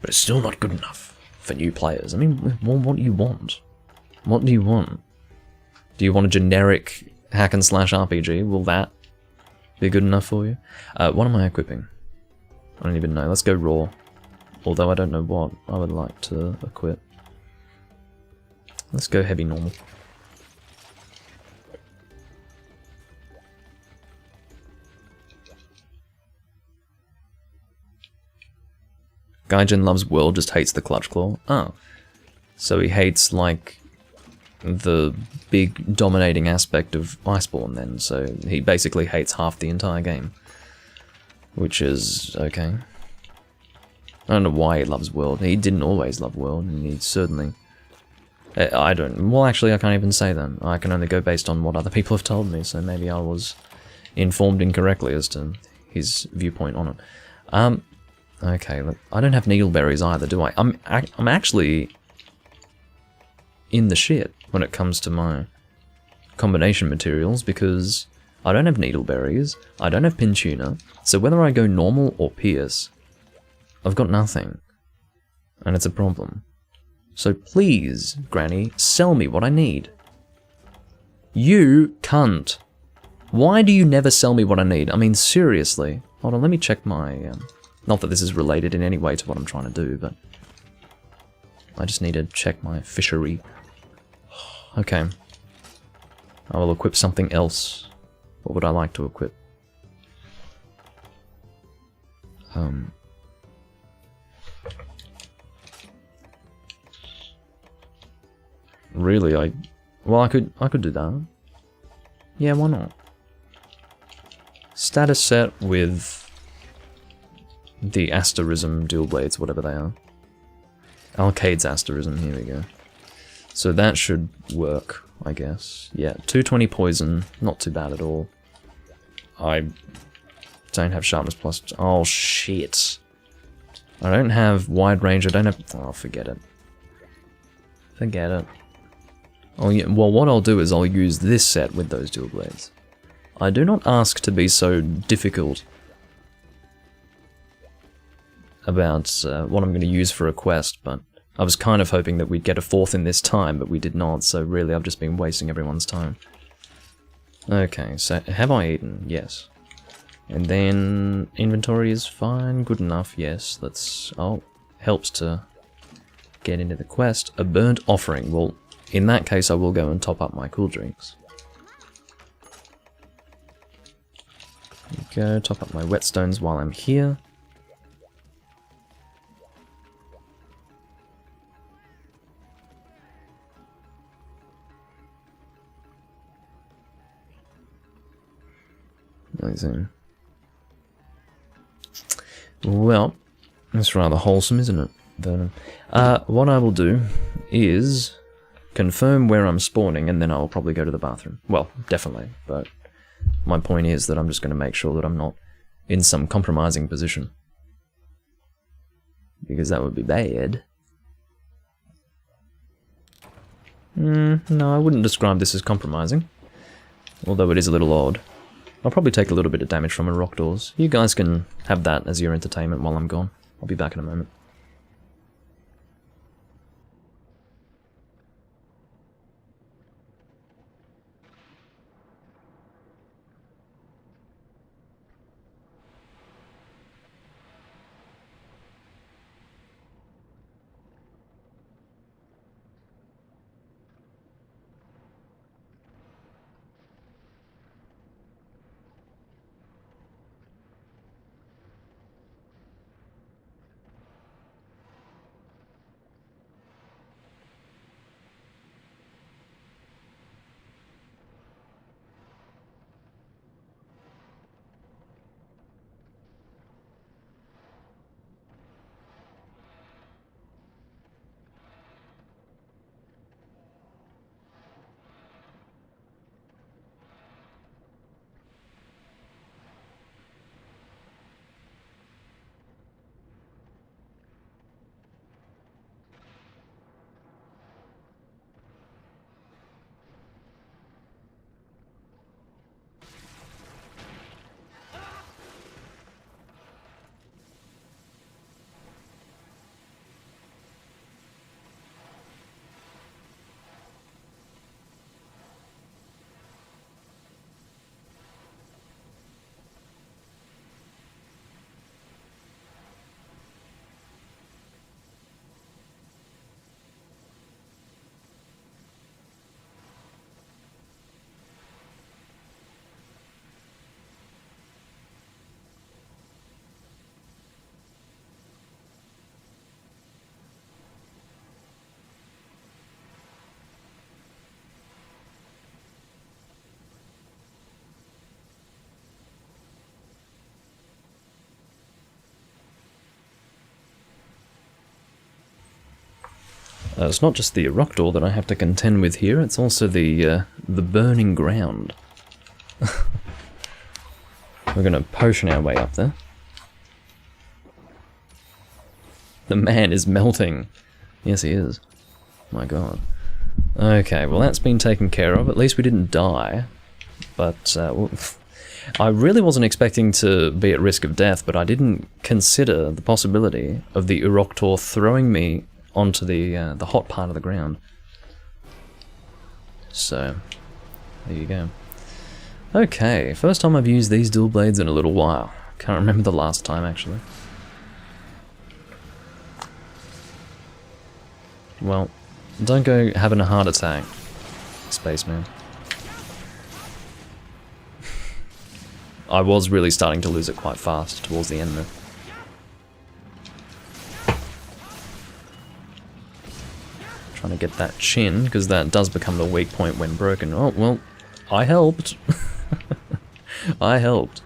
but it's still not good enough for new players. I mean, what do you want? What do you want? Do you want a generic hack and slash RPG? Will that be good enough for you? What am I equipping? I don't even know. Let's go raw. Although I don't know what I would like to equip. Let's go heavy normal. Gaijin loves World, just hates the Clutch Claw. Oh. So he hates, like, the big dominating aspect of Iceborne then. So he basically hates half the entire game. Which is okay. I don't know why he loves World. He didn't always love World, and he certainly... I don't... Well, actually, I can't even say that. I can only go based on what other people have told me, so maybe I was informed incorrectly as to his viewpoint on it. Okay, look, I don't have needleberries either, do I? I'm actually in the shit when it comes to my combination materials, because I don't have needleberries, I don't have pin tuner, so whether I go normal or pierce, I've got nothing, and it's a problem. So please, Granny, sell me what I need. You cunt. Why do you never sell me what I need? I mean, seriously. Hold on, let me check my... not that this is related in any way to what I'm trying to do, but... I just need to check my fishery. Okay. I will equip something else. What would I like to equip? really, well, I could do that. Yeah, why not? Status set with the Asterism dual blades, whatever they are. Alcade's Asterism, here we go. So that should work, I guess. Yeah, 220 poison, not too bad at all. I don't have sharpness plus... Oh, shit. I don't have wide range, I don't have... Oh, forget it. Forget it. Oh, yeah, well, what I'll do is I'll use this set with those dual blades. I do not ask to be so difficult about what I'm going to use for a quest, but I was kind of hoping that we'd get a fourth in this time, but we did not, so really I've just been wasting everyone's time. Okay, so have I eaten? Yes. And then inventory is fine, good enough, yes. That's... oh, helps to get into the quest. A burnt offering. Well, in that case I will go and top up my cool drinks. There we go, top up my whetstones while I'm here. Amazing. Well, that's rather wholesome, isn't it, Vernon? What I will do is confirm where I'm spawning, and then I'll probably go to the bathroom. Well, definitely, but my point is that I'm just going to make sure that I'm not in some compromising position. Because that would be bad. No, I wouldn't describe this as compromising. Although it is a little odd. I'll probably take a little bit of damage from a rock doors. You guys can have that as your entertainment while I'm gone. I'll be back in a moment. It's not just the rock door that I have to contend with here, it's also the burning ground. We're gonna potion our way up there. The man is melting. Yes, he is. My god. Okay, well that's been taken care of. At least we didn't die. But, well, I really wasn't expecting to be at risk of death, but I didn't consider the possibility of the Uroktor throwing me onto the hot part of the ground. So, there you go. Okay, first time I've used these dual blades in a little while. Can't remember the last time, actually. Well, don't go having a heart attack, spaceman. I was really starting to lose it quite fast towards the end though. Trying to get that chin, because that does become the weak point when broken. Oh, well, I helped. I helped.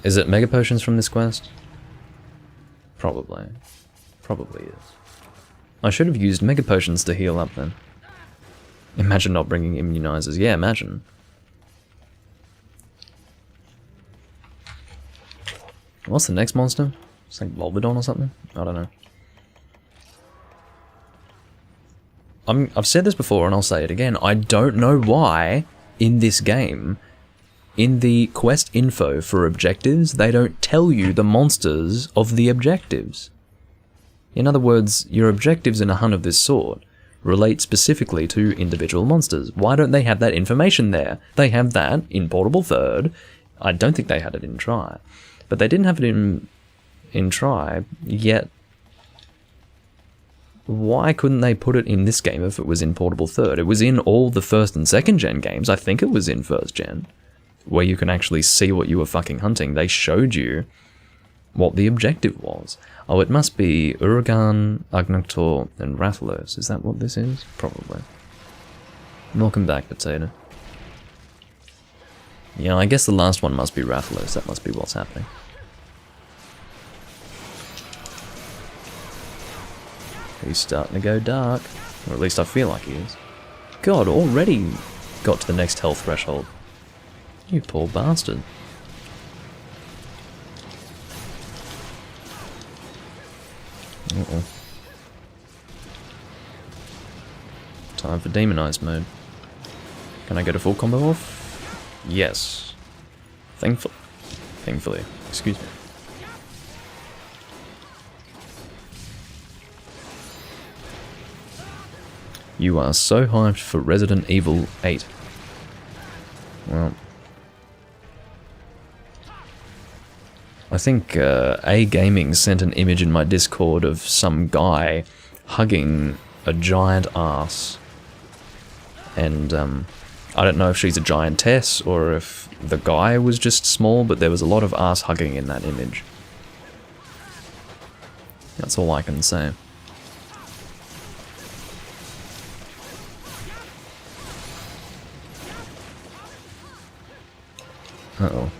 Is it Mega Potions from this quest? Probably. Probably is. I should have used Mega Potions to heal up then. Imagine not bringing immunizers. Yeah, imagine. What's the next monster? It's like Volvidon or something? I don't know. I've said this before and I'll say it again. I don't know why in this game, in the quest info for objectives, they don't tell you the monsters of the objectives. In other words, your objectives in a hunt of this sort relate specifically to individual monsters. Why don't they have that information there? They have that in Portable Third. I don't think they had it in Try. But they didn't have it in Try, yet why couldn't they put it in this game if it was in Portable Third? It was in all the first and second gen games. I think it was in first gen, where you can actually see what you were fucking hunting. They showed you what the objective was. Oh, it must be Uragan, Agnaktor, and Rathalos. Is that what this is? Probably. Welcome back, Potato. Yeah, I guess the last one must be Rathalos. That must be what's happening. He's starting to go dark. Or at least I feel like he is. God, already got to the next health threshold. You poor bastard. Uh-oh. Time for demonized mode. Can I get a full combo off? Yes. Thankfully. Excuse me. You are so hyped for Resident Evil 8. Well, I think A Gaming sent an image in my Discord of some guy hugging a giant ass. And I don't know if she's a giantess or if the guy was just small, but there was a lot of ass hugging in that image. That's all I can say. Uh-oh.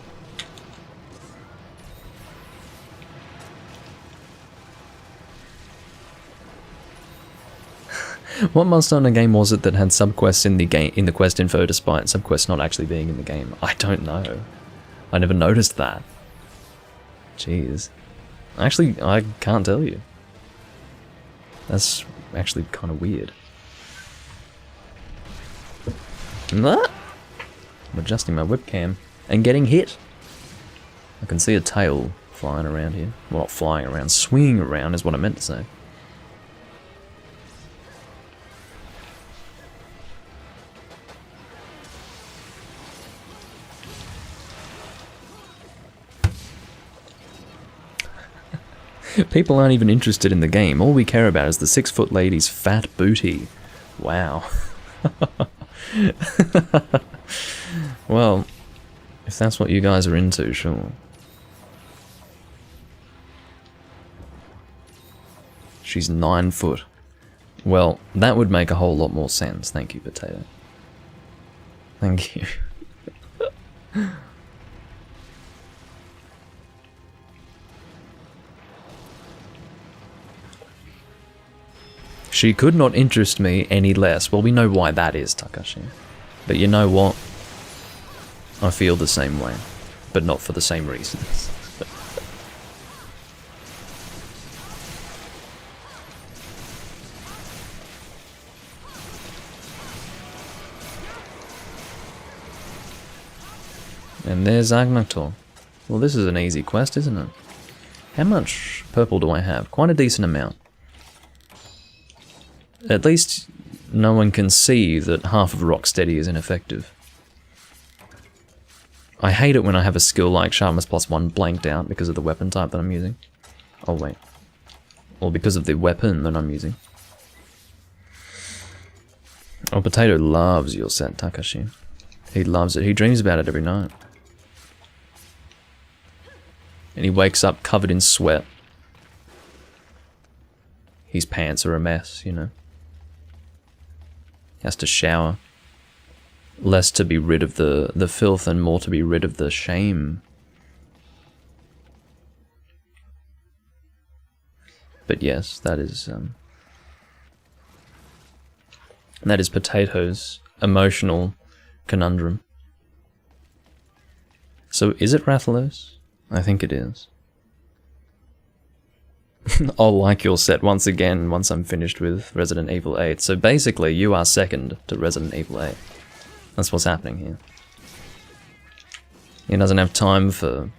What monster in a game was it that had subquests in the quest info despite subquests not actually being in the game? I don't know. I never noticed that. Jeez. Actually, I can't tell you. That's actually kind of weird. What? I'm adjusting my webcam and getting hit. I can see a tail flying around here. Well, not flying around, swinging around is what I meant to say. People aren't even interested in the game. All we care about is the 6-foot lady's fat booty. Wow. Well, if that's what you guys are into, sure. She's 9 foot. Well, that would make a whole lot more sense. Thank you, Potato. Thank you. She could not interest me any less. Well, we know why that is, Takashi. But you know what? I feel the same way. But not for the same reasons. And there's Agnaktor. Well, this is an easy quest, isn't it? How much purple do I have? Quite a decent amount. At least no one can see that half of Rocksteady is ineffective. I hate it when I have a skill like Sharpness +1 blanked out because of the weapon type that I'm using. Oh wait. Or because of the weapon that I'm using. Oh, Potato loves your set, Takashi. He loves it. He dreams about it every night. And he wakes up covered in sweat. His pants are a mess, you know. He has to shower. Less to be rid of the filth and more to be rid of the shame. But yes, that is Potato's emotional conundrum. So is it Rathalos? I think it is. I'll like your set once again once I'm finished with Resident Evil 8. So basically, you are second to Resident Evil 8. That's what's happening here. He doesn't have time for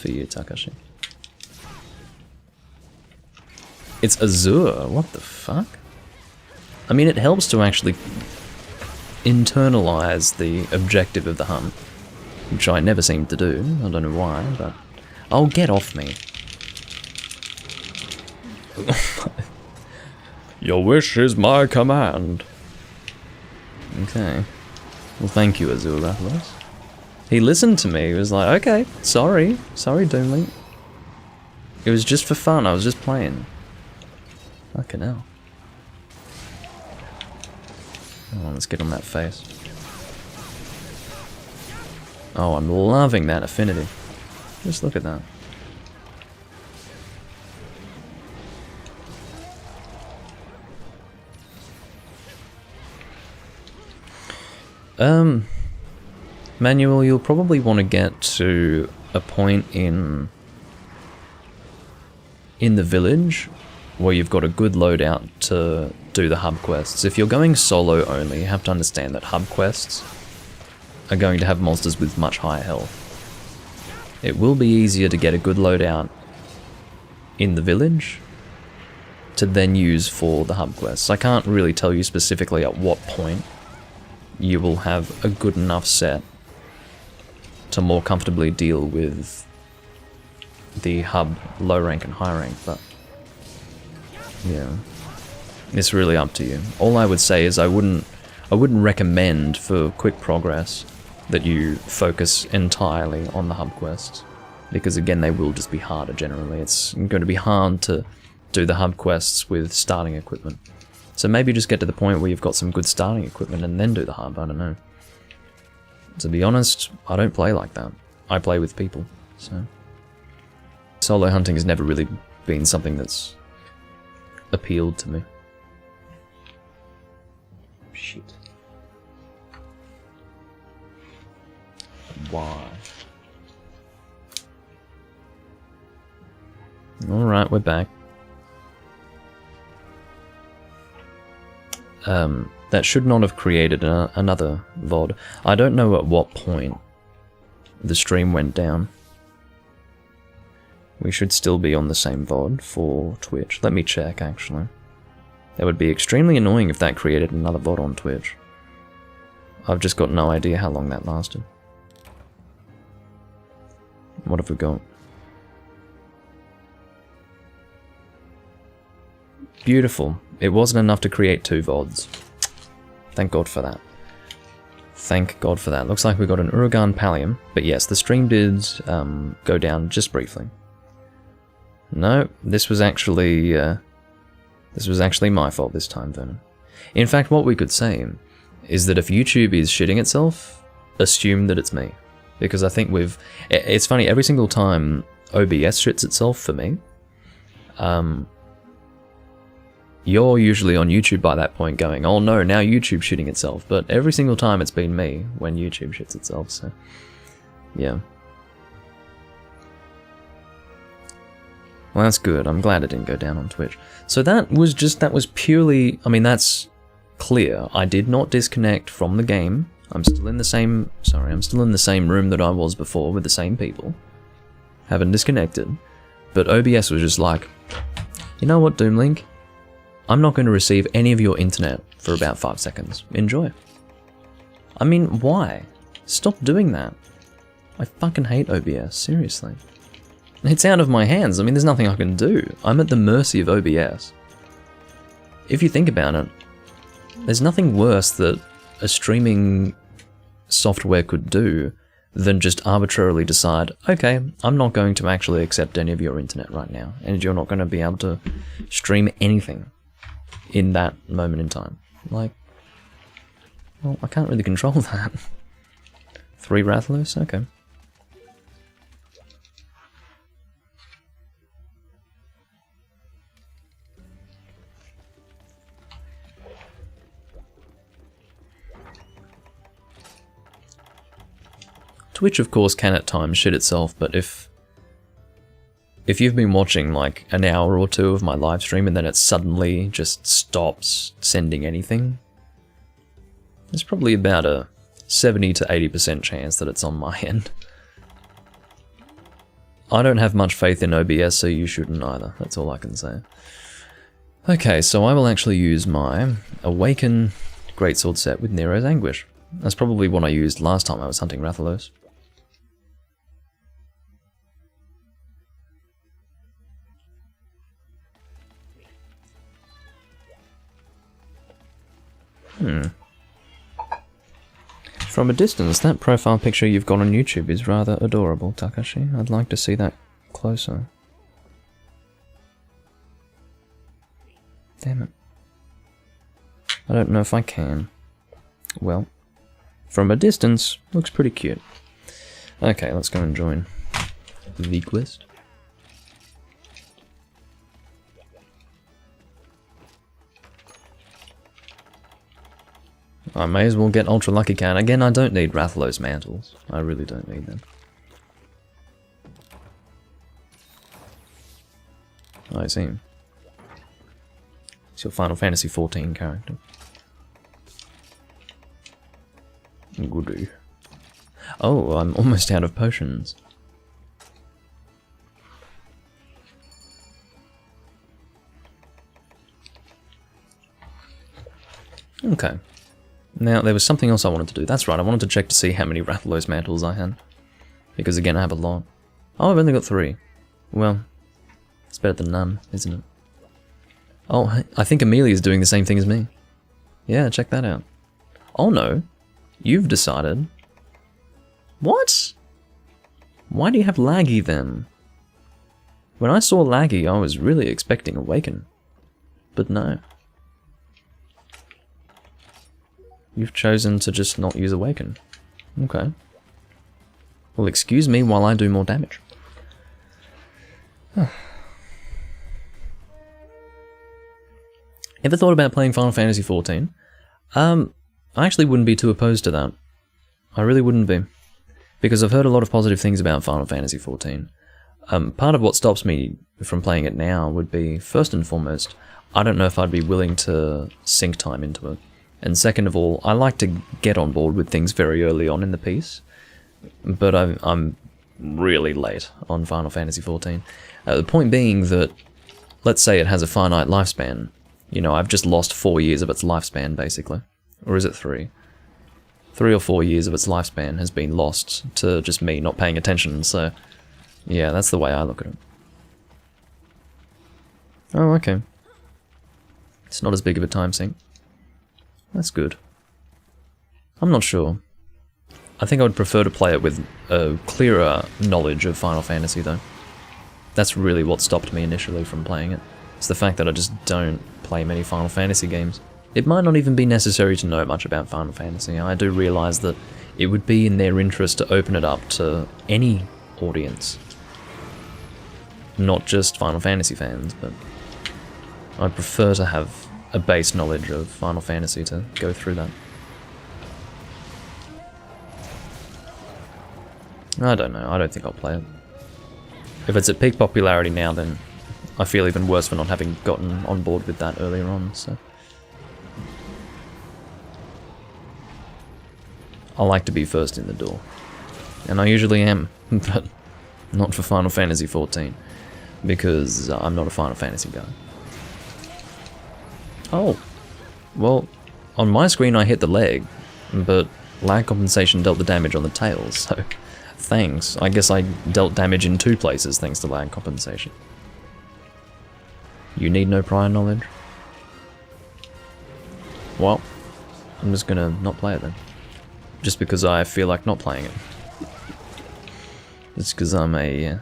you, Takashi. It's Azure, what the fuck? I mean, it helps to actually internalize the objective of the hunt, which I never seem to do. I don't know why, but... Oh, get off me. Your wish is my command. Okay. Well, thank you, Azure Rathalos. He listened to me. He was like, okay, sorry. Sorry, Doomlink. It was just for fun. I was just playing. Fucking hell. Oh, let's get on that face. Oh, I'm loving that affinity. Just look at that. Manuel, you'll probably want to get to a point in the village where you've got a good loadout to do the hub quests. If you're going solo only, you have to understand that hub quests are going to have monsters with much higher health. It will be easier to get a good loadout in the village to then use for the hub quests. I can't really tell you specifically at what point you will have a good enough set to more comfortably deal with the hub low rank and high rank, but yeah, it's really up to you. All I would say is I wouldn't recommend for quick progress that you focus entirely on the hub quests, because again, they will just be harder generally. It's going to be hard to do the hub quests with starting equipment. So maybe just get to the point where you've got some good starting equipment and then do the hub, I don't know. To be honest, I don't play like that. I play with people, so... Solo hunting has never really been something that's appealed to me. Shit. Why? Alright, we're back. That should not have created another VOD. I don't know at what point the stream went down. We should still be on the same VOD for Twitch. Let me check, actually. That would be extremely annoying if that created another VOD on Twitch. I've just got no idea how long that lasted. What have we got? Beautiful. It wasn't enough to create 2 VODs. Thank God for that. Thank God for that. Looks like we got an Uragan Pallium. But yes, the stream did go down just briefly. No, this was actually my fault this time, Vernon. In fact, what we could say is that if YouTube is shitting itself, assume that it's me. Because I think it's funny, every single time OBS shits itself for me, you're usually on YouTube by that point going, oh no, now YouTube's shitting itself. But every single time it's been me when YouTube shits itself, so yeah. Well, that's good. I'm glad it didn't go down on Twitch. So that was purely, I mean, that's clear. I did not disconnect from the game. I'm still in the same room that I was before with the same people. Haven't disconnected. But OBS was just like, you know what, Doomlink? I'm not going to receive any of your internet for about 5 seconds. Enjoy. I mean, why? Stop doing that. I fucking hate OBS, seriously. It's out of my hands. I mean, there's nothing I can do. I'm at the mercy of OBS. If you think about it, there's nothing worse that a streaming software could do than just arbitrarily decide, okay, I'm not going to actually accept any of your internet right now, and you're not going to be able to stream anything in that moment in time. Like, Well, I can't really control that. 3 Rathalos? Okay. Twitch, of course, can at times shit itself, but if you've been watching like an hour or two of my live stream and then it suddenly just stops sending anything, there's probably about a 70 to 80% chance that it's on my end. I don't have much faith in OBS, so you shouldn't either. That's all I can say. Okay, so I will actually use my Awaken Greatsword set with Nero's Anguish. That's probably what I used last time I was hunting Rathalos. From a distance, that profile picture you've got on YouTube is rather adorable, Takashi. I'd like to see that closer. Damn it. I don't know if I can. Well, from a distance, looks pretty cute. Okay, let's go and join the quest. I may as well get Ultra Lucky Can. Again, I don't need Rathalos Mantles. I really don't need them. I see. It's your Final Fantasy XIV character. Goody. Oh, I'm almost out of potions. Okay. Now, there was something else I wanted to do. That's right, I wanted to check to see how many Rathalos Mantles I had. Because again, I have a lot. Oh, I've only got 3. Well, it's better than none, isn't it? Oh, I think Amelia's doing the same thing as me. Yeah, check that out. Oh no, you've decided... What? Why do you have Laggy then? When I saw Laggy, I was really expecting Awaken. But no. You've chosen to just not use Awaken. Okay. Well, excuse me while I do more damage. Ever thought about playing Final Fantasy XIV? I actually wouldn't be too opposed to that. I really wouldn't be. Because I've heard a lot of positive things about Final Fantasy XIV. Part of what stops me from playing it now would be, first and foremost, I don't know if I'd be willing to sink time into it. And second of all, I like to get on board with things very early on in the piece, but I'm really late on Final Fantasy XIV. The point being that, let's say it has a finite lifespan. You know, I've just lost 4 years of its lifespan, basically. Or is it 3? 3 or 4 years of its lifespan has been lost to just me not paying attention, so... yeah, that's the way I look at it. Oh, okay. It's not as big of a time sink. That's good. I'm not sure. I think I would prefer to play it with a clearer knowledge of Final Fantasy, though. That's really what stopped me initially from playing it. It's the fact that I just don't play many Final Fantasy games. It might not even be necessary to know much about Final Fantasy. I do realise that it would be in their interest to open it up to any audience. Not just Final Fantasy fans, but I'd prefer to have a base knowledge of Final Fantasy to go through that. I don't know, I don't think I'll play it. If it's at peak popularity now, then I feel even worse for not having gotten on board with that earlier on, so... I like to be first in the door. And I usually am, but not for Final Fantasy XIV, because I'm not a Final Fantasy guy. Oh, well, on my screen I hit the leg, but lag compensation dealt the damage on the tail, so thanks. I guess I dealt damage in 2 places thanks to lag compensation. You need no prior knowledge? Well, I'm just gonna not play it then. Just because I feel like not playing it. It's because I'm a...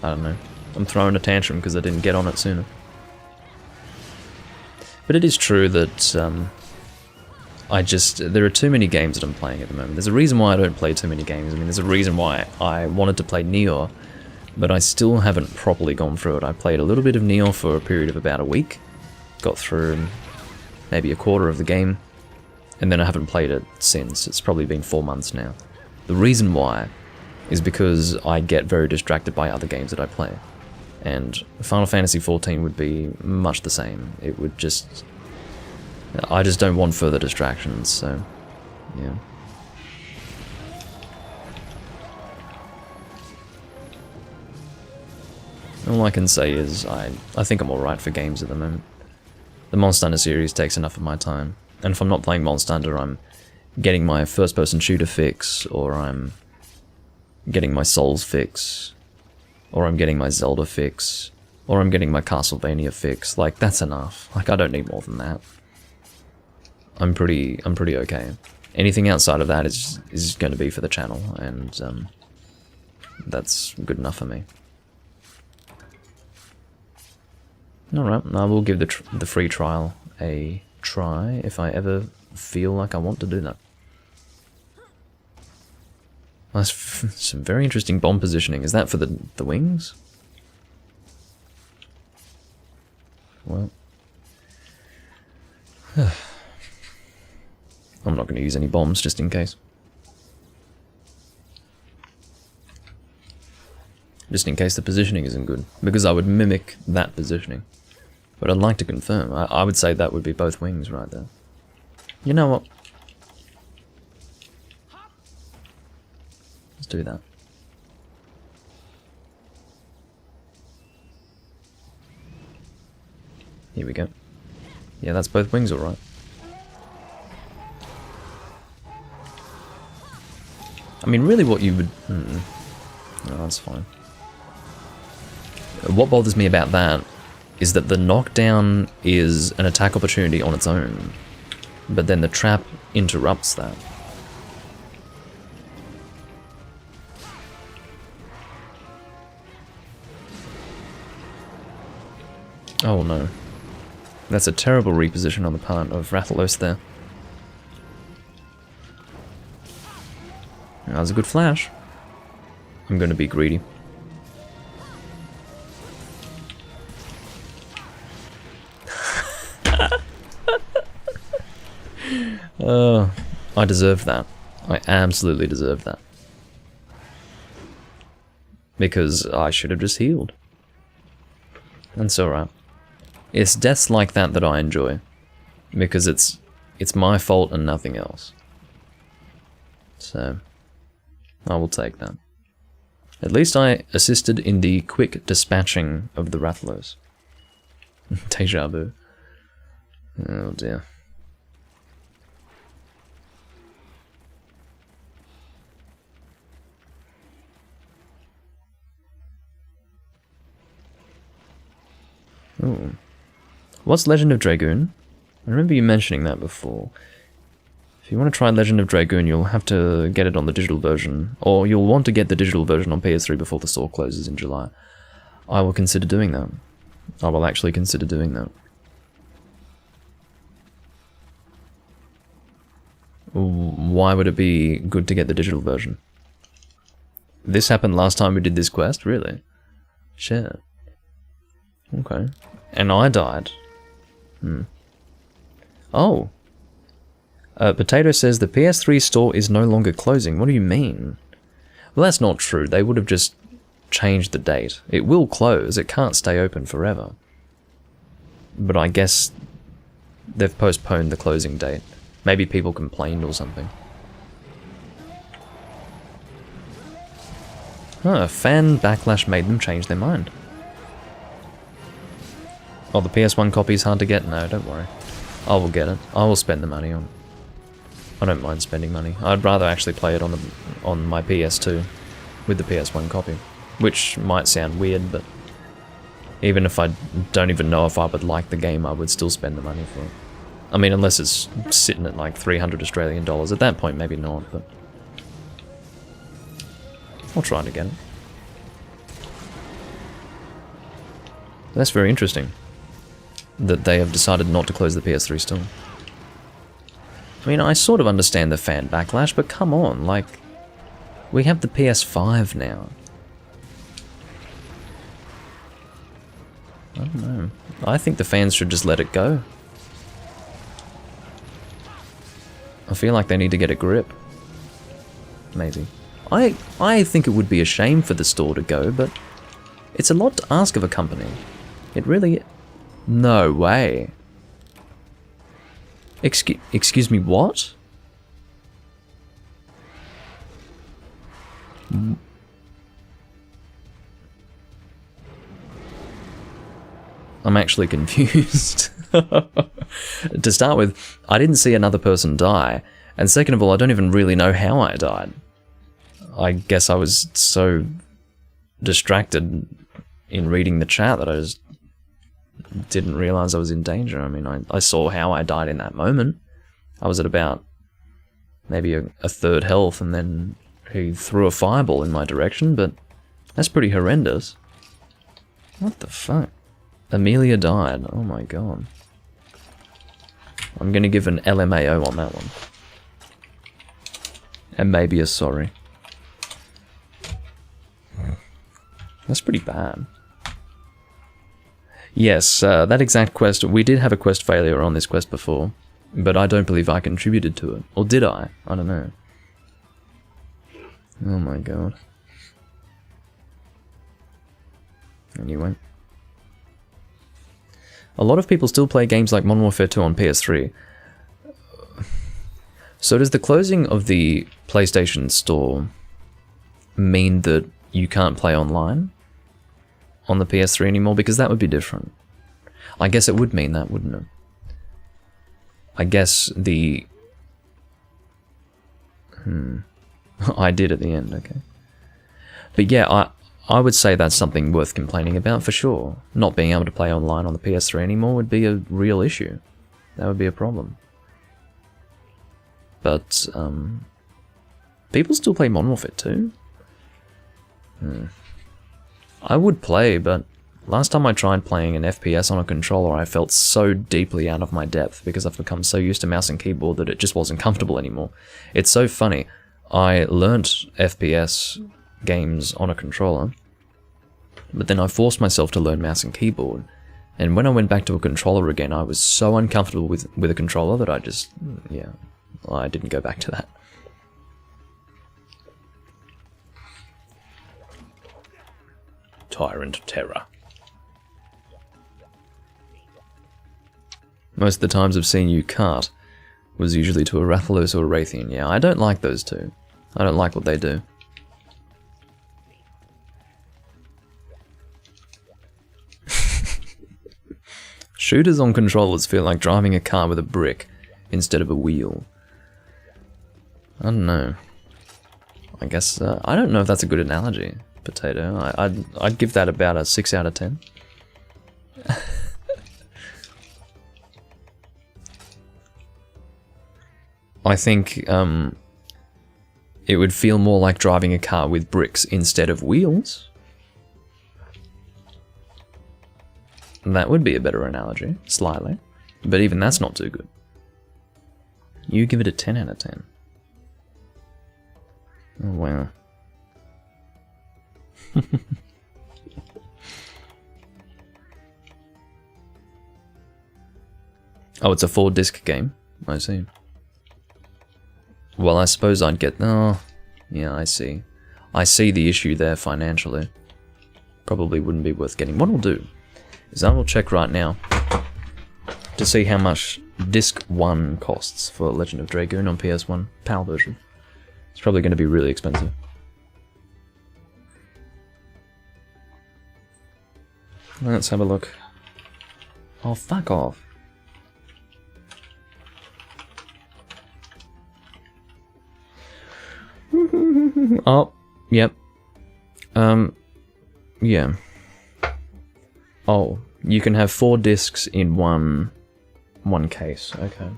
I don't know. I'm throwing a tantrum because I didn't get on it sooner. But it is true that there are too many games that I'm playing at the moment. There's a reason why I don't play too many games. I mean, there's a reason why I wanted to play Neo, but I still haven't properly gone through it. I played a little bit of Neo for a period of about a week, got through maybe a quarter of the game, and then I haven't played it since. It's probably been 4 months now. The reason why is because I get very distracted by other games that I play. And Final Fantasy XIV would be much the same. It would just... I just don't want further distractions, so... yeah. All I can say is I think I'm alright for games at the moment. The Monster Hunter series takes enough of my time. And if I'm not playing Monster Hunter, I'm getting my first-person shooter fix, or I'm getting my Souls fix, or I'm getting my Zelda fix, or I'm getting my Castlevania fix. Like, that's enough. Like, I don't need more than that. I'm pretty okay. Anything outside of that is going to be for the channel, and that's good enough for me. Alright, I will give the free trial a try if I ever feel like I want to do that. That's some very interesting bomb positioning. Is that for the wings? Well... I'm not going to use any bombs, just in case. Just in case the positioning isn't good. Because I would mimic that positioning. But I'd like to confirm. I would say that would be both wings right there. You know what? Let's do that. Here we go. Yeah, that's both wings alright. I mean, really what you would... No, that's fine. What bothers me about that is that the knockdown is an attack opportunity on its own, but then the trap interrupts that. Oh no. That's a terrible reposition on the part of Rathalos there. That was a good flash. I'm going to be greedy. I deserve that. I absolutely deserve that. Because I should have just healed. That's alright. It's deaths like that that I enjoy. Because it's my fault and nothing else. So... I will take that. At least I assisted in the quick dispatching of the Rathalos. Deja vu. Oh dear. Ooh. What's Legend of Dragoon? I remember you mentioning that before. If you want to try Legend of Dragoon, you'll have to get it on the digital version, or you'll want to get the digital version on PS3 before the store closes in July. I will consider doing that. I will actually consider doing that. Why would it be good to get the digital version? This happened last time we did this quest? Really? Shit. Okay. And I died. Oh. Potato says the PS3 store is no longer closing. What do you mean? Well, that's not true. They would have just changed the date. It will close. It can't stay open forever. But I guess they've postponed the closing date. Maybe people complained or something. Fan backlash made them change their mind. Oh, the PS1 copy is hard to get? No, don't worry. I will get it. I will spend the money on it. I don't mind spending money. I'd rather actually play it on my PS2 with the PS1 copy. Which might sound weird, but even if I don't even know if I would like the game, I would still spend the money for it. I mean, unless it's sitting at like 300 Australian dollars. At that point, maybe not, but... I'll try it again. That's very interesting. That they have decided not to close the PS3 store. I mean, I sort of understand the fan backlash, but come on, like, we have the PS5 now. I don't know. I think the fans should just let it go. I feel like they need to get a grip. Maybe. I think it would be a shame for the store to go, but it's a lot to ask of a company. It really... No way. Excuse me, what? I'm actually confused. To start with, I didn't see another person die, and second of all, I don't even really know how I died. I guess I was so distracted in reading the chat that I just didn't realize I was in danger. I mean, I saw how I died in that moment. I was at about maybe a third health, and then he threw a fireball in my direction, but that's pretty horrendous. What the fuck? Amelia died. Oh my god. I'm gonna give an LMAO on that one. And maybe a sorry. That's pretty bad. Yes, that exact quest, we did have a quest failure on this quest before, but I don't believe I contributed to it. Or did I? I don't know. Oh my god. Anyway. A lot of people still play games like Modern Warfare 2 on PS3. So does the closing of the PlayStation Store mean that you can't play online on the PS3 anymore? Because that would be different. I guess it would mean that, wouldn't it? I guess the... I did at the end, okay. But yeah, I would say that's something worth complaining about for sure. Not being able to play online on the PS3 anymore would be a real issue. That would be a problem. But, people still play Modern Warfare 2? I would play, but last time I tried playing an FPS on a controller, I felt so deeply out of my depth because I've become so used to mouse and keyboard that it just wasn't comfortable anymore. It's so funny. I learnt FPS games on a controller, but then I forced myself to learn mouse and keyboard, and when I went back to a controller again, I was so uncomfortable with a controller that I just, yeah, I didn't go back to that. Tyrant Terror. Most of the times I've seen you cart was usually to a Rathalos or a Raytheon. Yeah, I don't like those two. I don't like what they do. Shooters on controllers feel like driving a car with a brick instead of a wheel. I don't know. I guess, I don't know if that's a good analogy, Potato. I'd give that about a 6 out of 10. I think, it would feel more like driving a car with bricks instead of wheels. That would be a better analogy, slightly. But even that's not too good. You give it a 10 out of 10. Oh, wow. Oh, it's a 4-disc game? I see. Well, I suppose I'd get... Oh, yeah, I see. I see the issue there financially. Probably wouldn't be worth getting. What I'll do is I will check right now to see how much Disc 1 costs for Legend of Dragoon on PS1, PAL version. It's probably going to be really expensive. Let's have a look. Oh, fuck off. Oh, yep. Yeah. Oh, you can have 4 discs in one case. Okay.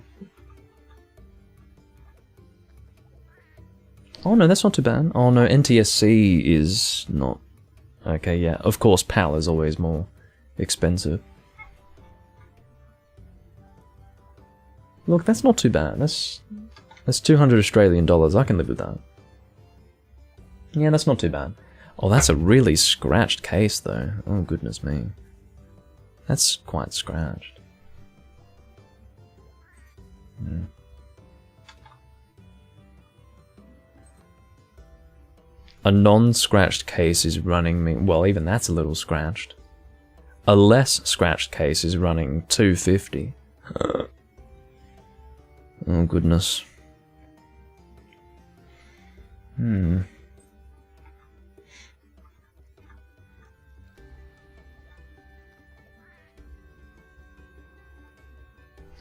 Oh no, that's not too bad. Oh no, NTSC is not. Okay, yeah. Of course, PAL is always more expensive. Look, that's not too bad. That's 200 Australian dollars. I can live with that. Yeah, that's not too bad. Oh, that's a really scratched case, though. Oh, goodness me. That's quite scratched. A non-scratched case is running me... Well, even that's a little scratched. A less scratched case is running 250. Oh, goodness.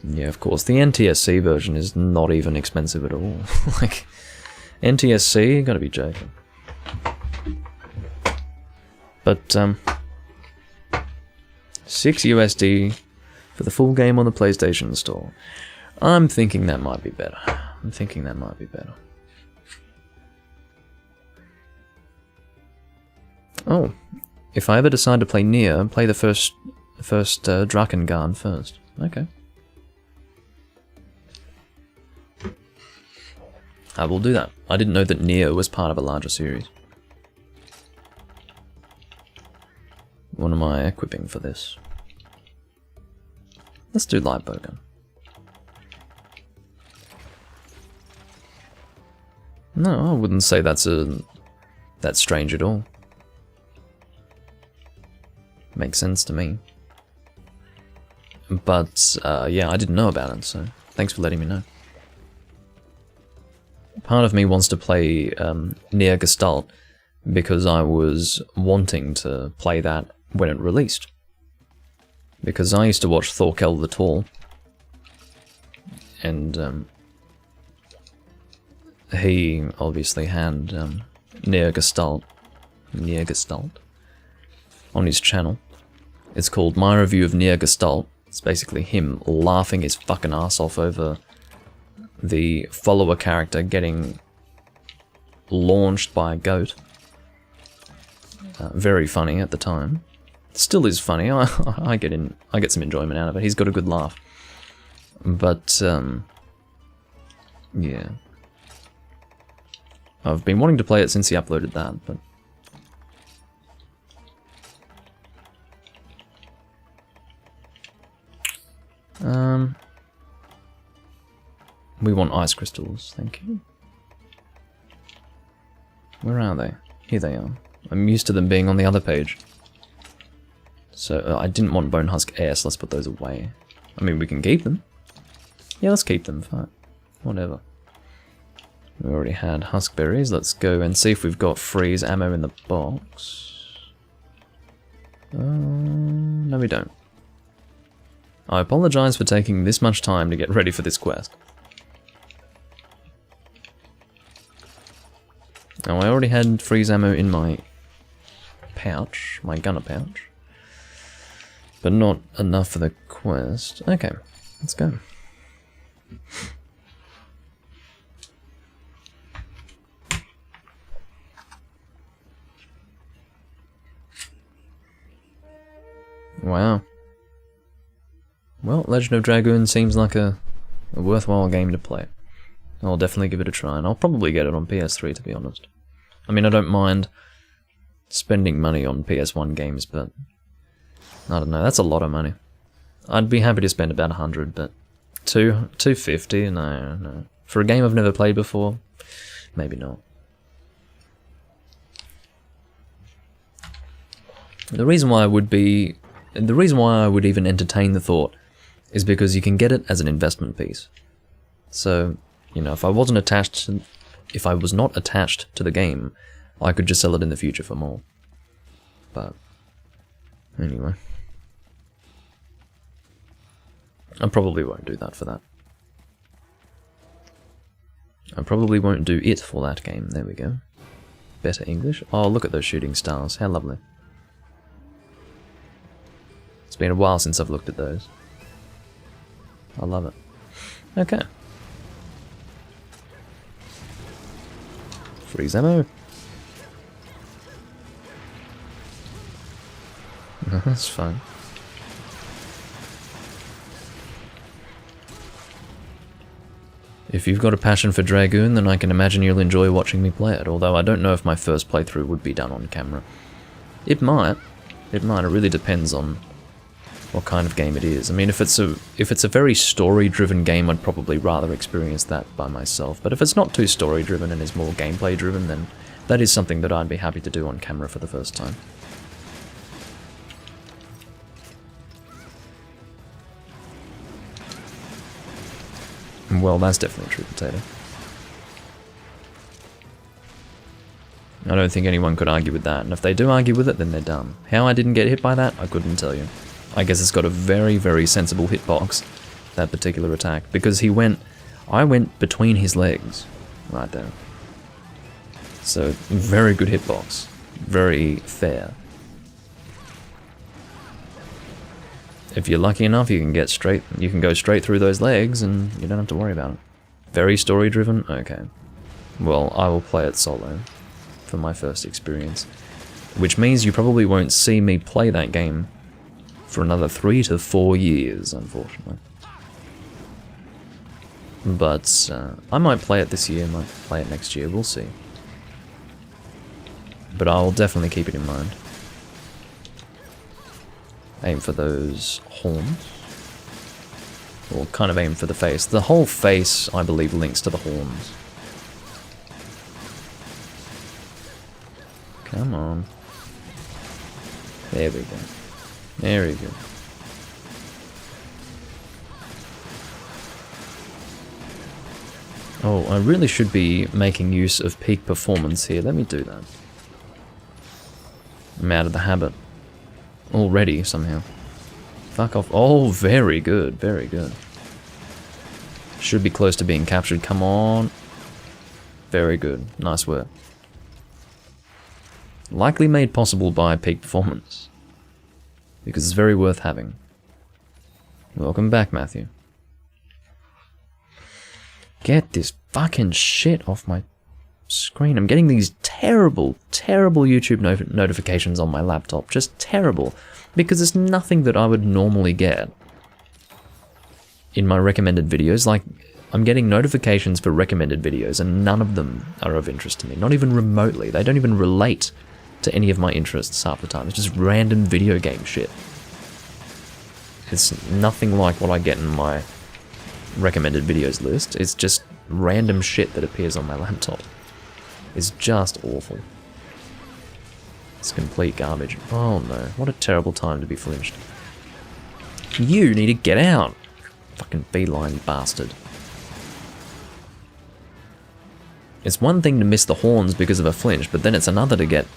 Yeah, of course. The NTSC version is not even expensive at all. Like, NTSC, gotta be joking. But, 6 USD for the full game on the PlayStation Store. I'm thinking that might be better. Oh, if I ever decide to play Nier, play the first Drakengard first. Okay. I will do that. I didn't know that Nier was part of a larger series. What am I equipping for this? Let's do light bowgun. No, I wouldn't say that's strange at all. Makes sense to me. But, yeah, I didn't know about it, so thanks for letting me know. Part of me wants to play Nier Gestalt because I was wanting to play that when it released. Because I used to watch Thorkel the Tall, and he obviously had Nier Gestalt on his channel. It's called My Review of Nier Gestalt. It's basically him laughing his fucking ass off over the follower character getting launched by a goat. Very funny at the time. Still is funny. I get some enjoyment out of it. He's got a good laugh. But yeah. I've been wanting to play it since he uploaded that, but we want ice crystals, thank you. Where are they? Here they are. I'm used to them being on the other page. So, I didn't want Bone Husk Air, so let's put those away. I mean, we can keep them. Yeah, let's keep them, fine. Whatever. We already had Husk Berries, let's go and see if we've got freeze ammo in the box. No we don't. I apologize for taking this much time to get ready for this quest. Now, I already had freeze ammo in my pouch, my gunner pouch. But not enough for the quest. Okay, let's go. Wow. Well, Legend of Dragoon seems like a worthwhile game to play. I'll definitely give it a try, and I'll probably get it on PS3, to be honest. I mean, I don't mind spending money on PS1 games, but I don't know, that's a lot of money. I'd be happy to spend about 100, but $250? No. For a game I've never played before, maybe not. The reason why I would even entertain the thought is because you can get it as an investment piece. So, you know, if I was not attached to the game, I could just sell it in the future for more. But anyway, I probably won't do that for that. I probably won't do it for that game. There we go. Better English. Oh, look at those shooting stars. How lovely. It's been a while since I've looked at those. I love it. Okay. Freeze ammo. That's fine. If you've got a passion for Dragoon, then I can imagine you'll enjoy watching me play it, although I don't know if my first playthrough would be done on camera. It might. It might. It really depends on what kind of game it is. I mean, if it's a very story-driven game, I'd probably rather experience that by myself. But if it's not too story-driven and is more gameplay-driven, then that is something that I'd be happy to do on camera for the first time. Well, that's definitely true, Potato. I don't think anyone could argue with that, and if they do argue with it, then they're dumb. How I didn't get hit by that, I couldn't tell you. I guess it's got a very, very sensible hitbox, that particular attack, because I went between his legs, right there. So, very good hitbox. Very fair. If you're lucky enough, you can go straight through those legs, and you don't have to worry about it. Very story-driven? Okay. Well, I will play it solo, for my first experience. Which means you probably won't see me play that game for another 3 to 4 years, unfortunately. But, I might play it this year, might play it next year, we'll see. But I'll definitely keep it in mind. Aim for those horns. Or kind of aim for the face. The whole face, I believe, links to the horns. Come on. There we go. There we go. Oh, I really should be making use of peak performance here. Let me do that. I'm out of the habit. Already, somehow. Fuck off. Oh, very good. Very good. Should be close to being captured. Come on. Very good. Nice work. Likely made possible by peak performance. Because it's very worth having. Welcome back, Matthew. Get this fucking shit off my screen. I'm getting these terrible, terrible YouTube notifications on my laptop. Just terrible. Because it's nothing that I would normally get in my recommended videos. Like, I'm getting notifications for recommended videos and none of them are of interest to me. Not even remotely. They don't even relate to any of my interests half the time. It's just random video game shit. It's nothing like what I get in my recommended videos list. It's just random shit that appears on my laptop. It's just awful. It's complete garbage. Oh no, what a terrible time to be flinched. You need to get out! Fucking feline bastard. It's one thing to miss the horns because of a flinch, but then it's another to get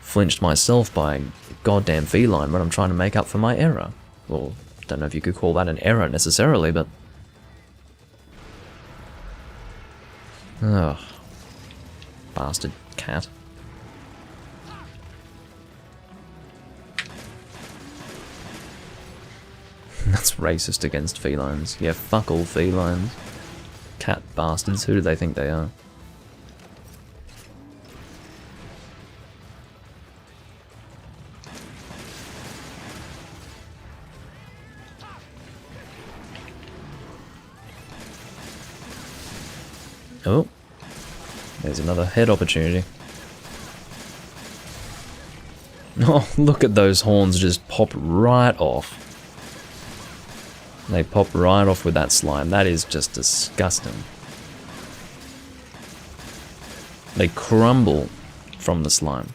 flinched myself by a goddamn feline when I'm trying to make up for my error. Well, don't know if you could call that an error necessarily, but... Ugh. Bastard cat. That's racist against felines. Yeah, fuck all felines. Cat bastards, who do they think they are? Oh, there's another head opportunity. Oh, look at those horns just pop right off. They pop right off with that slime. That is just disgusting. They crumble from the slime.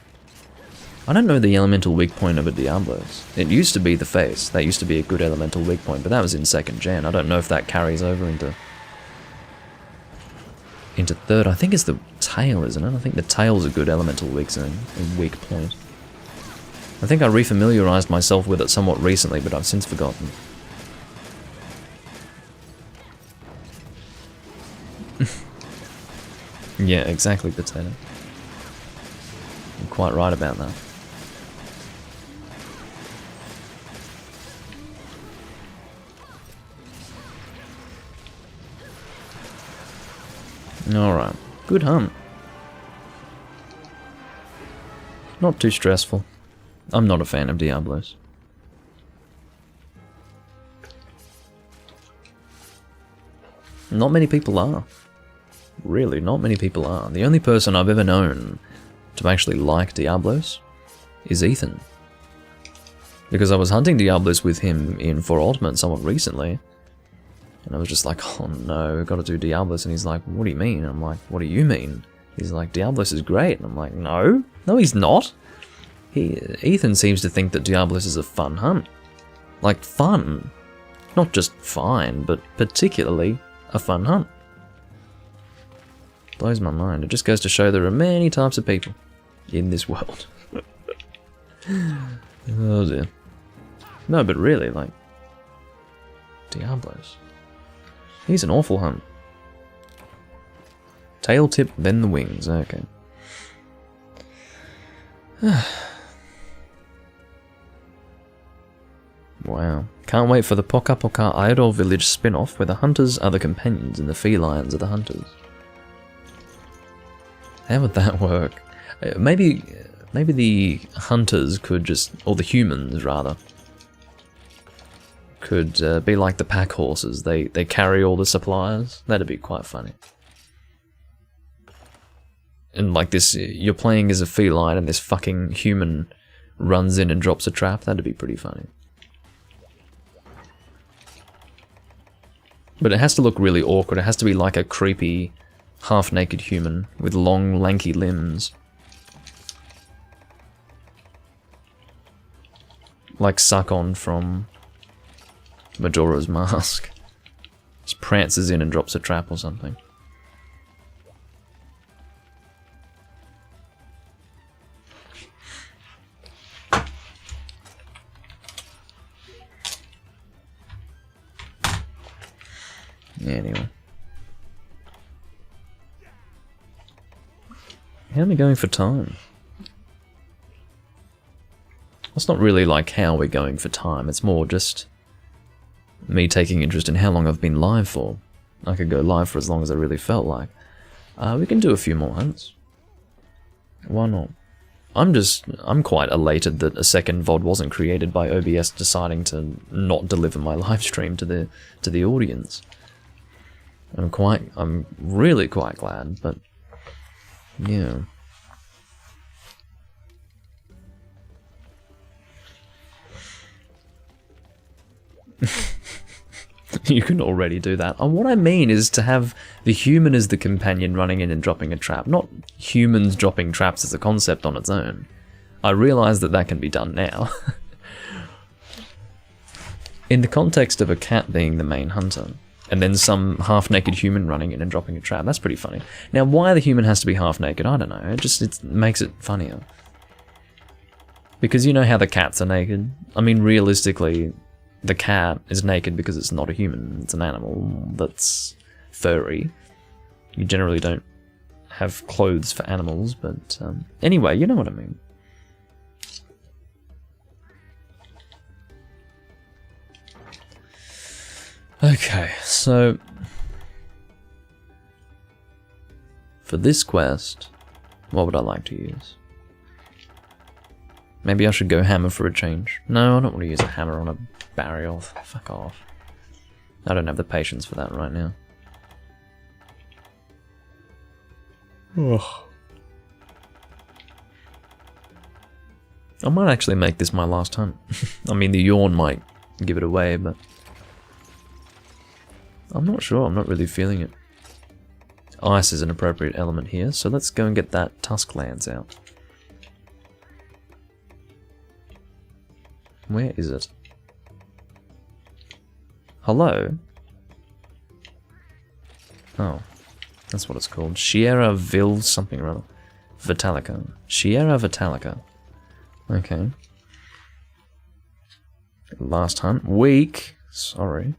I don't know the elemental weak point of a Diablos. It used to be the face. That used to be a good elemental weak point, but that was in 2nd gen. I don't know if that carries over into 3rd. I think it's the tail, isn't it? I think the tail's a good elemental weak zone, a weak point. I think I refamiliarized myself with it somewhat recently, but I've since forgotten. Yeah, exactly, Potato. You're quite right about that. Alright, good hunt. Not too stressful. I'm not a fan of Diablos. Not many people are. Really, not many people are. The only person I've ever known to actually like Diablos is Ethan. Because I was hunting Diablos with him in For Ultimate somewhat recently, and I was just like, oh no, we've got to do Diablos, and he's like, what do you mean? I'm like, what do you mean? He's like, Diablos is great, and I'm like, no, he's not. Ethan seems to think that Diablos is a fun hunt. Like, fun. Not just fine, but particularly a fun hunt. Blows my mind. It just goes to show there are many types of people in this world. Oh dear. No, but really, like, Diablos. He's an awful hunt. Tail tip, then the wings. Okay. Wow. Can't wait for the Poka Poka Idol Village spin-off where the hunters are the companions and the felines are the hunters. How would that work? Maybe the hunters could just, or the humans rather, could be like the pack horses. They carry all the supplies. That'd be quite funny. And like this, you're playing as a feline and this fucking human runs in and drops a trap. That'd be pretty funny. But it has to look really awkward. It has to be like a creepy, half-naked human with long, lanky limbs. Like Sakon from Majora's Mask. Just prances in and drops a trap or something. Anyway. How am I going for time? It's not really like how we're going for time, it's more just me taking interest in how long I've been live for. I could go live for as long as I really felt like. We can do a few more hunts. Why not? I'm quite elated that a second VOD wasn't created by OBS deciding to not deliver my live stream to the audience. I'm really quite glad, but yeah. You can already do that. And what I mean is to have the human as the companion running in and dropping a trap, not humans dropping traps as a concept on its own. I realise that can be done now. In the context of a cat being the main hunter, and then some half-naked human running in and dropping a trap, that's pretty funny. Now, why the human has to be half-naked, I don't know. It makes it funnier. Because you know how the cats are naked? I mean, realistically, the cat is naked because it's not a human. It's an animal that's furry. You generally don't have clothes for animals, but anyway, you know what I mean. Okay, so for this quest, what would I like to use? Maybe I should go hammer for a change. No, I don't want to use a hammer on a barrier. Fuck off. I don't have the patience for that right now. Ugh. I might actually make this my last hunt. I mean, the yawn might give it away, but I'm not sure. I'm not really feeling it. Ice is an appropriate element here, so let's go and get that Tusk Lance out. Where is it? Hello? Oh, that's what it's called. Sierra Vil something or other. Vitalica. Sierra Vitalica. Okay. Last hunt. Weak. Sorry.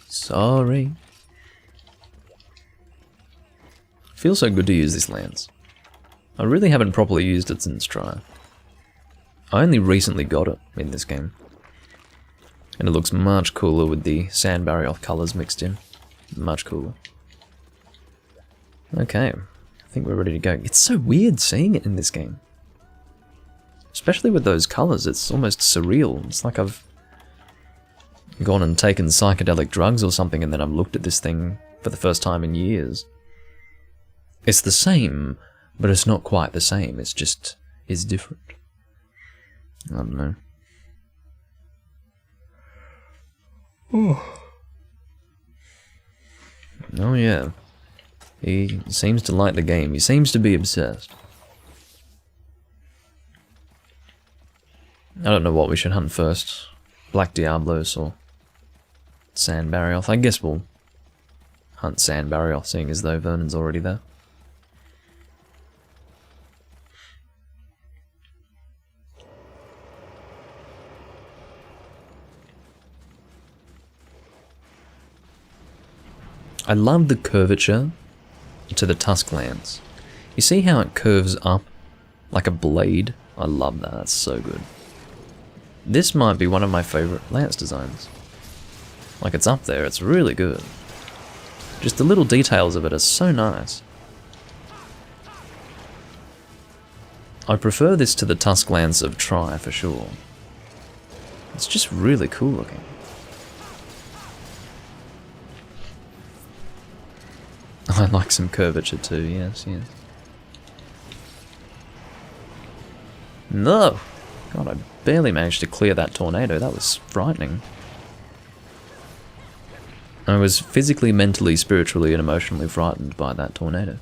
Sorry. Feels so good to use this lance. I really haven't properly used it since Trial. I only recently got it in this game. And it looks much cooler with the sand barrier colours mixed in. Much cooler. Okay, I think we're ready to go. It's so weird seeing it in this game. Especially with those colours, it's almost surreal. It's like I've gone and taken psychedelic drugs or something and then I've looked at this thing for the first time in years. It's the same, but it's not quite the same. It's just, it's different. I don't know. Oh yeah. He seems to like the game. He seems to be obsessed. I don't know what we should hunt first. Black Diablos or Sand Barioth. I guess we'll hunt Sand Barioth, seeing as though Vernon's already there. I love the curvature to the Tusk Lance. You see how it curves up like a blade? I love that, that's so good. This might be one of my favourite lance designs. Like, it's up there, it's really good. Just the little details of it are so nice. I prefer this to the Tusk Lance of Tri for sure. It's just really cool looking. I like some curvature too, yes, yes. No! God, I barely managed to clear that tornado, that was frightening. I was physically, mentally, spiritually, and emotionally frightened by that tornado.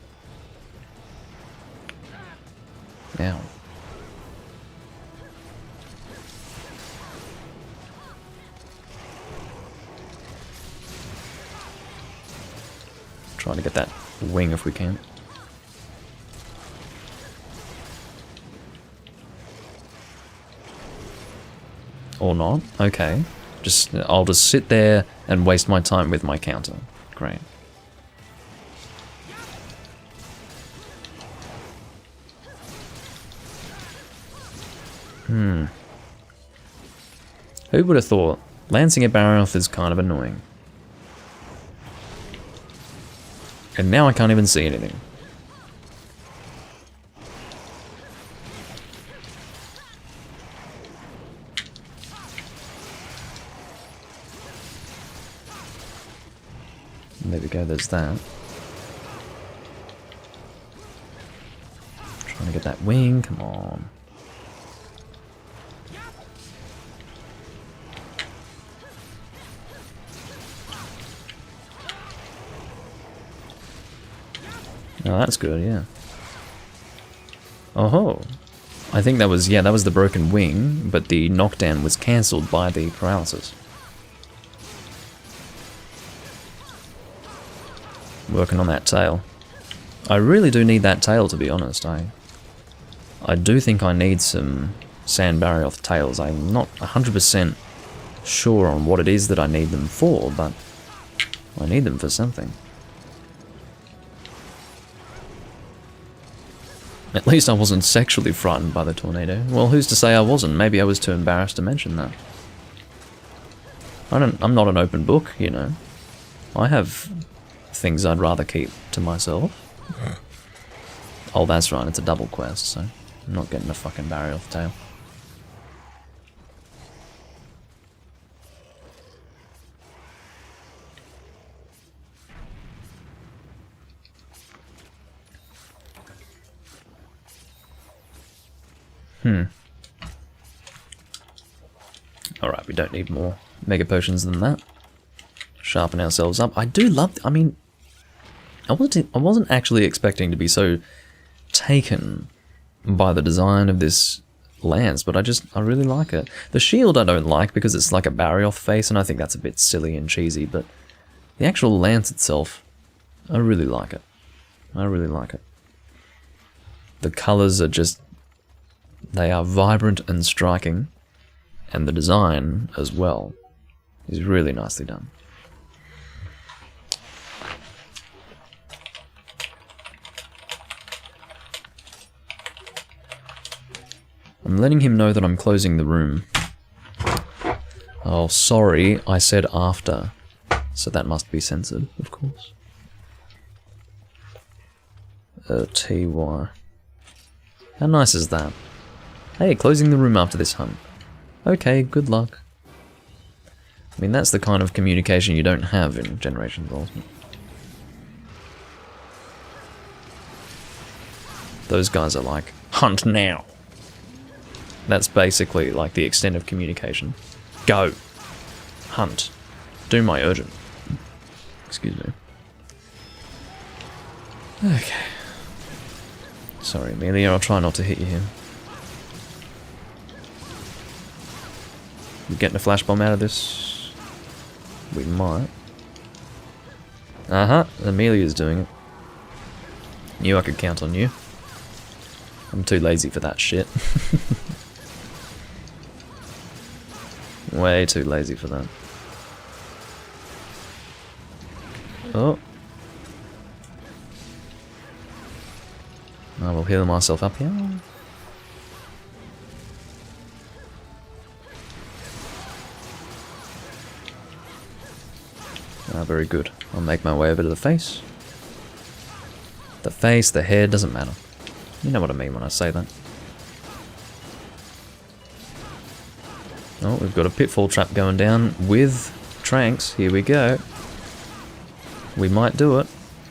Ow. Trying to get that wing if we can. Or not. Okay. I'll just sit there and waste my time with my counter. Great. Who would have thought? Lancing a Barioth is kind of annoying. And now I can't even see anything. There we go, there's that. Trying to get that wing, come on. Oh, that's good, yeah. Oh-ho. I think that was, yeah, that was the broken wing, but the knockdown was cancelled by the paralysis. Working on that tail. I really do need that tail, to be honest. I do think I need some Sand Barioth tails. I'm not 100% sure on what it is that I need them for, but I need them for something. At least I wasn't sexually frightened by the tornado. Well, who's to say I wasn't? Maybe I was too embarrassed to mention that. I'm not an open book, you know. I have things I'd rather keep to myself. Oh, that's right, it's a double quest, so I'm not getting a fucking Barioth tail. Alright, we don't need more mega potions than that. Sharpen ourselves up. I do love... I mean... I wasn't actually expecting to be so taken by the design of this lance, but I really like it. The shield I don't like because it's like a Barioth face, and I think that's a bit silly and cheesy, but the actual lance itself, I really like it. I really like it. The colours are just... They are vibrant and striking, and the design as well is really nicely done. I'm letting him know that I'm closing the room. Oh, sorry, I said after, so that must be censored, of course. TY. How nice is that? Hey, closing the room after this hunt. Okay, good luck. I mean, that's the kind of communication you don't have in Generations Ultimate. Those guys are like, hunt now. That's basically like the extent of communication. Go. Hunt. Do my urgent. Excuse me. Okay. Sorry, Amelia, I'll try not to hit you here. We getting a flash bomb out of this? We might. Uh-huh, Amelia's doing it. Knew I could count on you. I'm too lazy for that shit. Way too lazy for that. Oh. I will heal myself up here. Ah, very good. I'll make my way over to the face. The face, the hair, doesn't matter. You know what I mean when I say that. Oh, we've got a pitfall trap going down with Tranks. Here we go. We might do it.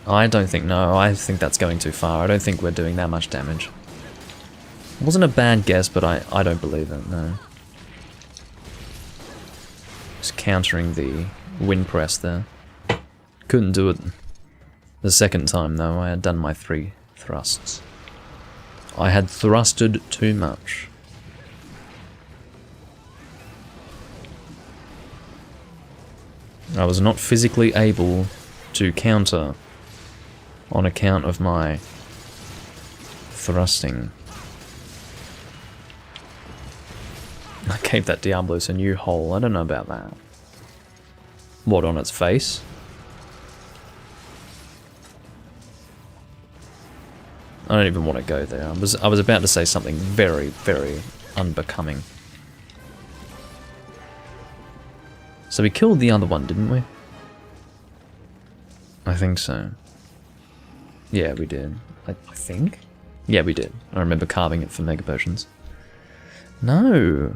I don't think, no, I think that's going too far. I don't think we're doing that much damage. It wasn't a bad guess, but I don't believe it, no. Just countering the wind press there. Couldn't do it the second time, though. I had done my 3 thrusts. I had thrusted too much. I was not physically able to counter on account of my thrusting. I gave that Diablos a new hole. I don't know about that. What, on its face? I don't even want to go there. I was about to say something very, very unbecoming. So we killed the other one, didn't we? I think so. Yeah, we did. I think? Yeah, we did. I remember carving it for Mega Potions. No.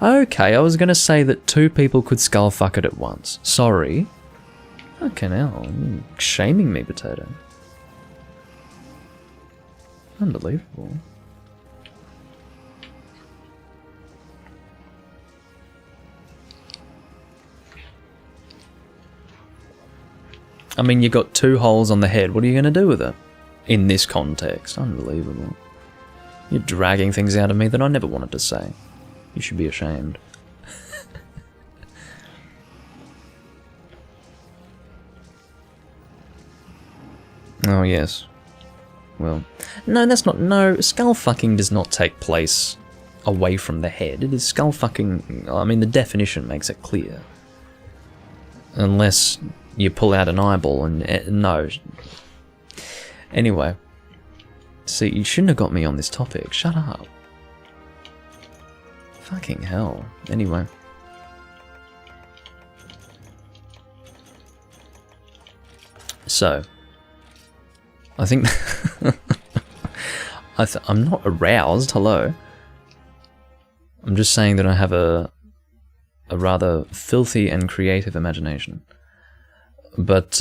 Okay, I was going to say that 2 people could skullfuck it at once. Sorry. Okay, now. You're shaming me, Potato. Unbelievable. I mean, you got 2 holes on the head. What are you going to do with it? In this context. Unbelievable. You're dragging things out of me that I never wanted to say. You should be ashamed. Oh, yes. Well, no, that's not... No, skull fucking does not take place away from the head. It is skull fucking... I mean, the definition makes it clear. Unless you pull out an eyeball and... no. Anyway. See, you shouldn't have got me on this topic. Shut up. Fucking hell. Anyway. So. I think... I'm not aroused, hello. I'm just saying that I have a rather filthy and creative imagination. But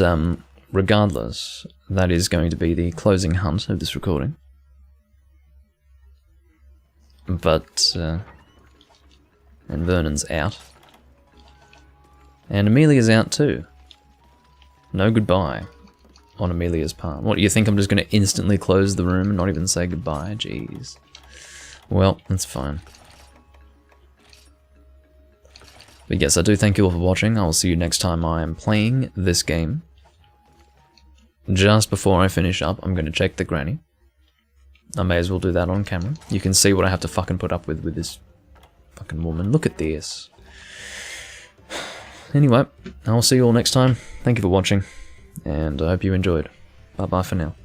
regardless, that is going to be the closing hunt of this recording. But, and Vernon's out. And Amelia's out too. No goodbye on Amelia's part. What, you think I'm just going to instantly close the room and not even say goodbye? Jeez. Well, that's fine. But yes, I do thank you all for watching. I will see you next time I am playing this game. Just before I finish up, I'm going to check the granny. I may as well do that on camera. You can see what I have to fucking put up with this fucking woman. Look at this. Anyway, I will see you all next time. Thank you for watching, and I hope you enjoyed. Bye bye for now.